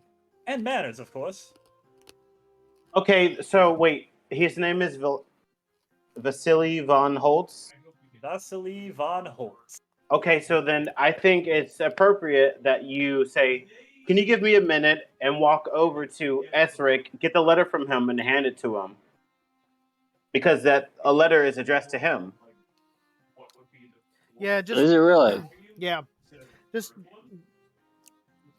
and manners, of course. Okay, so wait, his name is Vasily von Holtz. Vasily von Holtz. Okay, so then I think it's appropriate that you say, "Can you give me a minute and walk over to Esric, get the letter from him, and hand it to him?" Because that a letter is addressed to him. Yeah, just Is it really? yeah, just.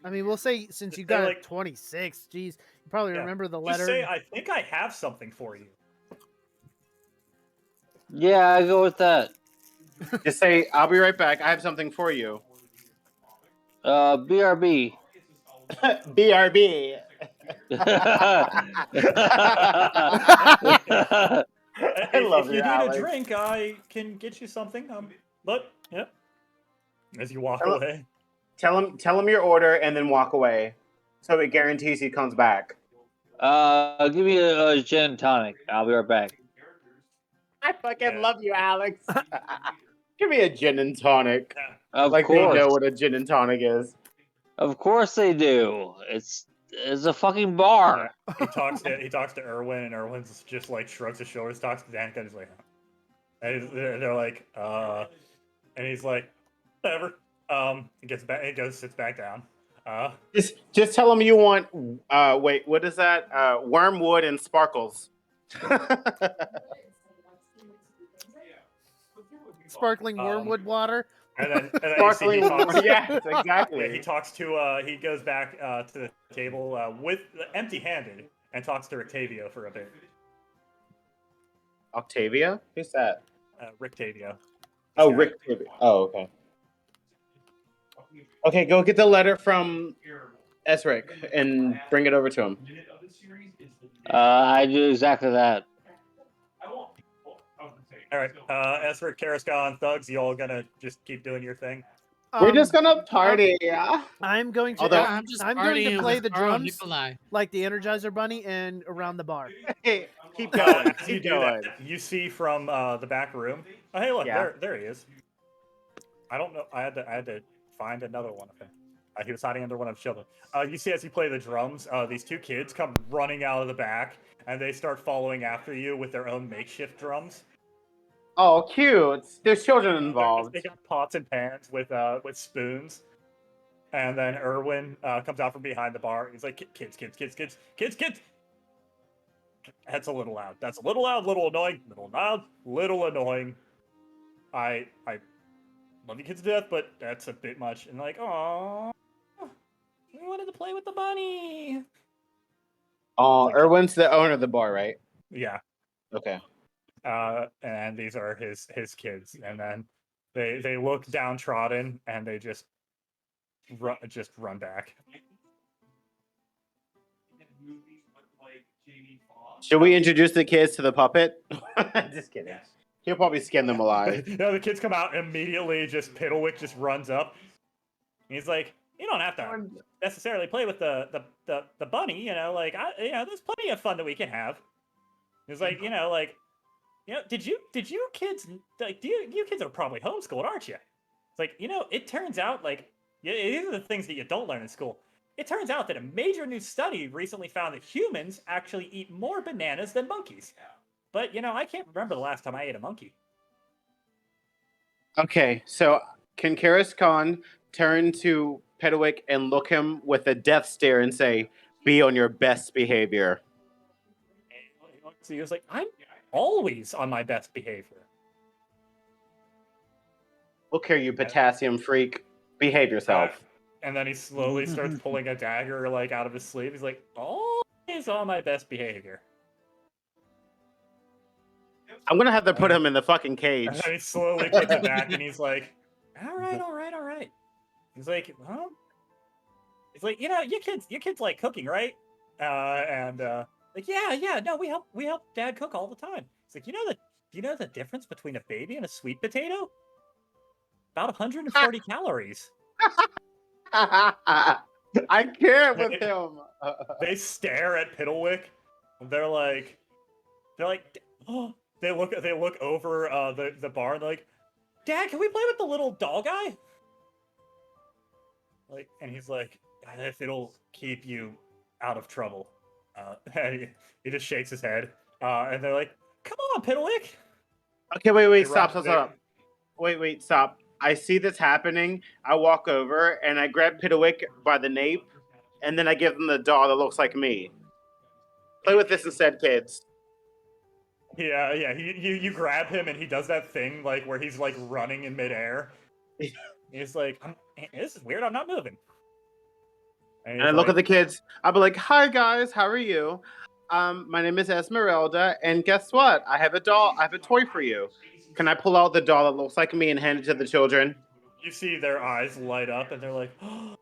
I mean, we'll say since you They're got like- 26, geez, you probably Yeah. remember the Just letter. say, I think I have something for you. Yeah, I go with that. Just say, "I'll be right back. I have something for you." BRB. BRB. If love you you, need Alex. a drink, I can get you something. But yeah, as you walk Hello. away. Tell him your order and then walk away, so it guarantees he comes back. Give me a gin and tonic. I'll be right back. I fucking Yeah. love you, Alex. Give me a gin and tonic. Of Like course. they know what a gin and tonic is. Of course they do. It's a fucking bar. He talks to Erwin, and Erwin's just like shrugs his shoulders, talks to Danica, and he's like, and they're like, and he's like, whatever. He gets back, he goes, sits back down. Just tell him you want. Wait, what is that? Wormwood and sparkles. Sparkling wormwood water. And then you see Sparkling. he talks. Yes, exactly. Yeah, he talks to. He goes back to the table with empty-handed and talks to Rictavio for a bit. Octavia? Who's that? Rictavio. Oh, This guy. Rick. Oh, okay. Okay, go get the letter from Esric and bring it over to him. I do exactly that. All right, Esric, Karaskan, Thugs, you all gonna just keep doing your thing? We're just gonna party. I'm going to. Although- Yeah, I'm just I'm going to partying play with the Carl drums Nikolai. like the Energizer Bunny and around the bar. Hey, keep going. As you Keep do going. that, you see from the back room. Oh, hey, look, Yeah. there he is. I don't know. I had to find another one of him. He was hiding under one of the children. You see, as you play the drums, these two kids come running out of the back, and they start following after you with their own makeshift drums. Oh, cute. There's children involved. They got pots and pans with spoons. And then Erwin comes out from behind the bar. He's like, kids. That's a little loud. That's a little loud, little annoying, little loud, little annoying. I love you kids to death, but that's a bit much. And like, oh, we wanted to play with the bunny. Oh, It's like- Erwin's the owner of the bar, right? Yeah. Okay. And these are his kids. And then they look downtrodden and they just run back. Should we introduce the kids to the puppet? Just kidding. He'll probably skin them alive. No, the kids come out immediately. Just Piddlewick just runs up. He's like, "You don't have to necessarily play with the bunny, you know. Like, there's plenty of fun that we can have." He's like, did you kids like you kids are probably homeschooled, aren't you? It's like, it turns out these are the things that you don't learn in school. It turns out that a major new study recently found that humans actually eat more bananas than monkeys. But, I can't remember the last time I ate a monkey. Okay, so can Karis Khan turn to Piddlewick and look him with a death stare and say, "Be on your best behavior"? So he was like, I'm always on my best behavior. Look here, you potassium freak. Behave yourself. And then he slowly starts pulling a dagger out of his sleeve. He's like, always on my best behavior. I'm gonna have to put him in the fucking cage. And then he slowly puts it back, and he's like, all right. He's like, well, he's like, you kids like cooking, right? Like, yeah, no, we help Dad cook all the time. It's like, you know the difference between a baby and a sweet potato? About 140 calories. I can't with him. They stare at Piddlewick. And they're like, oh, they look over the bar and they're like, Dad, can we play with the little doll guy? Like, and he's like, if it'll keep you out of trouble. And he just shakes his head. And they're like, come on, Piddlewick. Okay, wait, They stop, run- stop, stop. Wait, stop. I see this happening. I walk over and I grab Piddlewick by the nape, and then I give them the doll that looks like me. Play with this instead, kids. Yeah. You grab him and he does that thing like where he's like running in midair. He's like, this is weird. I'm not moving. And I look at the kids. I'll be like, "Hi guys, how are you? My name is Esmeralda, and guess what? I have a doll. I have a toy for you. Can I pull out the doll that looks like me and hand it to the children?" You see their eyes light up and they're like, oh,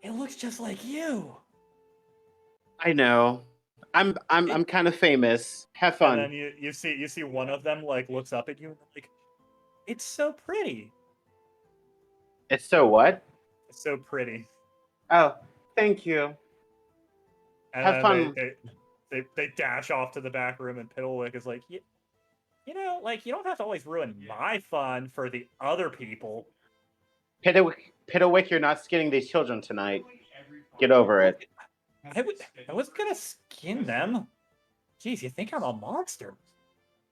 it looks just like you. I know. I'm kind of famous. Have And fun. then you see one of them like looks up at you and like, it's so pretty. It's so what? It's so pretty. Oh, thank you. And Have then fun. They dash off to the back room and Piddlewick is like, you know, like you don't have to always ruin my fun for the other people. Piddlewick, you're not skinning these children tonight. Get over it. I wasn't gonna skin them. Jeez, you think I'm a monster?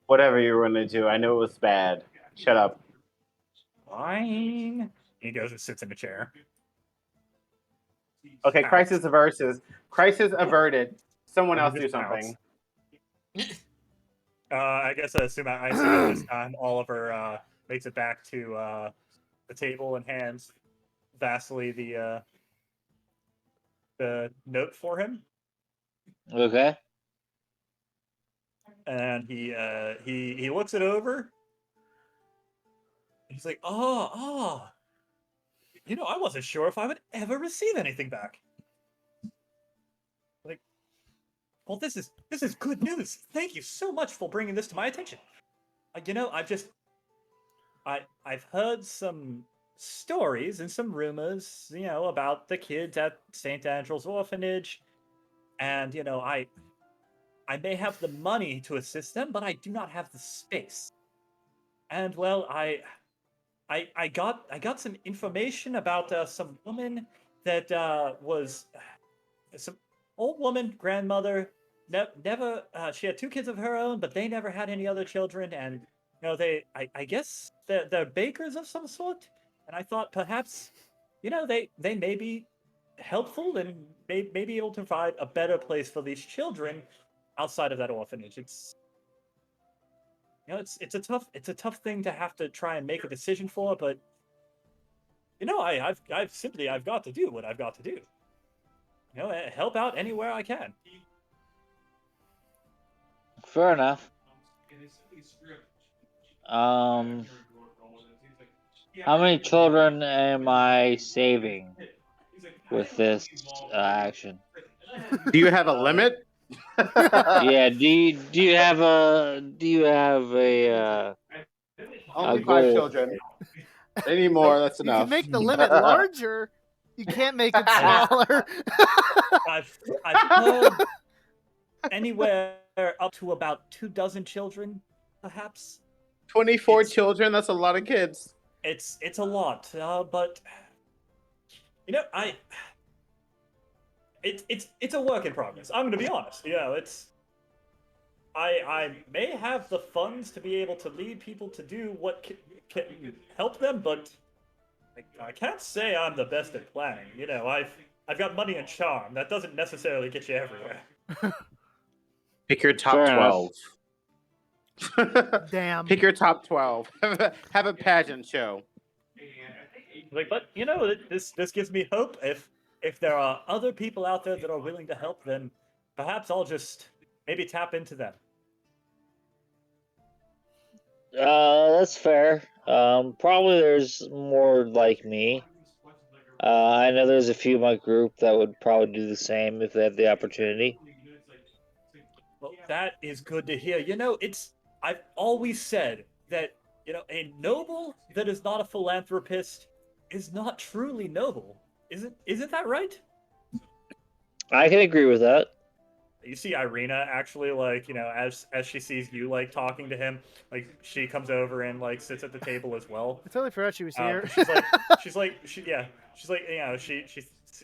Whatever you were gonna do, I know it was bad. Shut up. Fine. He goes and sits in a chair. Okay, Pouts. crisis averted. Someone else He do just pouts. something. I guess I assume at this time Oliver makes it back to the table and hands Vasily the note for him, Okay. and he looks it over. He's like, oh, you know, I wasn't sure if I would ever receive anything back. Like, well, this is good news. Thank you so much for bringing this to my attention. You know, I've heard some stories and some rumors, you know, about the kids at St. Andrew's orphanage, and you know, I may have the money to assist them, but I do not have the space. And well, I got some information about some woman that was some old woman, grandmother. Never, she had two kids of her own, but they never had any other children. And you know, I guess they're bakers of some sort. And I thought perhaps, you know, they may be helpful and may be able to provide a better place for these children outside of that orphanage. It's, you know, it's a tough thing to have to try and make a decision for, but you know, I've got to do what I've got to do. You know, help out anywhere I can. Fair enough. How many children am I saving with this action? Do you have a limit? Yeah. Do you have a Only a 5 goal? children. Any more, that's You enough. can make the limit larger. You can't make it smaller. I've heard anywhere up to about 24 children, perhaps. 24 It's- children, that's a lot of kids. It's a lot, but you know, it's a work in progress. I'm gonna be honest. You know, I may have the funds to be able to lead people to do what can help them, but I can't say I'm the best at planning. You know, I've got money and charm. That doesn't necessarily get you everywhere. Pick your top Fair enough. 12. Damn. Pick your top 12. Have a pageant show. Like, but you know, this gives me hope. If there are other people out there that are willing to help, then perhaps I'll just maybe tap into them. That's fair. Probably there's more like me. I know there's a few in my group that would probably do the same if they had the opportunity. Well, that is good to hear. You know, I've always said that, you know, a noble that is not a philanthropist is not truly noble. Isn't that right? I can agree with that. you see Irina actually like as she sees you like talking to him, like she comes over and like sits at the table as well. I totally forgot she was here. 'Cause she's like she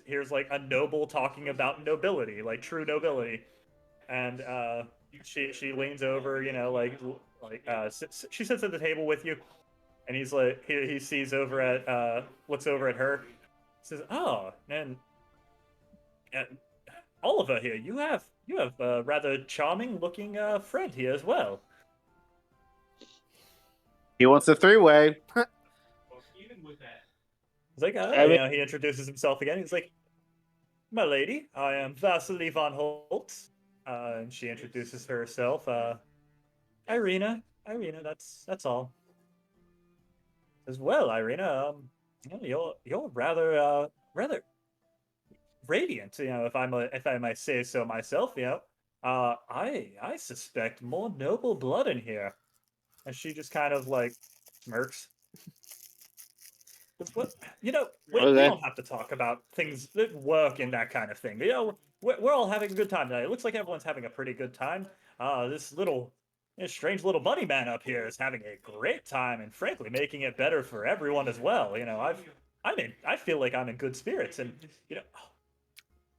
hears like a noble talking about nobility, like true nobility, and she leans over, she sits at the table with you, and he's like he sees over at looks over at her, says, "Oh, and Oliver here, you have a rather charming looking friend here as well." He wants a three-way. He's like, I mean, he introduces himself again. He's like, "My lady, I am Vasily von Holtz." And she introduces herself. Irina, that's all. As well, Irina, you're rather radiant. If I might say so myself. I suspect more noble blood in here. And she just kind of like smirks. What we okay. don't have to talk about things that work and that kind of thing. We're all having a good time tonight. It looks like everyone's having a pretty good time. This strange little bunny man up here is having a great time, and frankly, making it better for everyone as well. I feel like I'm in good spirits, and you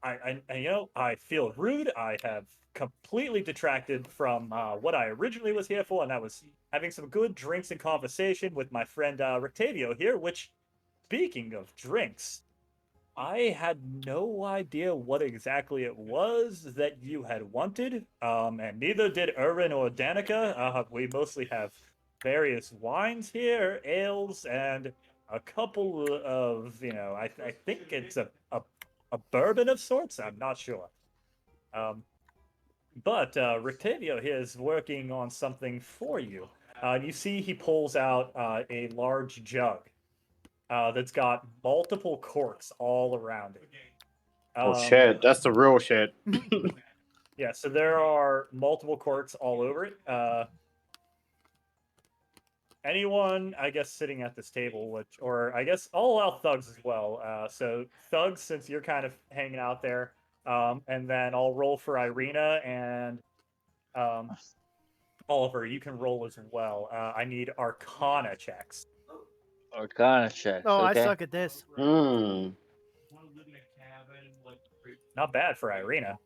know, I feel rude. I have completely detracted from what I originally was here for, and I was having some good drinks and conversation with my friend Rictavio here. Which, speaking of drinks, I had no idea what exactly it was that you had wanted, and neither did Urin or Danica. We mostly have various wines here, ales, and a couple of, I think it's a bourbon of sorts. I'm not sure. Um, but Rictavio here is working on something for you. You see, he pulls out a large jug that's got multiple corks all around it. Oh shit, that's the real shit. Yeah, so there are multiple corks all over it. Anyone, I guess, sitting at this table, or I guess I'll allow Thugs as well. So Thugs, since you're kind of hanging out there, and then I'll roll for Irina and um, Oliver. You can roll as well. I need Arcana checks. Arcana checks. Oh, I Okay. suck at this. Not bad for Irina.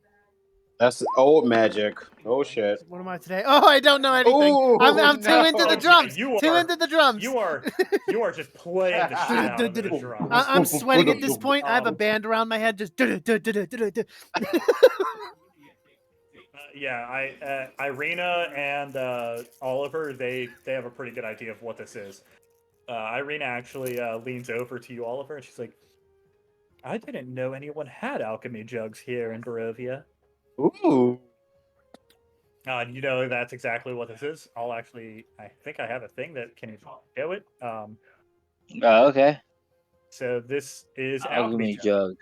That's old magic. Oh shit. What am I today? Oh, I don't know anything. Oh, I'm too into the no. drums. You Too are- into the drums. You are just playing the shit out of the drums. I'm sweating at this point. I have a band around my head. Just. Irina and Oliver, they have a pretty good idea of what this is. Irina actually leans over to you, Oliver, and she's like, "I didn't know anyone had alchemy jugs here in Barovia." Ooh. You know that's exactly what this is. I think I have a thing that can show it. Okay. So this is Alchemy jug. jug.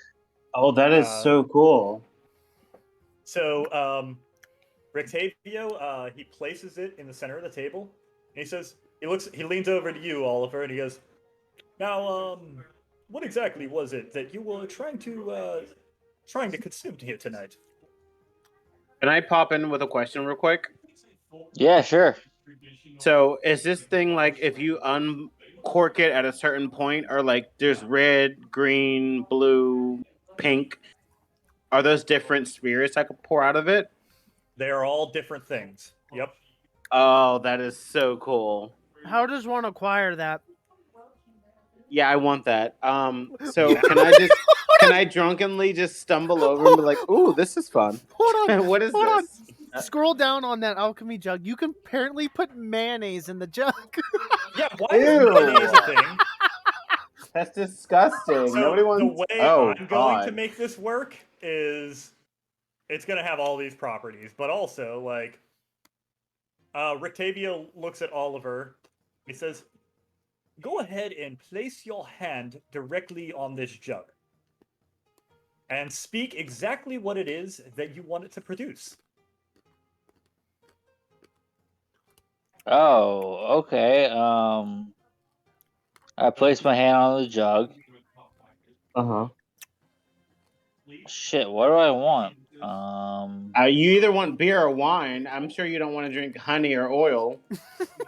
Oh, that is so cool. So Rictavio, he places it in the center of the table, and he leans over to you, Oliver, and he goes, "Now, what exactly was it that you were trying to consume here tonight?" Can I pop in with a question real quick? Yeah, sure. So is this thing like if you uncork it at a certain point, or like there's red, green, blue, pink? Are those different spirits I could pour out of it? They are all different things. Yep. Oh, that is so cool. How does one acquire that? Yeah, I want that. So can I drunkenly just stumble over and be like, "Ooh, this is fun." Hold on. What is Hold on. this? Scroll down on that alchemy jug. You can apparently put mayonnaise in the jug. Yeah. Why is Ew. mayonnaise a thing? That's disgusting. So Nobody wants. the way Oh, I'm going to God. make this work is it's going to have all these properties, but also like Rictavio looks at Oliver. He says, "Go ahead and place your hand directly on this jug and speak exactly what it is that you want it to produce." Oh, okay. I place my hand on the jug. Uh huh. Shit, what do I want? You either want beer or wine. I'm sure you don't want to drink honey or oil.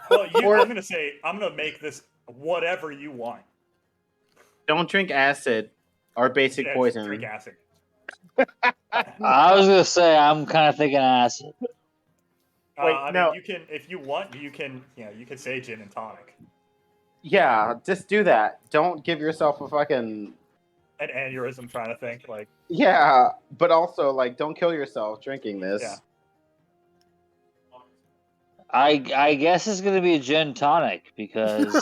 Well, Or- I'm gonna make this whatever you want. Don't drink acid or basic Yeah, just poison. drink acid. I was gonna say I'm kind of thinking acid. Wait, I no. mean, you can if you want, you can say gin and tonic. Yeah, just do that. Don't give yourself a fucking An aneurysm trying to think like. yeah, but also like don't kill yourself drinking this. Yeah. I guess it's gonna be a gin tonic because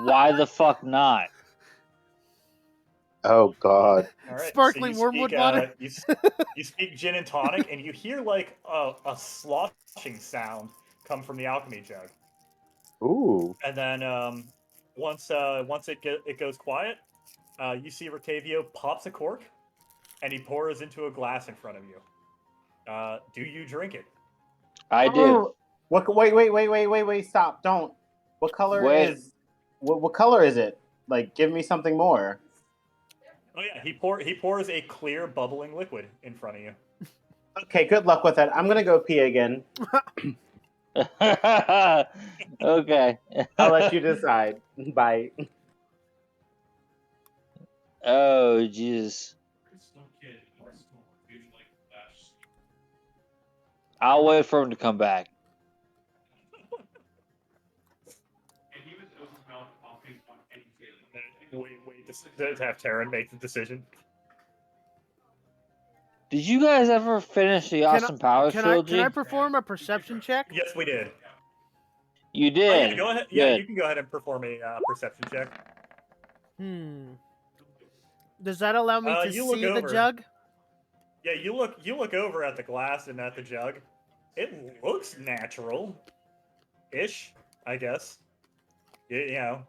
why the fuck not? Oh God. All right. Sparkling so wormwood water. You speak gin and tonic, and you hear like a sloshing sound come from the alchemy jug. Ooh. And then once it goes quiet, you see Rotavio pops a cork, and he pours into a glass in front of you. Do you drink it? I do. What? Wait! Stop! Don't. What color Wait. is? What color is it? Like, give me something more. Oh yeah, he pours a clear bubbling liquid in front of you. Okay, good luck with that. I'm gonna go pee again. Okay. I'll let you decide. Bye. Oh Jesus. I'll wait for him to come back. Wait to have Taryn make the decision. Did you guys ever finish the Austin Powers trilogy? Can I perform a perception check? Yes, we did. You Oh, did. yeah, go ahead. Yeah, Good. you can go ahead and perform a perception check. Does that allow me to you look see the over. jug? Yeah, you look over at the glass and at the jug. It looks natural-ish, I guess. You know.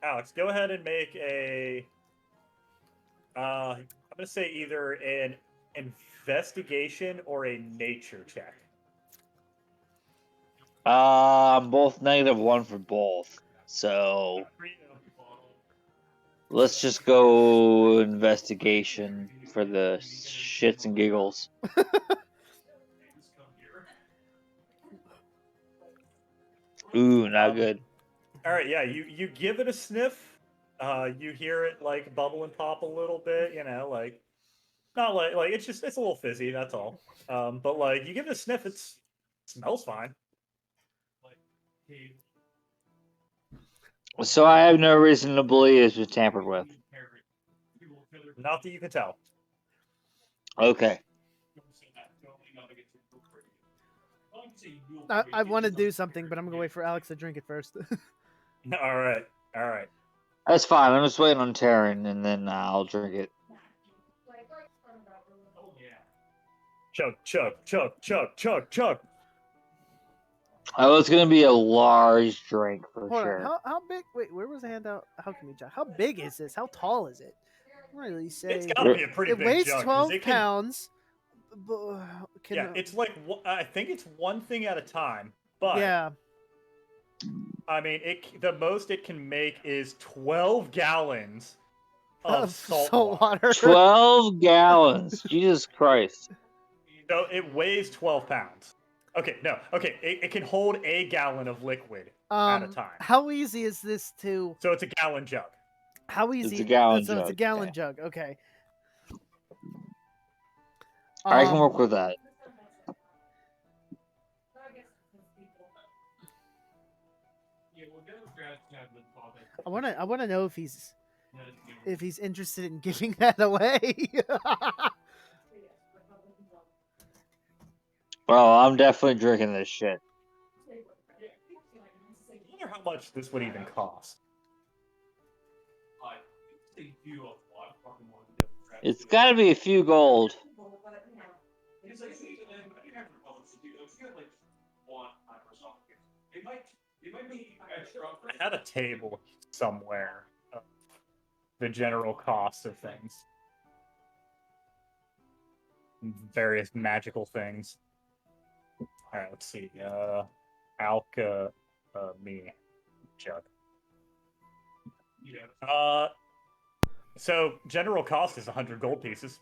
Alex, go ahead and make a. I'm gonna say either an investigation or a nature check. I'm both -1 for both. So let's just go investigation for the shits and giggles. Ooh, not good. All right, yeah, you give it a sniff. You hear it like bubble and pop a little bit. You know, like not like it's a little fizzy. That's all. But like you give it a sniff, it smells fine. So I have no reason to believe it's been tampered with. Not that you can tell. Okay. I want to do something, but I'm gonna wait for Alex to drink it first. All right. That's fine. I'm just waiting on Taryn, and then I'll drink it. Chug. Oh, it's gonna be a large drink for Hold sure. on. How big? Wait, where was the handout? How can we judge? How big is this? How tall is it? I don't really say. It's got to be a pretty It big weighs jug. 12 It can, pounds. yeah, it's like I think it's one thing at a time. But yeah. I mean, the most it can make is 12 gallons of salt water. 12 gallons. Jesus Christ. So it weighs 12 pounds. Okay, no. Okay, it can hold a gallon of liquid at a time. How easy is this to? So it's a gallon jug. How easy? It's a gallon so jug. it's a gallon jug. Okay. I can work with that. I wanna know if he's interested in giving that away. Well, I'm definitely drinking this shit. I wonder how much this would even cost. It's got to be a few gold. I had a table somewhere of the general cost of things. Various magical things. Alright, let's see. alchemy jug. So general cost is 100 gold pieces.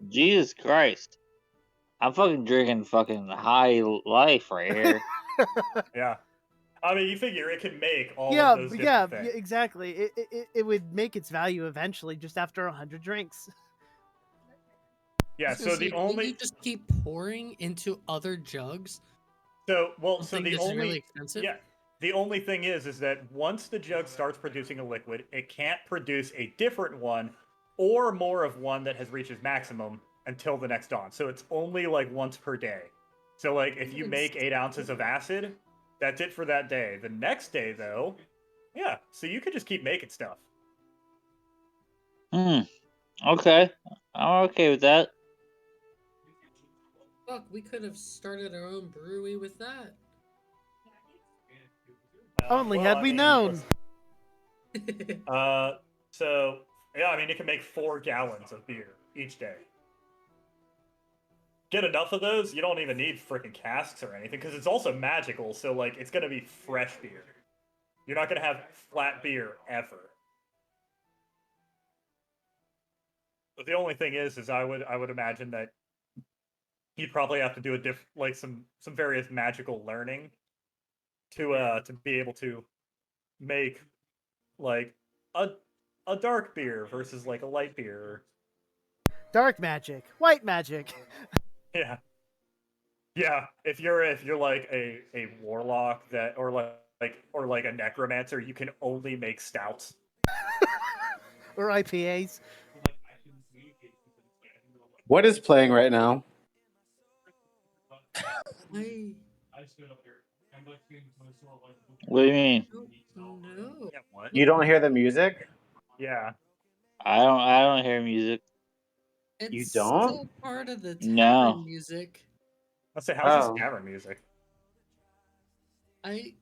Jesus Christ. I'm fucking drinking fucking high life right here. Yeah. I mean, you figure it can make all of those different things. Exactly. It would make its value eventually just after 100 drinks. Yeah, so the only you just keep pouring into other jugs. So the that's only really expensive. Yeah, the only thing is that once the jug starts producing a liquid, it can't produce a different one or more of one that has reached its maximum until the next dawn. So it's only like once per day. So like if you make 8 ounces of acid, that's it for that day. The next day though, yeah, so you could just keep making stuff. Okay. I'm okay with that. Fuck, we could have started our own brewery with that. Only had we known. So yeah, I mean it can make 4 gallons of beer each day. Get enough of those, you don't even need freaking casks or anything because it's also magical. So like it's gonna be fresh beer. You're not gonna have flat beer ever. But the only thing is I would imagine that you'd probably have to do some various magical learning to be able to make like a dark beer versus like a light beer. Dark magic, white magic. Yeah. Yeah, if you're like a warlock that or like a necromancer, you can only make stouts. Or IPAs. What is playing right now? What do you mean? No. Yeah, what? You don't hear the music? Yeah. I don't hear music. It's You don't? still part of the tavern No. music. Let's say how's Oh. this tavern music? I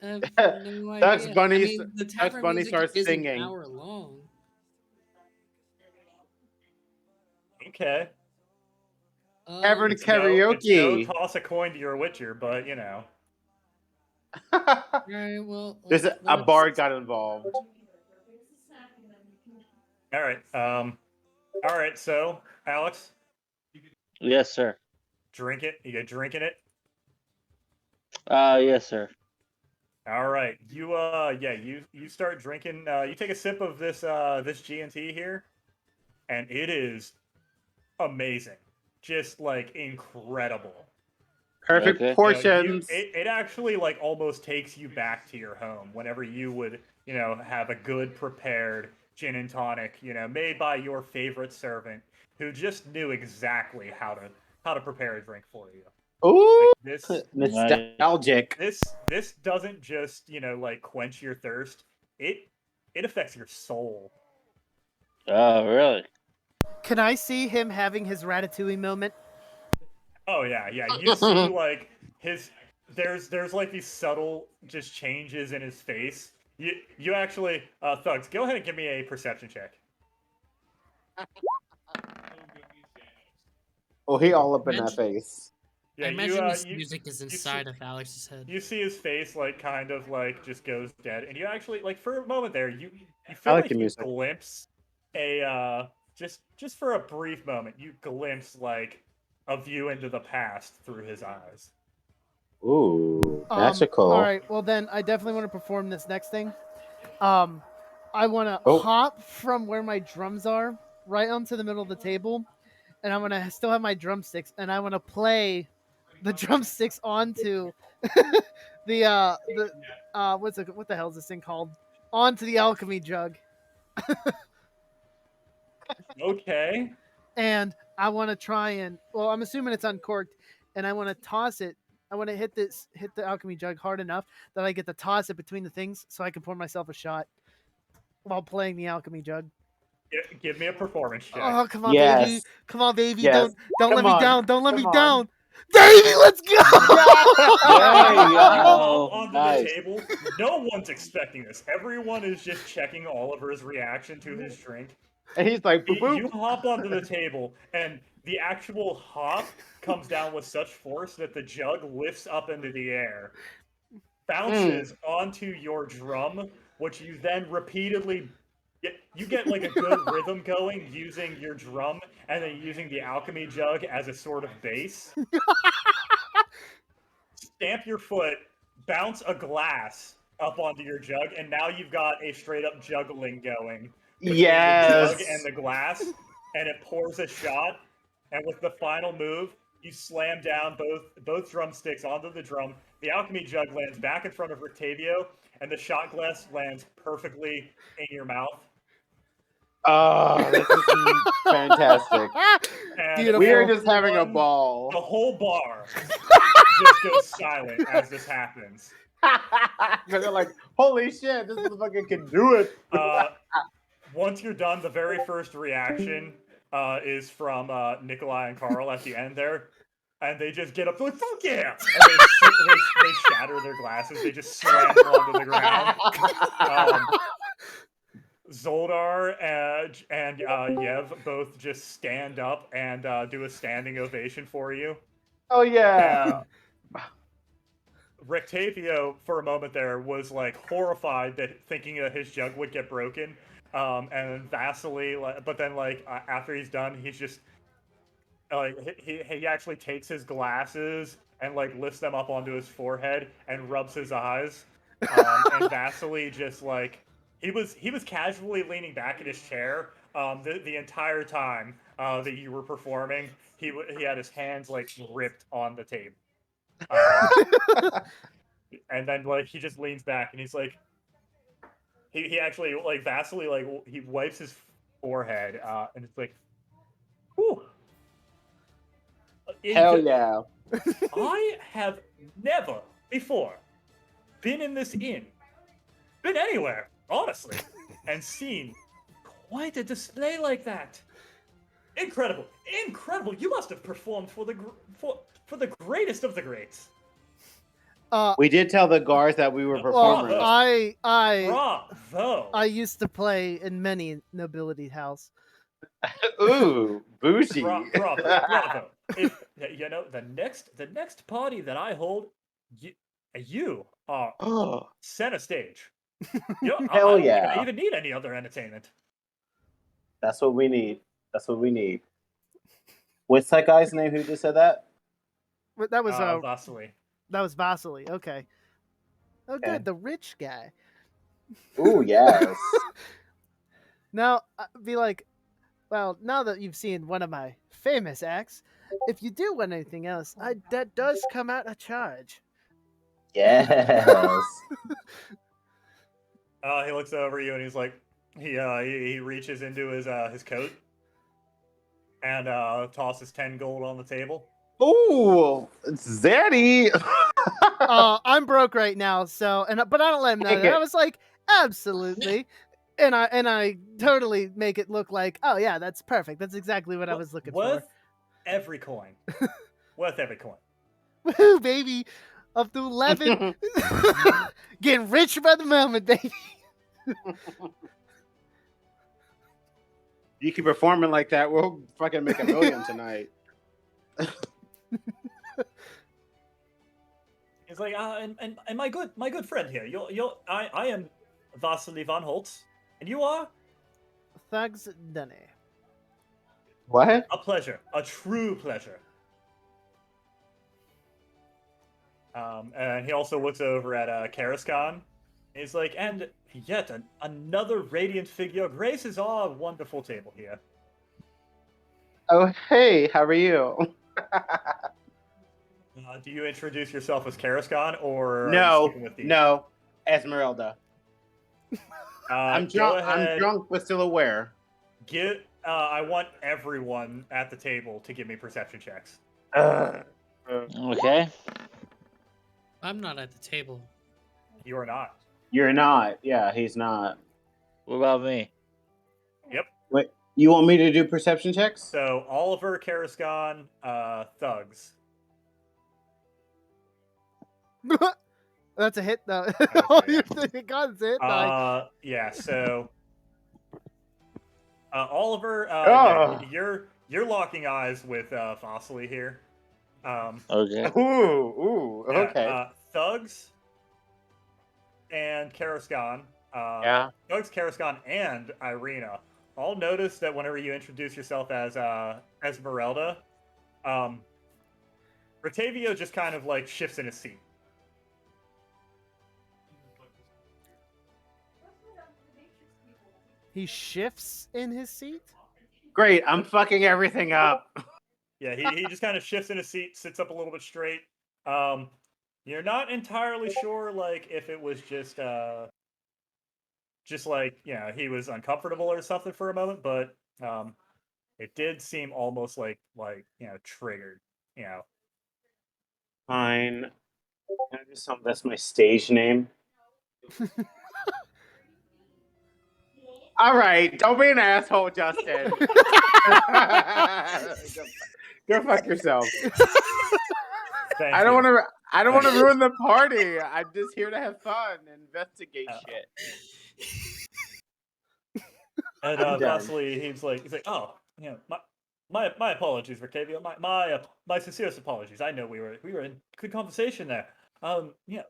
have no idea. Bugs Bunny, I mean, the tavern Bunny music starts is singing. an hour long. Okay. Tavern It's karaoke. no toss a coin to your Witcher, but you know. Right, well, There's a bard got involved. All right. All right. So, Alex, Yes, sir. drink it. You drinking it? Yes, sir. All right. You start drinking. You take a sip of this G&T here, and it is amazing. Just like incredible. Perfect Okay. portions. It actually like almost takes you back to your home whenever you would, have a good prepared gin and tonic, made by your favorite servant who just knew exactly how to prepare a drink for you. Ooh, Like nostalgic. this doesn't just, like quench your thirst. It affects your soul. Oh, really? Can I see him having his Ratatouille moment? Oh yeah. You see like there's like these subtle just changes in his face. You actually Thugs, go ahead and give me a perception check. Oh, he all up in that face. Yeah, I imagine this music is inside of Alex's head. You see his face like kind of like just goes dead, and you actually like for a moment there you I feel like like the you music. glimpse a just for a brief moment you glimpse like a view into the past through his eyes. Ooh, magical. All right, well then I definitely want to perform this next thing. I want to Oh. hop from where my drums are right onto the middle of the table, and I'm gonna still have my drumsticks, and I want to play the drumsticks onto what the hell is this thing called? Onto the alchemy jug, Okay. and I want to try and I'm assuming it's uncorked, and I want to toss it. I want to hit the alchemy jug hard enough that I get to toss it between the things so I can pour myself a shot while playing the alchemy jug. Give me a performance check. Oh, come on, Yes. baby. Come on, baby. Yes. Don't let Come me on. down. Don't let Come me on. down. Baby, let's go. There you You go. hop onto Nice. the table. No one's expecting this. Everyone is just checking Oliver's reaction to his drink. And he's like, boop, boop. You hop onto the table, and the actual hop comes down with such force that the jug lifts up into the air, bounces onto your drum, which you then repeatedly get like a good rhythm going using your drum, and then using the alchemy jug as a sort of base. Stamp your foot, bounce a glass up onto your jug, and now you've got a straight up juggling going between the jug and Yes. the glass, and it pours a shot. And with the final move, you slam down both drumsticks onto the drum. The alchemy jug lands back in front of Rictavio, and the shot glass lands perfectly in your mouth. Oh, this is fantastic. And Beautiful. We are just having a everyone- ball. The whole bar just goes silent as this happens. Because they're like, holy shit, this motherfucker can do it. Once you're done, the very first reaction is from Nikolai and Carl at the end there. And they just get up, they're like, fuck yeah! And they shatter their glasses, they just slam them onto the ground. Zoldar and Yev both just stand up and do a standing ovation for you. Oh, yeah. Rictavio, for a moment there, was like horrified that thinking that his jug would get broken. And Vasily, but then like after he's done, he's just like he actually takes his glasses and like lifts them up onto his forehead and rubs his eyes. And Vasily just like he was casually leaning back in his chair the entire time that you were performing. He had his hands like gripped on the table. And then like he just leans back and he's like he actually like Vasily like he wipes his forehead and it's like whew. Hell yeah. I have never before been in this inn, been anywhere, honestly, and seen quite a display like that. Incredible, incredible! You must have performed for the greatest of the greats. We did tell the guards that we were performers. Bravo. I used to play in many nobility house. Ooh, bougie. Bravo. If you know the next party that I hold, you are Oh, center stage. You know, I hell don't think yeah. I even need any other entertainment. That's what we need. That's what we need. What's that guy's name who just said that? But that was Vasily. that was Vasily. Okay. Oh, Okay. good. The rich guy. Ooh, yes. Now, be like, well, now that you've seen one of my famous acts, if you do want anything else, that does come out of charge. Yes. He looks over you and he's like, he reaches into his coat and tosses 10 gold on the table. Ooh, Zaddy. I'm broke right now, so but I don't let him know Take that. I it. was like, absolutely. And I totally make it look like, oh yeah, that's perfect. That's exactly what I was looking Worth every coin. Worth every coin. for. Woohoo, baby. Up to 11. Getting rich by the moment, baby. You keep performing like that, we'll fucking make $1 million tonight. He's like, and my good friend here, I am Vasily von Holtz, and you are Thugs Dunny. What? a pleasure, a true pleasure. And he also looks over at Karaskan. He's like, and yet another radiant figure graces our wonderful table here. Oh, hey, how are you? Do you introduce yourself as Karaskan, or are you No, sticking with the... no, Esmeralda. I'm go drunk. I'm ahead. drunk, but still aware. I want everyone at the table to give me perception checks. Okay. I'm not at the table. You are not. You're not. Yeah, he's not. What about me? Wait, you want me to do perception checks? So Oliver, Karaskan, thugs. That's a hit, though. Okay, Oh, yeah. you're thinking, God, it's a hit. Yeah. So Oliver, Ugh. you're locking eyes with Fossily here. Okay. Ooh, Yeah, okay. Thugs and Karaskan, Yeah. Thugs, Karaskan, and Irina all notice that whenever you introduce yourself as Esmeralda, Rotavio just kind of like shifts in his seat. He shifts in his seat. Great. I'm fucking everything up. Yeah, he just kind of shifts in his seat, sits up a little bit straight. You're not entirely sure, like, if it was just like, you know, he was uncomfortable or something for a moment, but it did seem almost like you know, triggered. You know, Fine. Can I do something? That's my stage name. All right. Don't be an asshole, Justin. Go fuck yourself. thank I don't you. want to. I don't want to ruin the party. I'm just here to have fun, and investigate shit. And I'm done. Vasily, he's like, oh, you know, my apologies, Rictavio. My sincerest apologies. I know we were in good conversation there. Yeah,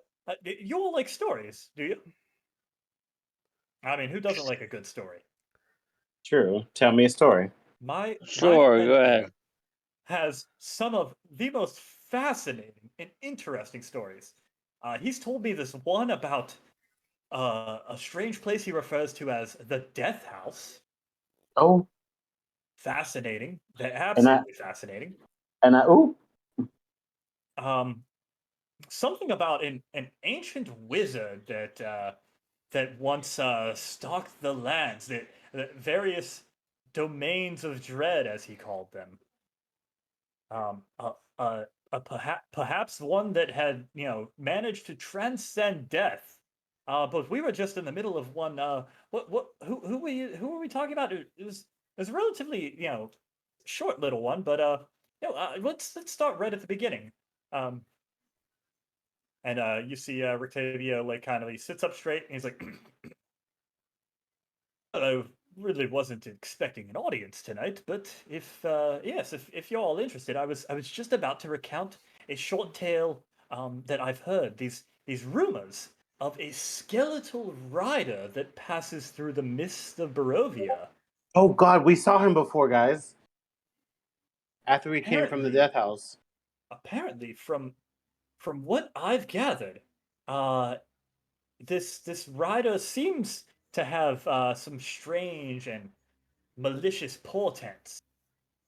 you all like stories, do you? I mean, who doesn't like a good story? True. Tell me a story. My Sure, friend go ahead. here has some of the most fascinating and interesting stories. He's told me this one about a strange place he refers to as the Death House. Oh, Fascinating, and I absolutely fascinating. and I. Ooh. Um, Something about an ancient wizard that once stalked the lands, the various domains of dread, as he called them. Um, uh, uh, perhaps one that had, you know, managed to transcend death. But we were just in the middle of one. Who were we talking about? It was a relatively, you know, short little one, but you know, let's start right at the beginning. Um, and you see Rictavio like kind of he sits up straight and he's like, I really wasn't expecting an audience tonight, but if you're all interested, I was just about to recount a short tale that I've heard. These rumors of a skeletal rider that passes through the mists of Barovia. Oh God, we saw him before, guys. After we came from the Apparently, death house. apparently, from what I've gathered, uh, this rider seems to have some strange and malicious portents.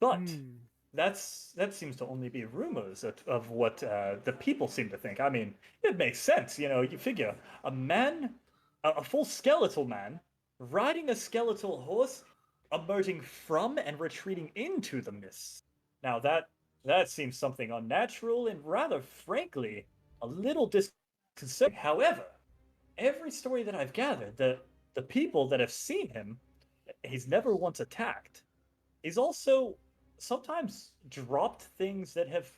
But Hmm. that seems to only be rumors of what the people seem to think. I mean, it makes sense. You know, you figure a man, a full skeletal man, riding a skeletal horse, emerging from and retreating into the mists. Now that seems something unnatural and rather frankly a little disconcerting. However, every story that I've gathered, the people that have seen him, he's never once attacked. He's also sometimes dropped things that have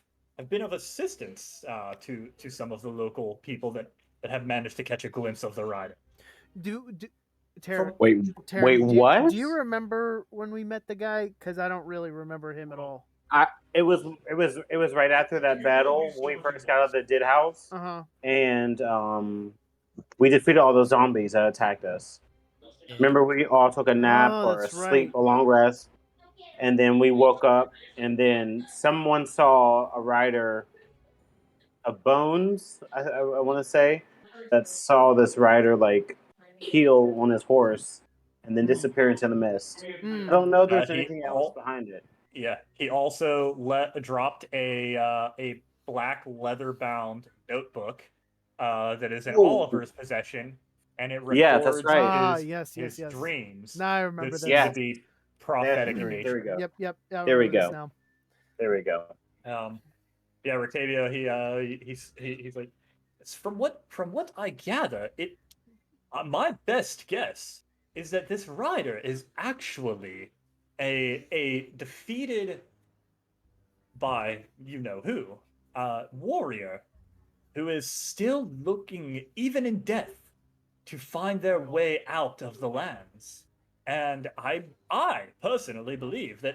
been of assistance to some of the local people that have managed to catch a glimpse of the rider. Do From Tara, Wait, what? do you remember when we met the guy? Because I don't really remember him at all. It was right after that battle when we first got out of the dead house, Uh-huh. and we defeated all those zombies that attacked us. Remember, we all took a nap Oh, or a that's sleep, right. a long rest, and then we woke up, and then someone saw a rider of bones. I want to say that saw this rider like heel on his horse, and then disappear into the mist. I don't Hmm. know if there's he anything else all behind it. yeah he also dropped a black leather bound notebook that is in Oh, Oliver's possession, and it yeah, that's records right. Ah, his yes, yes, his yes. dreams Now I that remember seem to this. Yes, be prophetic in there we nature. go. Yep, I There we remember this go. now. There we go. Um, yeah, Rictavio, he's like, it's from what I gather, it my best guess is that this rider is actually a defeated by you know who warrior who is still looking even in death to find their way out of the lands And I personally believe that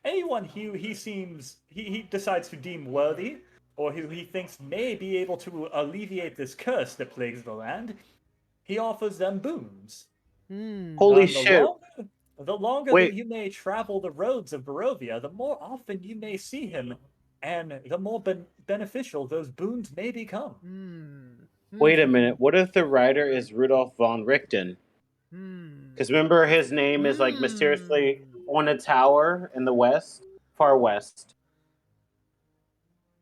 anyone who he decides to deem worthy, or who he thinks may be able to alleviate this curse that plagues the land, he offers them boons. Hmm. Holy And shit! the longer that Wait, you may travel the roads of Barovia, the more often you may see him, and the more beneficial those boons may become. Hmm. wait a minute. What if the writer is Rudolf von Richten? Hmm. Because remember, his name is like mysteriously on a tower in the west, far west.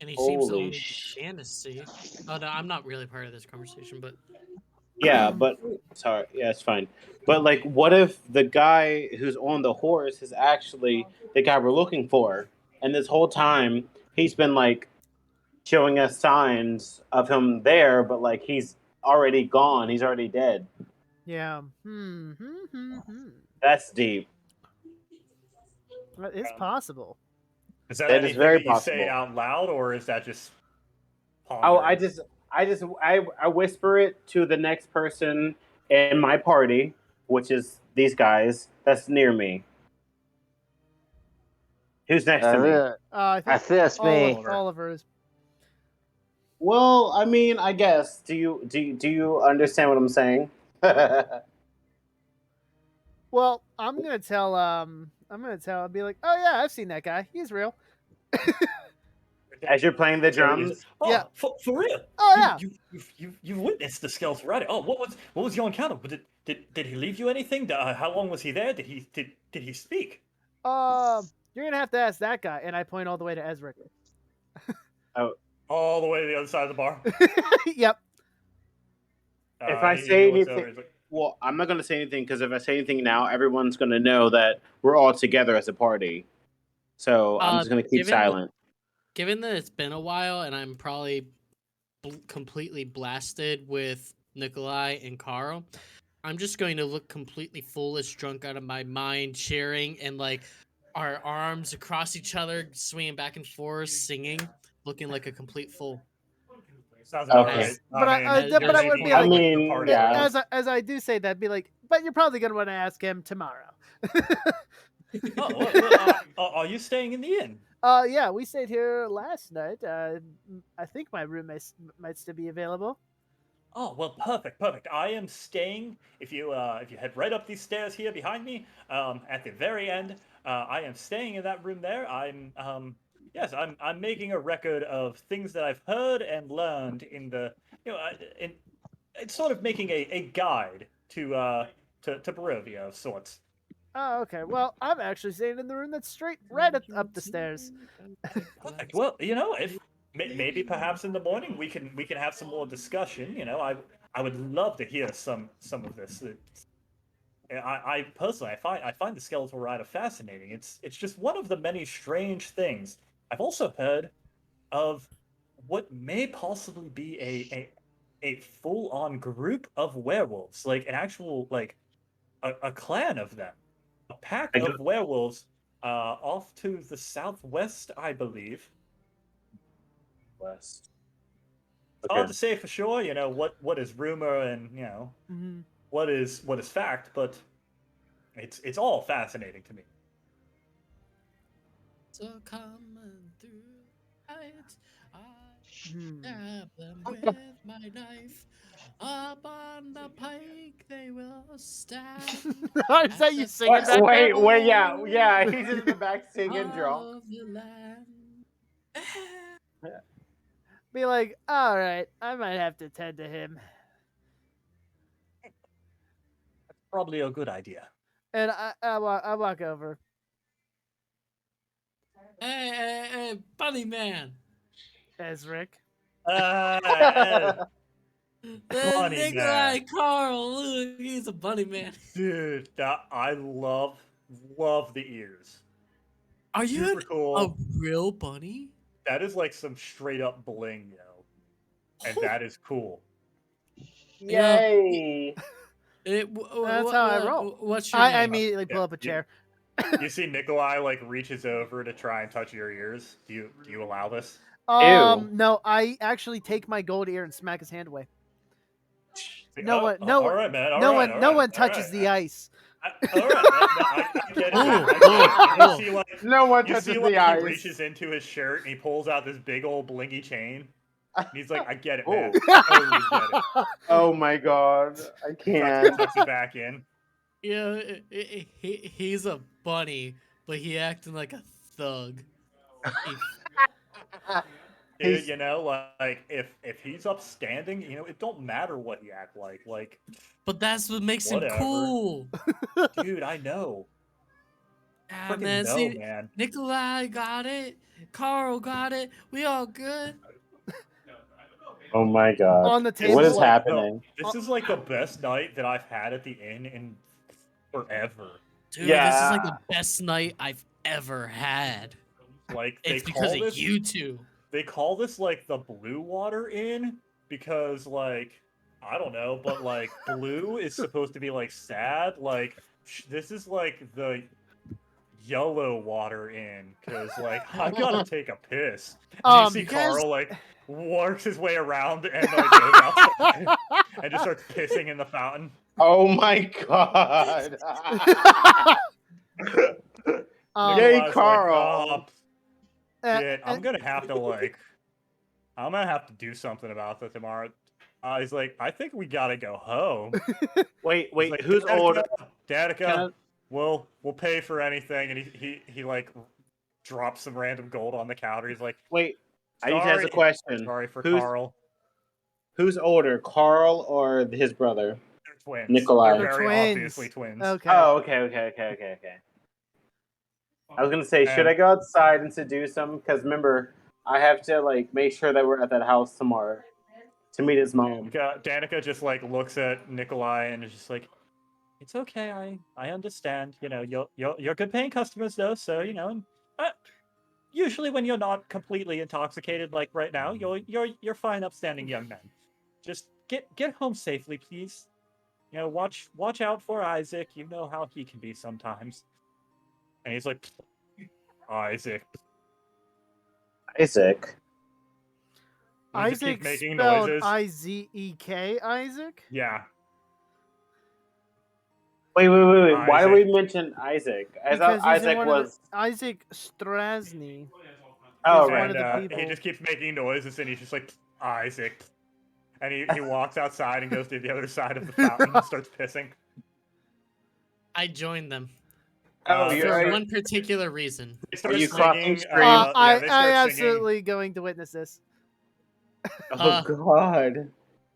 And he seems to Holy only be fantasy. Oh no, I'm not really part of this conversation, but Yeah, but sorry, yeah, it's fine. But like, what if the guy who's on the horse is actually the guy we're looking for, and this whole time he's been like showing us signs of him there, but like he's already gone, he's already dead. Yeah. That's deep. That is Um, possible. Is that That is anything very that you say possible. out loud, or is that just Oh, pondering? I whisper it to the next person in my party, which is these guys that's near me. Who's next to me? I I think think that's me. Oliver is. Well, I mean, I guess. Do you understand what I'm saying? Well, I'm gonna tell. I'll be like, oh yeah, I've seen that guy. He's real. As you're playing the drums, Oh, Yeah. for real? Oh yeah. You've witnessed the skeleton riding. Oh, what was your encounter? Did he leave you anything? How long was he there? Did he speak? You're gonna have to ask that guy. And I point all the way to Ezra. oh, All the way to the other side of the bar. Yep. if I He say looks over. anything, He's like, well, I'm not going to say anything because if I say anything now, everyone's going to know that we're all together as a party. So I'm just going to keep silent. given that it's been a while and I'm probably completely blasted with Nikolai and Carl, I'm just going to look completely foolish, drunk out of my mind, cheering and like our arms across each other, swinging back and forth, singing, looking like a complete fool. sounds about Okay. right. But I mean, but I would be I like, mean, party yeah. as I do say that, be like, but you're probably gonna want to ask him tomorrow. Are you staying in the inn? Yeah, we stayed here last night. I think my room might still be available. Oh well, perfect. I am staying. If you head right up these stairs here behind me, at the very end, I am staying in that room there. Yes, I'm making a record of things that I've heard and learned in the, in it's sort of making a guide to Barovia of sorts. Oh, okay. Well, I'm actually staying in the room that's straight right up the stairs. Perfect. Well, if maybe perhaps in the morning we can have some more discussion. I would love to hear some of this. I personally I find the skeletal rider fascinating. It's just one of the many strange things. I've also heard of what may possibly be a full on group of werewolves, like an actual like a clan of them, a pack I of werewolves off to the southwest, I believe. West. It's hard Okay. to say for sure, what is rumor and Mhm. what is fact, but it's all fascinating to me. So coming through light, I Hmm. stab them with my knife. Up on the pike they will stand. Is that you singing back there? Wait, yeah. He's just in the back singing drunk. Of the land. Be like, all right, I might have to tend to him. Probably a good idea. And I walk over. Hey, bunny man. Ezric. Uh, The Bunny Nikolai man. Carl, look, he's a bunny man. dude, I love the ears. Are you Super a cool. real bunny? That is like some straight up bling, and that is cool. Yay! That's how I roll. What's your I name? immediately pull Yeah, up a chair. You see Nikolai like reaches over to try and touch your ears. Do you allow this? Ew. No, I actually take my gold ear and smack his hand away. See, No one, all right, man. All no right, one, all no right, one all touches right. the ice. All right, I get it. Oh, I get it. oh, You see, like, No one you touches see, the like, he ice. reaches into his shirt and he pulls out this big old blingy chain. And he's like, I get it, Oh. man. Totally get it. Oh my god, I He can't. tucks it back in. Yeah, he's a bunny, but he acting like a thug. He- Dude, He's- you know, like if he's upstanding, you know, it don't matter what he act like. Like, but that's what makes him Whatever. cool. dude, I know. Yeah, Freaking man. know, See, man. Nikolai got it. Carl got it. We all good. Oh my god. On the This table. What is like happening? This is like the best night that I've had at the inn in forever. Dude, this is like Yeah. the best night I've ever had. Like It's because of this, you two. they call this like the Blue Water Inn because like I don't know, but like blue is supposed to be like sad. Like this is like the Yellow Water Inn because like I gotta take a piss. And you see You guys- Carl like works his way around and like goes outside and just starts pissing in the fountain. Oh my god. Yay, Nikolai's Carl. Like, uh, shit, I'm gonna have to do something about this tomorrow. He's like, I think we gotta go home. Wait, He's like, who's Danica, older? Danica, Can I- we'll pay for anything. And he like drops some random gold on the counter. He's like, Wait, I need to ask a "Sorry- question. Sorry for Who's- Carl. Who's older, Carl or his brother? They're twins. Nikolai. They're very Twins. obviously twins. Okay. Oh, okay. I was gonna say, should And- I go outside and seduce him? Because remember, I have to like make sure that we're at that house tomorrow to meet his mom. Danica just like looks at Nikolai and is just like, "It's okay. I understand. You know, you're good paying customers though. So you know, and, usually when you're not completely intoxicated like right now, you're fine, upstanding young men. Just get home safely, please. You know, watch out for Isaac. You know how he can be sometimes." And he's like, Isaac. Isaac. And he just Isaac keeps making spelled noises. Izek. Isaac. Yeah. Wait. Why do Isaac. we mention Isaac? I Because thought he's in Isaac one of the- was. Isaac Strasny. Oh, one right. of the And he people. just keeps making noises, and he's just like, Isaac. And he walks outside and goes to the other side of the fountain and starts pissing. I joined them Oh, Uh, you're for right. one particular reason. They start you crossing singing. streams? Yeah, I they start singing. absolutely going to witness this. Oh God.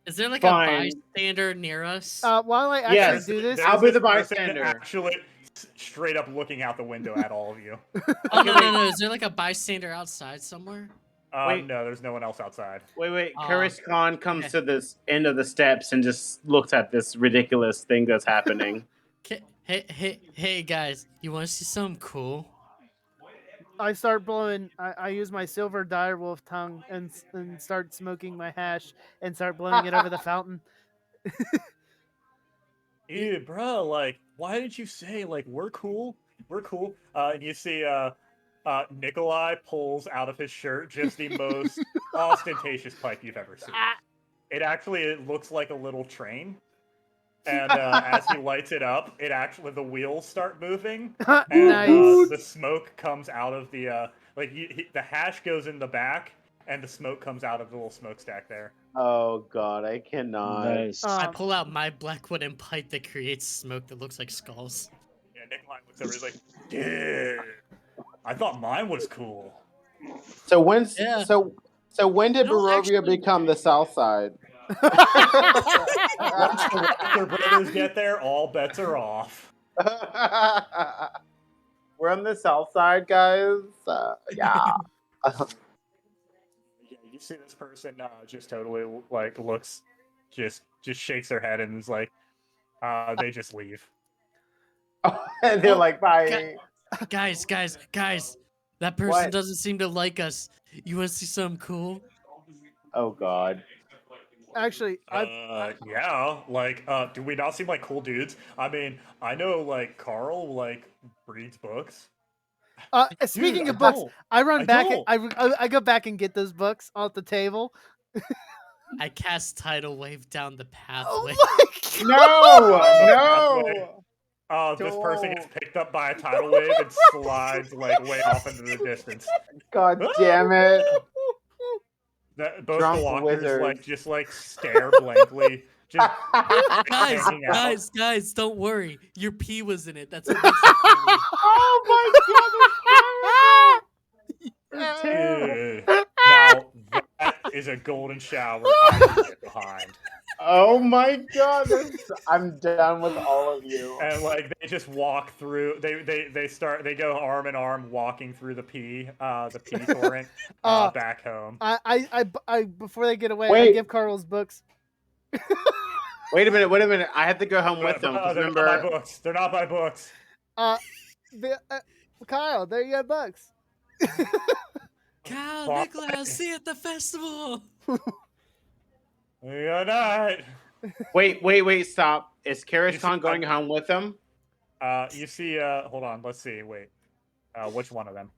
Is there like Fine. a bystander near us? While I actually Yes, do this, I'll be There's the this person bystander. Actually, straight up looking out the window at all of you. Oh no! Is there like a bystander outside somewhere? Wait. No, there's no one else outside. Wait. Ah, Karish Khan comes okay. to this end of the steps and just looks at this ridiculous thing that's happening. Hey guys, you want to see something cool? I start blowing. I use my silver direwolf tongue and start smoking my hash and start blowing it over the fountain. Ew, bro, like, why did you say, like, we're cool? We're cool. And you see, Nikolai pulls out of his shirt just the most ostentatious pipe you've ever seen. It looks like a little train. And as he lights it up, the wheels start moving. And Nice. the smoke comes out of the, the hash goes in the back, and the smoke comes out of the little smokestack there. Oh God, I cannot. Nice. I pull out my black wooden pipe that creates smoke that looks like skulls. Yeah, Nikolai looks over, he's like, dude, I thought mine was cool. So when? Yeah. So when did No, Barovia actually- become the South Side? Once the Walker brothers get there, all bets are off. We're on the South Side, guys. Yeah. Yeah, you see this person just totally like looks, just shakes their head and is like, they just leave. And they're Oh, like, bye. Guys! That person What? doesn't seem to like us. You want to see something cool? Oh God. Actually, I Yeah, like, do we not seem like cool dudes? I mean, I know like Carl like reads books. speaking Dude, of books, don't. I run I back. don't. I go back and get those books off the table. I cast tidal wave down the Oh pathway. my god! No. Pathway. This person gets Don't. picked up by a tidal wave and slides like way off into the distance. God damn it. Both the Drunk walkers wizards. just stare blankly, just Guys, hanging out. guys, don't worry. Your pee was in it. That's what makes it funny. Oh my god, that's terrible. Ugh. Now that is a golden shower I can get behind. Oh my god, I'm done with all of you. And they just walk through. They go arm in arm walking through the pee torrent back home. I before they get away, I Wait. give Carl's books. Wait a minute. I have to go home with them. They're Remember, not my books. They're not my books. Kyle, there you got books. Kyle, Fuck. Nicholas, see you at the festival. Good night. wait, stop. Is You Karis see- Khan going home with them? You see. Hold on. Let's see. Wait. Which one of them?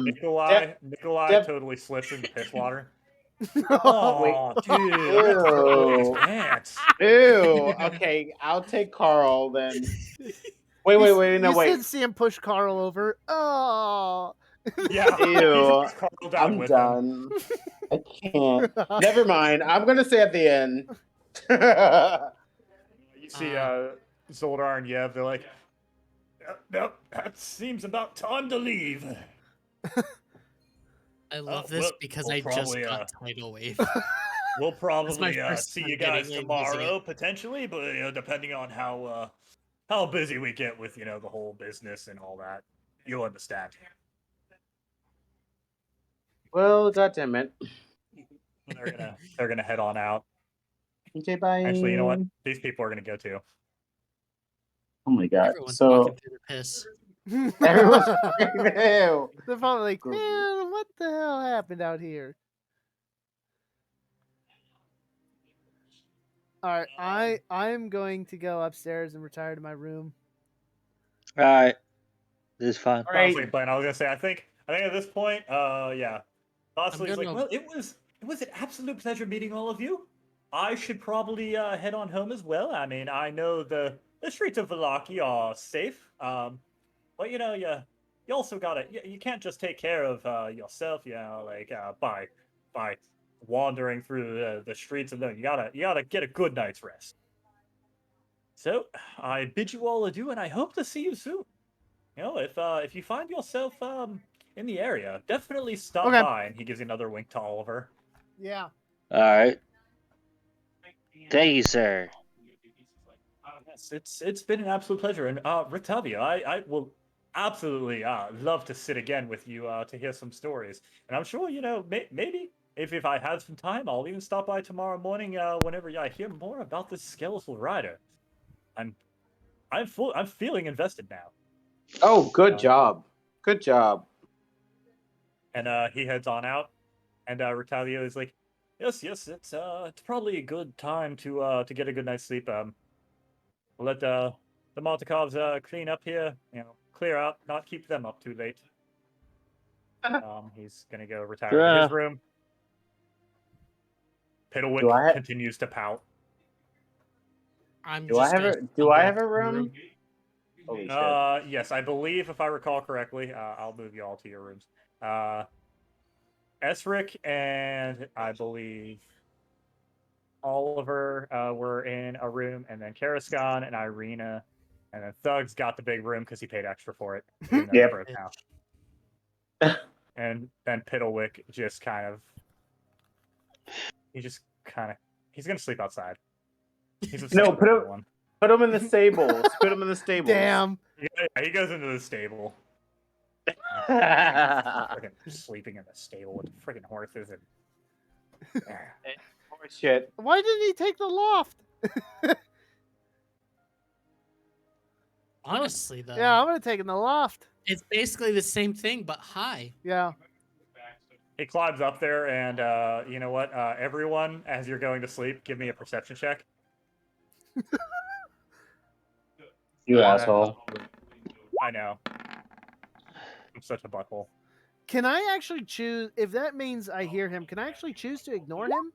Nikolai Deb- totally slips in the piss water. Wait. Oh, dude, I'm gonna throw his Ew. pants. Ew. Okay, I'll take Carl then. Wait, no, you wait. said see him push Carl over. Oh. Yeah. Ew. He's Carl down I'm with him. done. I can't. Never mind. I'm gonna stay at the end. You see, Zoldar and Yev. They're like, nope. That seems about time to leave. I love well, this because we'll I just probably, got tidal wave. We'll probably first see time you guys getting in, using tomorrow, potentially, but depending on how busy we get with the whole business and all that, you'll understand. Well, goddammit. They're gonna head on out. Okay, bye. Actually, you know what? These people are gonna go too. Oh my god. Everyone's So walking through the piss. Everyone's fucking ew. They're probably like, man, what the hell happened out here? All right, I'm going to go upstairs and retire to my room. All right. This is fun. All right. Honestly, but I was gonna say, I think at this point, yeah. Honestly, he's like, gonna- well, it was an absolute pleasure meeting all of you. I should probably head on home as well. I mean, I know the streets of Valaki are safe. But you also gotta you can't just take care of yourself, by wandering through the streets of them. You gotta get a good night's rest. So I bid you all adieu, and I hope to see you soon. If you find yourself in the area, definitely stop Okay. by. And he gives you another wink to Oliver. Yeah. All right. Thank you, sir. Yes, it's been an absolute pleasure, and Rictavia, I will absolutely love to sit again with you to hear some stories, and I'm sure maybe if I have some time, I'll even stop by tomorrow morning whenever I hear more about this skeletal rider. I'm feeling invested now. Oh, good job. Good job. And he heads on out, and Rictavia is like, yes, it's probably a good time to get a good night's sleep. We'll let the Martikovs clean up here, clear out, not keep them up too late. He's gonna go retire to his room. Piddlewick continues to pout. Do I have a room? Holy shit. Yes, I believe if I recall correctly, I'll move you all to your rooms. Esric and I believe Oliver were in a room, and then Karaskan and Irina, and then Thug's got the big room because he paid extra for it. Yep. And then Piddlewick just he's gonna sleep outside. He's No, put him in the stables. Put him in the stables. Damn. Yeah, he goes into the stable. Freaking sleeping in the stable with the freaking horses and. Shit. Why didn't he take the loft? Honestly, though, Yeah, I would have taken the loft. it's basically the same thing, but high. Yeah. He climbs up there, and you know what? Everyone, as you're going to sleep, give me a perception check. you asshole. I know. I'm such a butthole. Can I actually choose, if that means I hear him, can I actually choose to ignore him?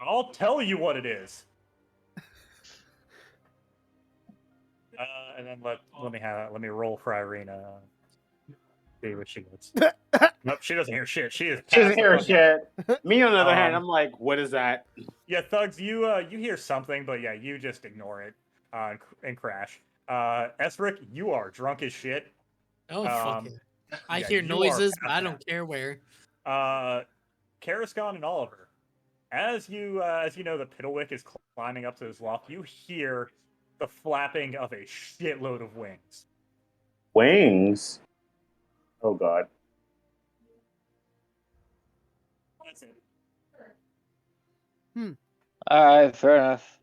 I'll tell you what it is. And then let me roll for Irina. See what she gets. Nope, she doesn't hear shit. She is. She doesn't passed the hear fuck out. shit. Me, on the other hand, Um, I'm like, what is that? Yeah, Thugs, you hear something, but yeah, you just ignore it and crash. Esric, you are drunk as shit. Oh, Um, fucking. I yeah, hear you are noises, but I passed don't care where. out. Karascon and Oliver, as you know, the Piddlewick is climbing up to his loft. You hear the flapping of a shitload of wings. Wings. Oh God. That's it. All right, fair enough.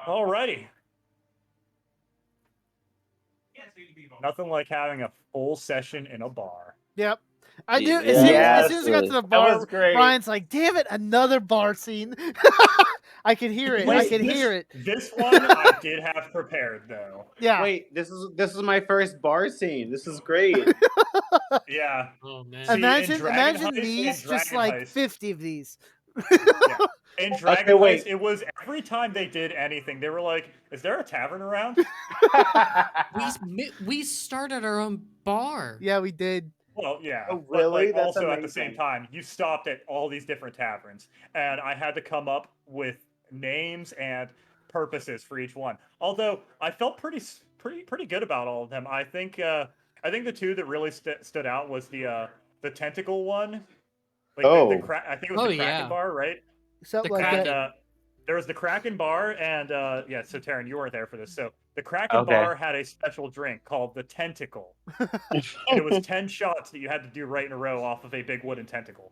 Alrighty. Nothing like having a full session in a bar. Yep. I do. Yeah, As soon as we got to absolutely. the bar, was great. Brian's like, "Damn it, another bar scene." I can hear it. I can hear it. This one I did have prepared though. Yeah. Wait, this is my first bar scene. This is great. Yeah. Oh man. See, Imagine Dragon imagine Heist- these, in just Dragon like Heist- 50 of these. Yeah. In Dragon Okay, wait. Heist, it was every time they did anything, they were like, "Is there a tavern around?" We started our own bar. Yeah, we did. Well, yeah. Oh, But like, really? That's also at the same amazing. time, you stopped at all these different taverns, and I had to come up with names and purposes for each one. Although I felt pretty good about all of them. I think the two that really stood out was the tentacle one. Like Oh. I think it was Oh, the Kraken yeah. bar, right? Something The like And that. there was the Kraken bar, and yeah. So Taryn, you weren't there for this. So the Kraken Okay. bar had a special drink called the Tentacle, and it was 10 shots that you had to do right in a row off of a big wooden tentacle.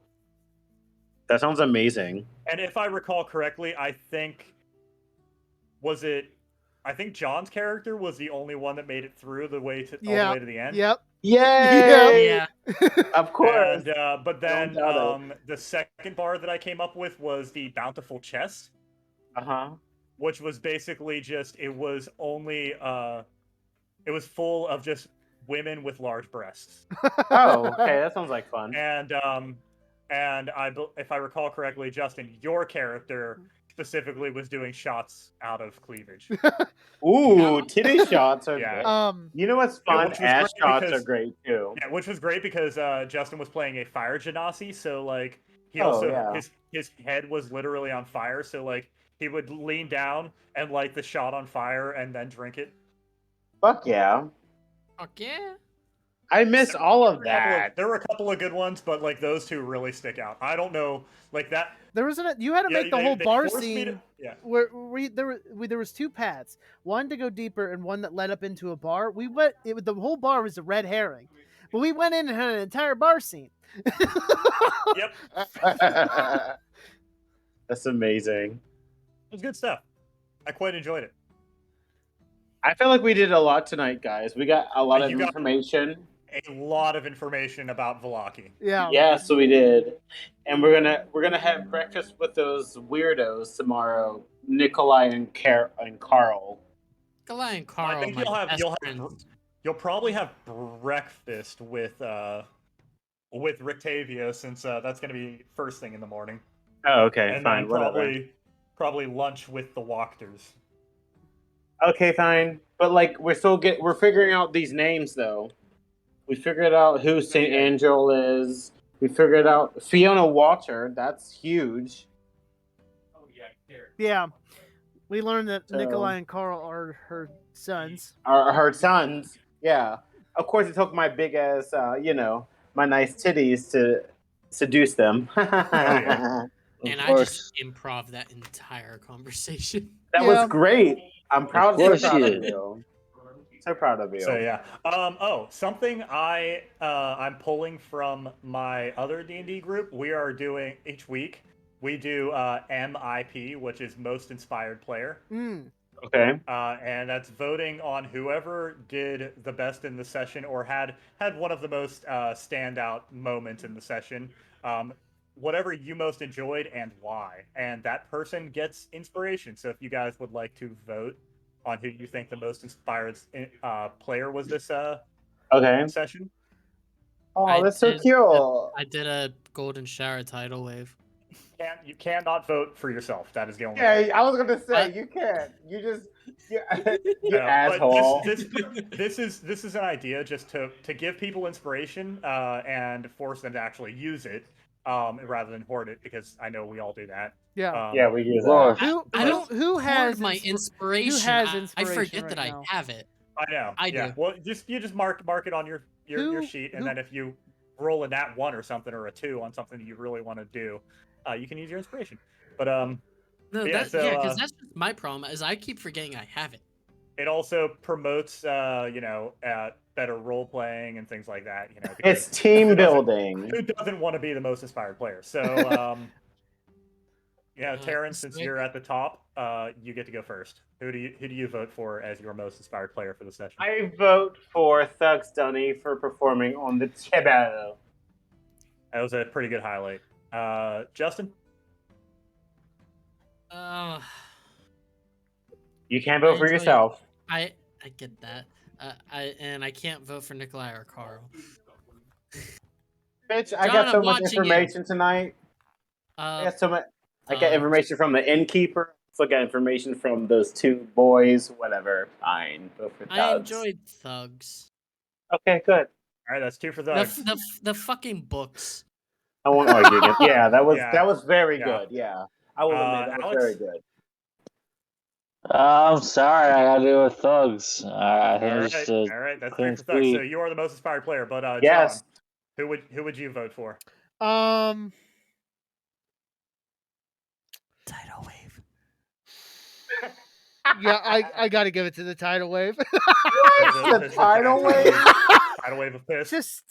That sounds amazing. And if I recall correctly, I think John's character was the only one that made it through all the way to the end. Yep. Yay! Yeah. Of course. And but then doubt it. the second bar that I came up with was the Bountiful Chest, Uh-huh. which was basically just it was full of just women with large breasts. Oh, okay. That sounds like fun. And if I recall correctly, Justin, your character specifically was doing shots out of cleavage. Ooh, Yeah. titty shots are Yeah. good. You know what's Yeah, fun? which was Ass great shots because- are great too. Yeah, which was great because Justin was playing a fire genasi, so like he Oh, also yeah. his head was literally on fire, so like he would lean down and light the shot on fire and then drink it. Fuck yeah. Fuck yeah. I miss all of There were a couple that. there were a couple of good ones, but like those two really stick out. I don't know, like that. There was you had to Yeah, make the whole they bar forced me to- scene yeah. where there was two paths, one to go deeper and one that led up into a bar. The whole bar was a red herring, but we went in and had an entire bar scene. Yep, That's amazing. it was good stuff. I quite enjoyed it. I feel like we did a lot tonight, guys. We got a lot of You got- information. A lot of information about Valaki. Yeah. Yes, we did. And we're gonna have breakfast with those weirdos tomorrow, Nikolai and Carl. Nikolai and I Carl, think my best friends. you'll probably have breakfast with Rictavia since that's going to be first thing in the morning, Oh, okay, and fine, then whatever. probably lunch with the Walkers. Okay, fine. But like we're figuring out these names though. We figured out who Saint Yeah. Angel is. We figured out Fiona Walter. That's huge. Yeah. We learned that So- Nikolai and Carl are her sons. Her sons. Yeah. Of course, it took my big ass, my nice titties to seduce them. yeah. And Of I course. just improv that entire conversation. That Yeah. was great. I'm proud. Of course So proud you of did. you. So proud of you. So yeah. Something I'm pulling from my other D&D group. We are doing each week. We do MIP, which is Most Inspired Player. Mm. Okay. And that's voting on whoever did the best in the session or had one of the most standout moments in the session. Whatever you most enjoyed and why. And that person gets inspiration. So if you guys would like to vote on who you think the most inspired player was this Okay. session. Oh, I that's so did- cute. I did a golden shower tidal wave. You cannot vote for yourself. That is the only. Yeah, thing. I was gonna say What? you can't. You just you, you But asshole. this is an idea just to give people inspiration and force them to actually use it rather than hoard it, because I know we all do that. Yeah. Yeah, we do Of that. course. I don't Who has hoard my inspiration. Who has I inspiration forget right that now? I have it. I know. I yeah. do. Well, you just mark it on your sheet, and Who- then if you roll a nat 1 or something, or a 2 on something that you really want to do, you can use your inspiration. But No, yeah, that so because that's just my problem is I keep forgetting I have it. it also promotes better role playing and things like that. It's Because team who doesn't building. who doesn't want to be the most inspired player? So Taryn, since Sick. you're at the top, you get to go first. Who do you vote for as your most inspired player for the session? I vote for Thug Stunny for performing on the table. That was a pretty good highlight. Justin? Uh, You can't vote I for enjoy- yourself. I get that. I can't vote for Nikolai or Carl. Bitch, I John, got so I'm much watching you. information tonight. I got so much. I got Thugs. information from the innkeeper. I got information from those two boys. Whatever. Fine. Vote for I Thugs. enjoyed Thugs. Okay, good. All right, that's 2 for The, Thugs. the fucking books. I won't argue against. Yeah, that was very Yeah. good. Yeah, I will admit that was Alex? very good. I'm sorry, I gotta do with thugs. I All think right, it's just all right, that's 3 clean for Thugs. So sweep. you are the most inspired player. But Yes. John, who would you vote for? Tidal wave. Yeah, I got to give it to the tidal wave. The tidal wave. Tidal wave of piss. just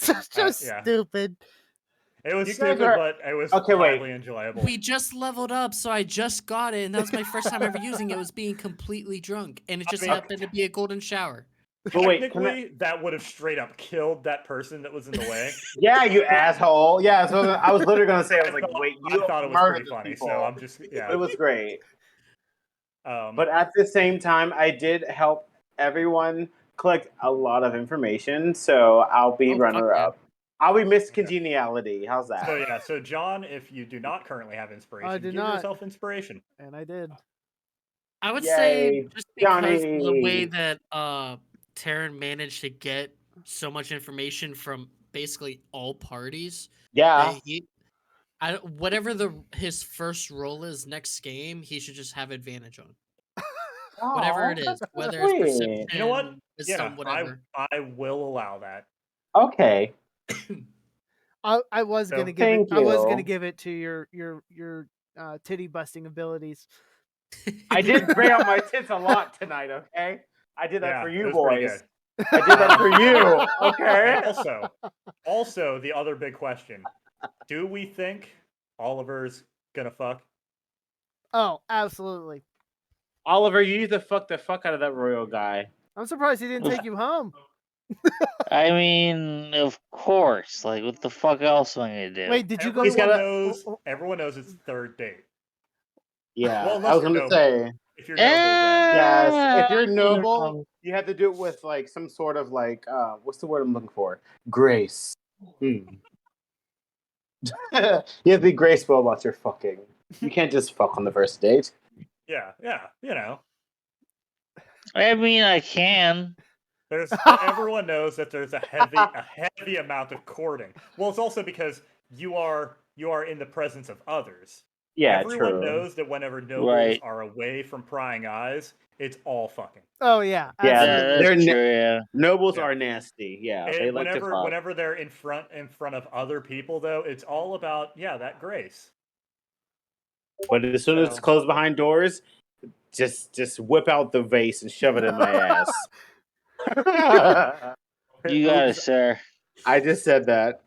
Yeah. stupid. It was You guys stupid, are- but it was Okay, wait. highly enjoyable. We just leveled up, so I just got it, and that was my first time ever using it. Was being completely drunk, and it just mean- happened to be a golden shower. But wait, can Technically, that would have straight up killed that person that was in the way. Yeah, you asshole. Yeah, so I was literally gonna say, I was like, thought- wait, I you thought it was murdered pretty funny, people. so I'm just It was great. But But at the same time, I did help everyone collect a lot of information, so I'll be Oh, fuck runner yeah. up. I'll be Miss Congeniality. How's that? so yeah, so John, if you do not currently have inspiration, I do give not. yourself inspiration. And I did. I would Yay, say just because of the Johnny. way that Taryn managed to get so much information from basically all parties. Yeah. that whatever his first role is next game, he should just have advantage on. Whatever it is, that's whether it's sweet. perception, You know what? wisdom, whatever. I will allow that. Okay. I was So, gonna give it. thank I was you. gonna give it to your titty busting abilities. I did bring out my tits a lot tonight, okay? I did that Yeah, for it you was pretty boys. good. I did that for you, okay? And also the other big question: do we think Oliver's gonna fuck? Oh, absolutely. Oliver, you need to fuck the fuck out of that royal guy. I'm surprised he didn't take you home. I mean, of course. Like, what the fuck else am I gonna do? Wait, did you go? Everyone knows it's third date. Yeah, Well, I was unless you're gonna noble. say. If you're noble, then Yes, if you're Yeah. noble, you have to do it with like some sort of like what's the word I'm looking for? Grace. You have to be graceful about your fucking. You can't just fuck on the first date. yeah, you know. I mean, I can. There's everyone knows that there's a heavy amount of courting. Well, it's also because you are in the presence of others. Yeah, Everyone true. knows that whenever nobles Right. are away from prying eyes, it's all fucking. Oh yeah. Yeah, Absolutely. they're That's true, yeah. Nobles Yeah. are nasty. Yeah, And they like to fuck. whenever they're in front of other people, though, it's all about that grace. But as soon as it's closed behind doors, just whip out the vase and shove it in my ass. You got it, Oops, sir. I just said that.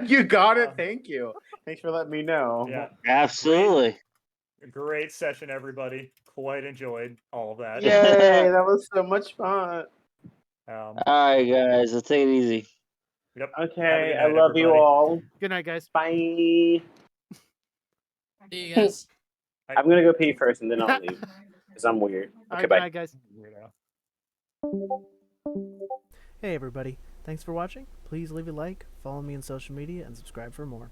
You got it. Thank you. Thanks for letting me know. Yeah, Absolutely. great session, everybody. Quite enjoyed all of that. Yay, that was so much fun. Um, Alright, guys, let's take it easy. yep. Have a Okay, good I night, love you everybody. all. Good night, guys. Bye. See you guys. I'm gonna go pee first and then I'll leave because I'm weird. All Okay, right, bye. good night, guys. Hey everybody. Thanks for watching. Please leave a like, follow me on social media, and subscribe for more.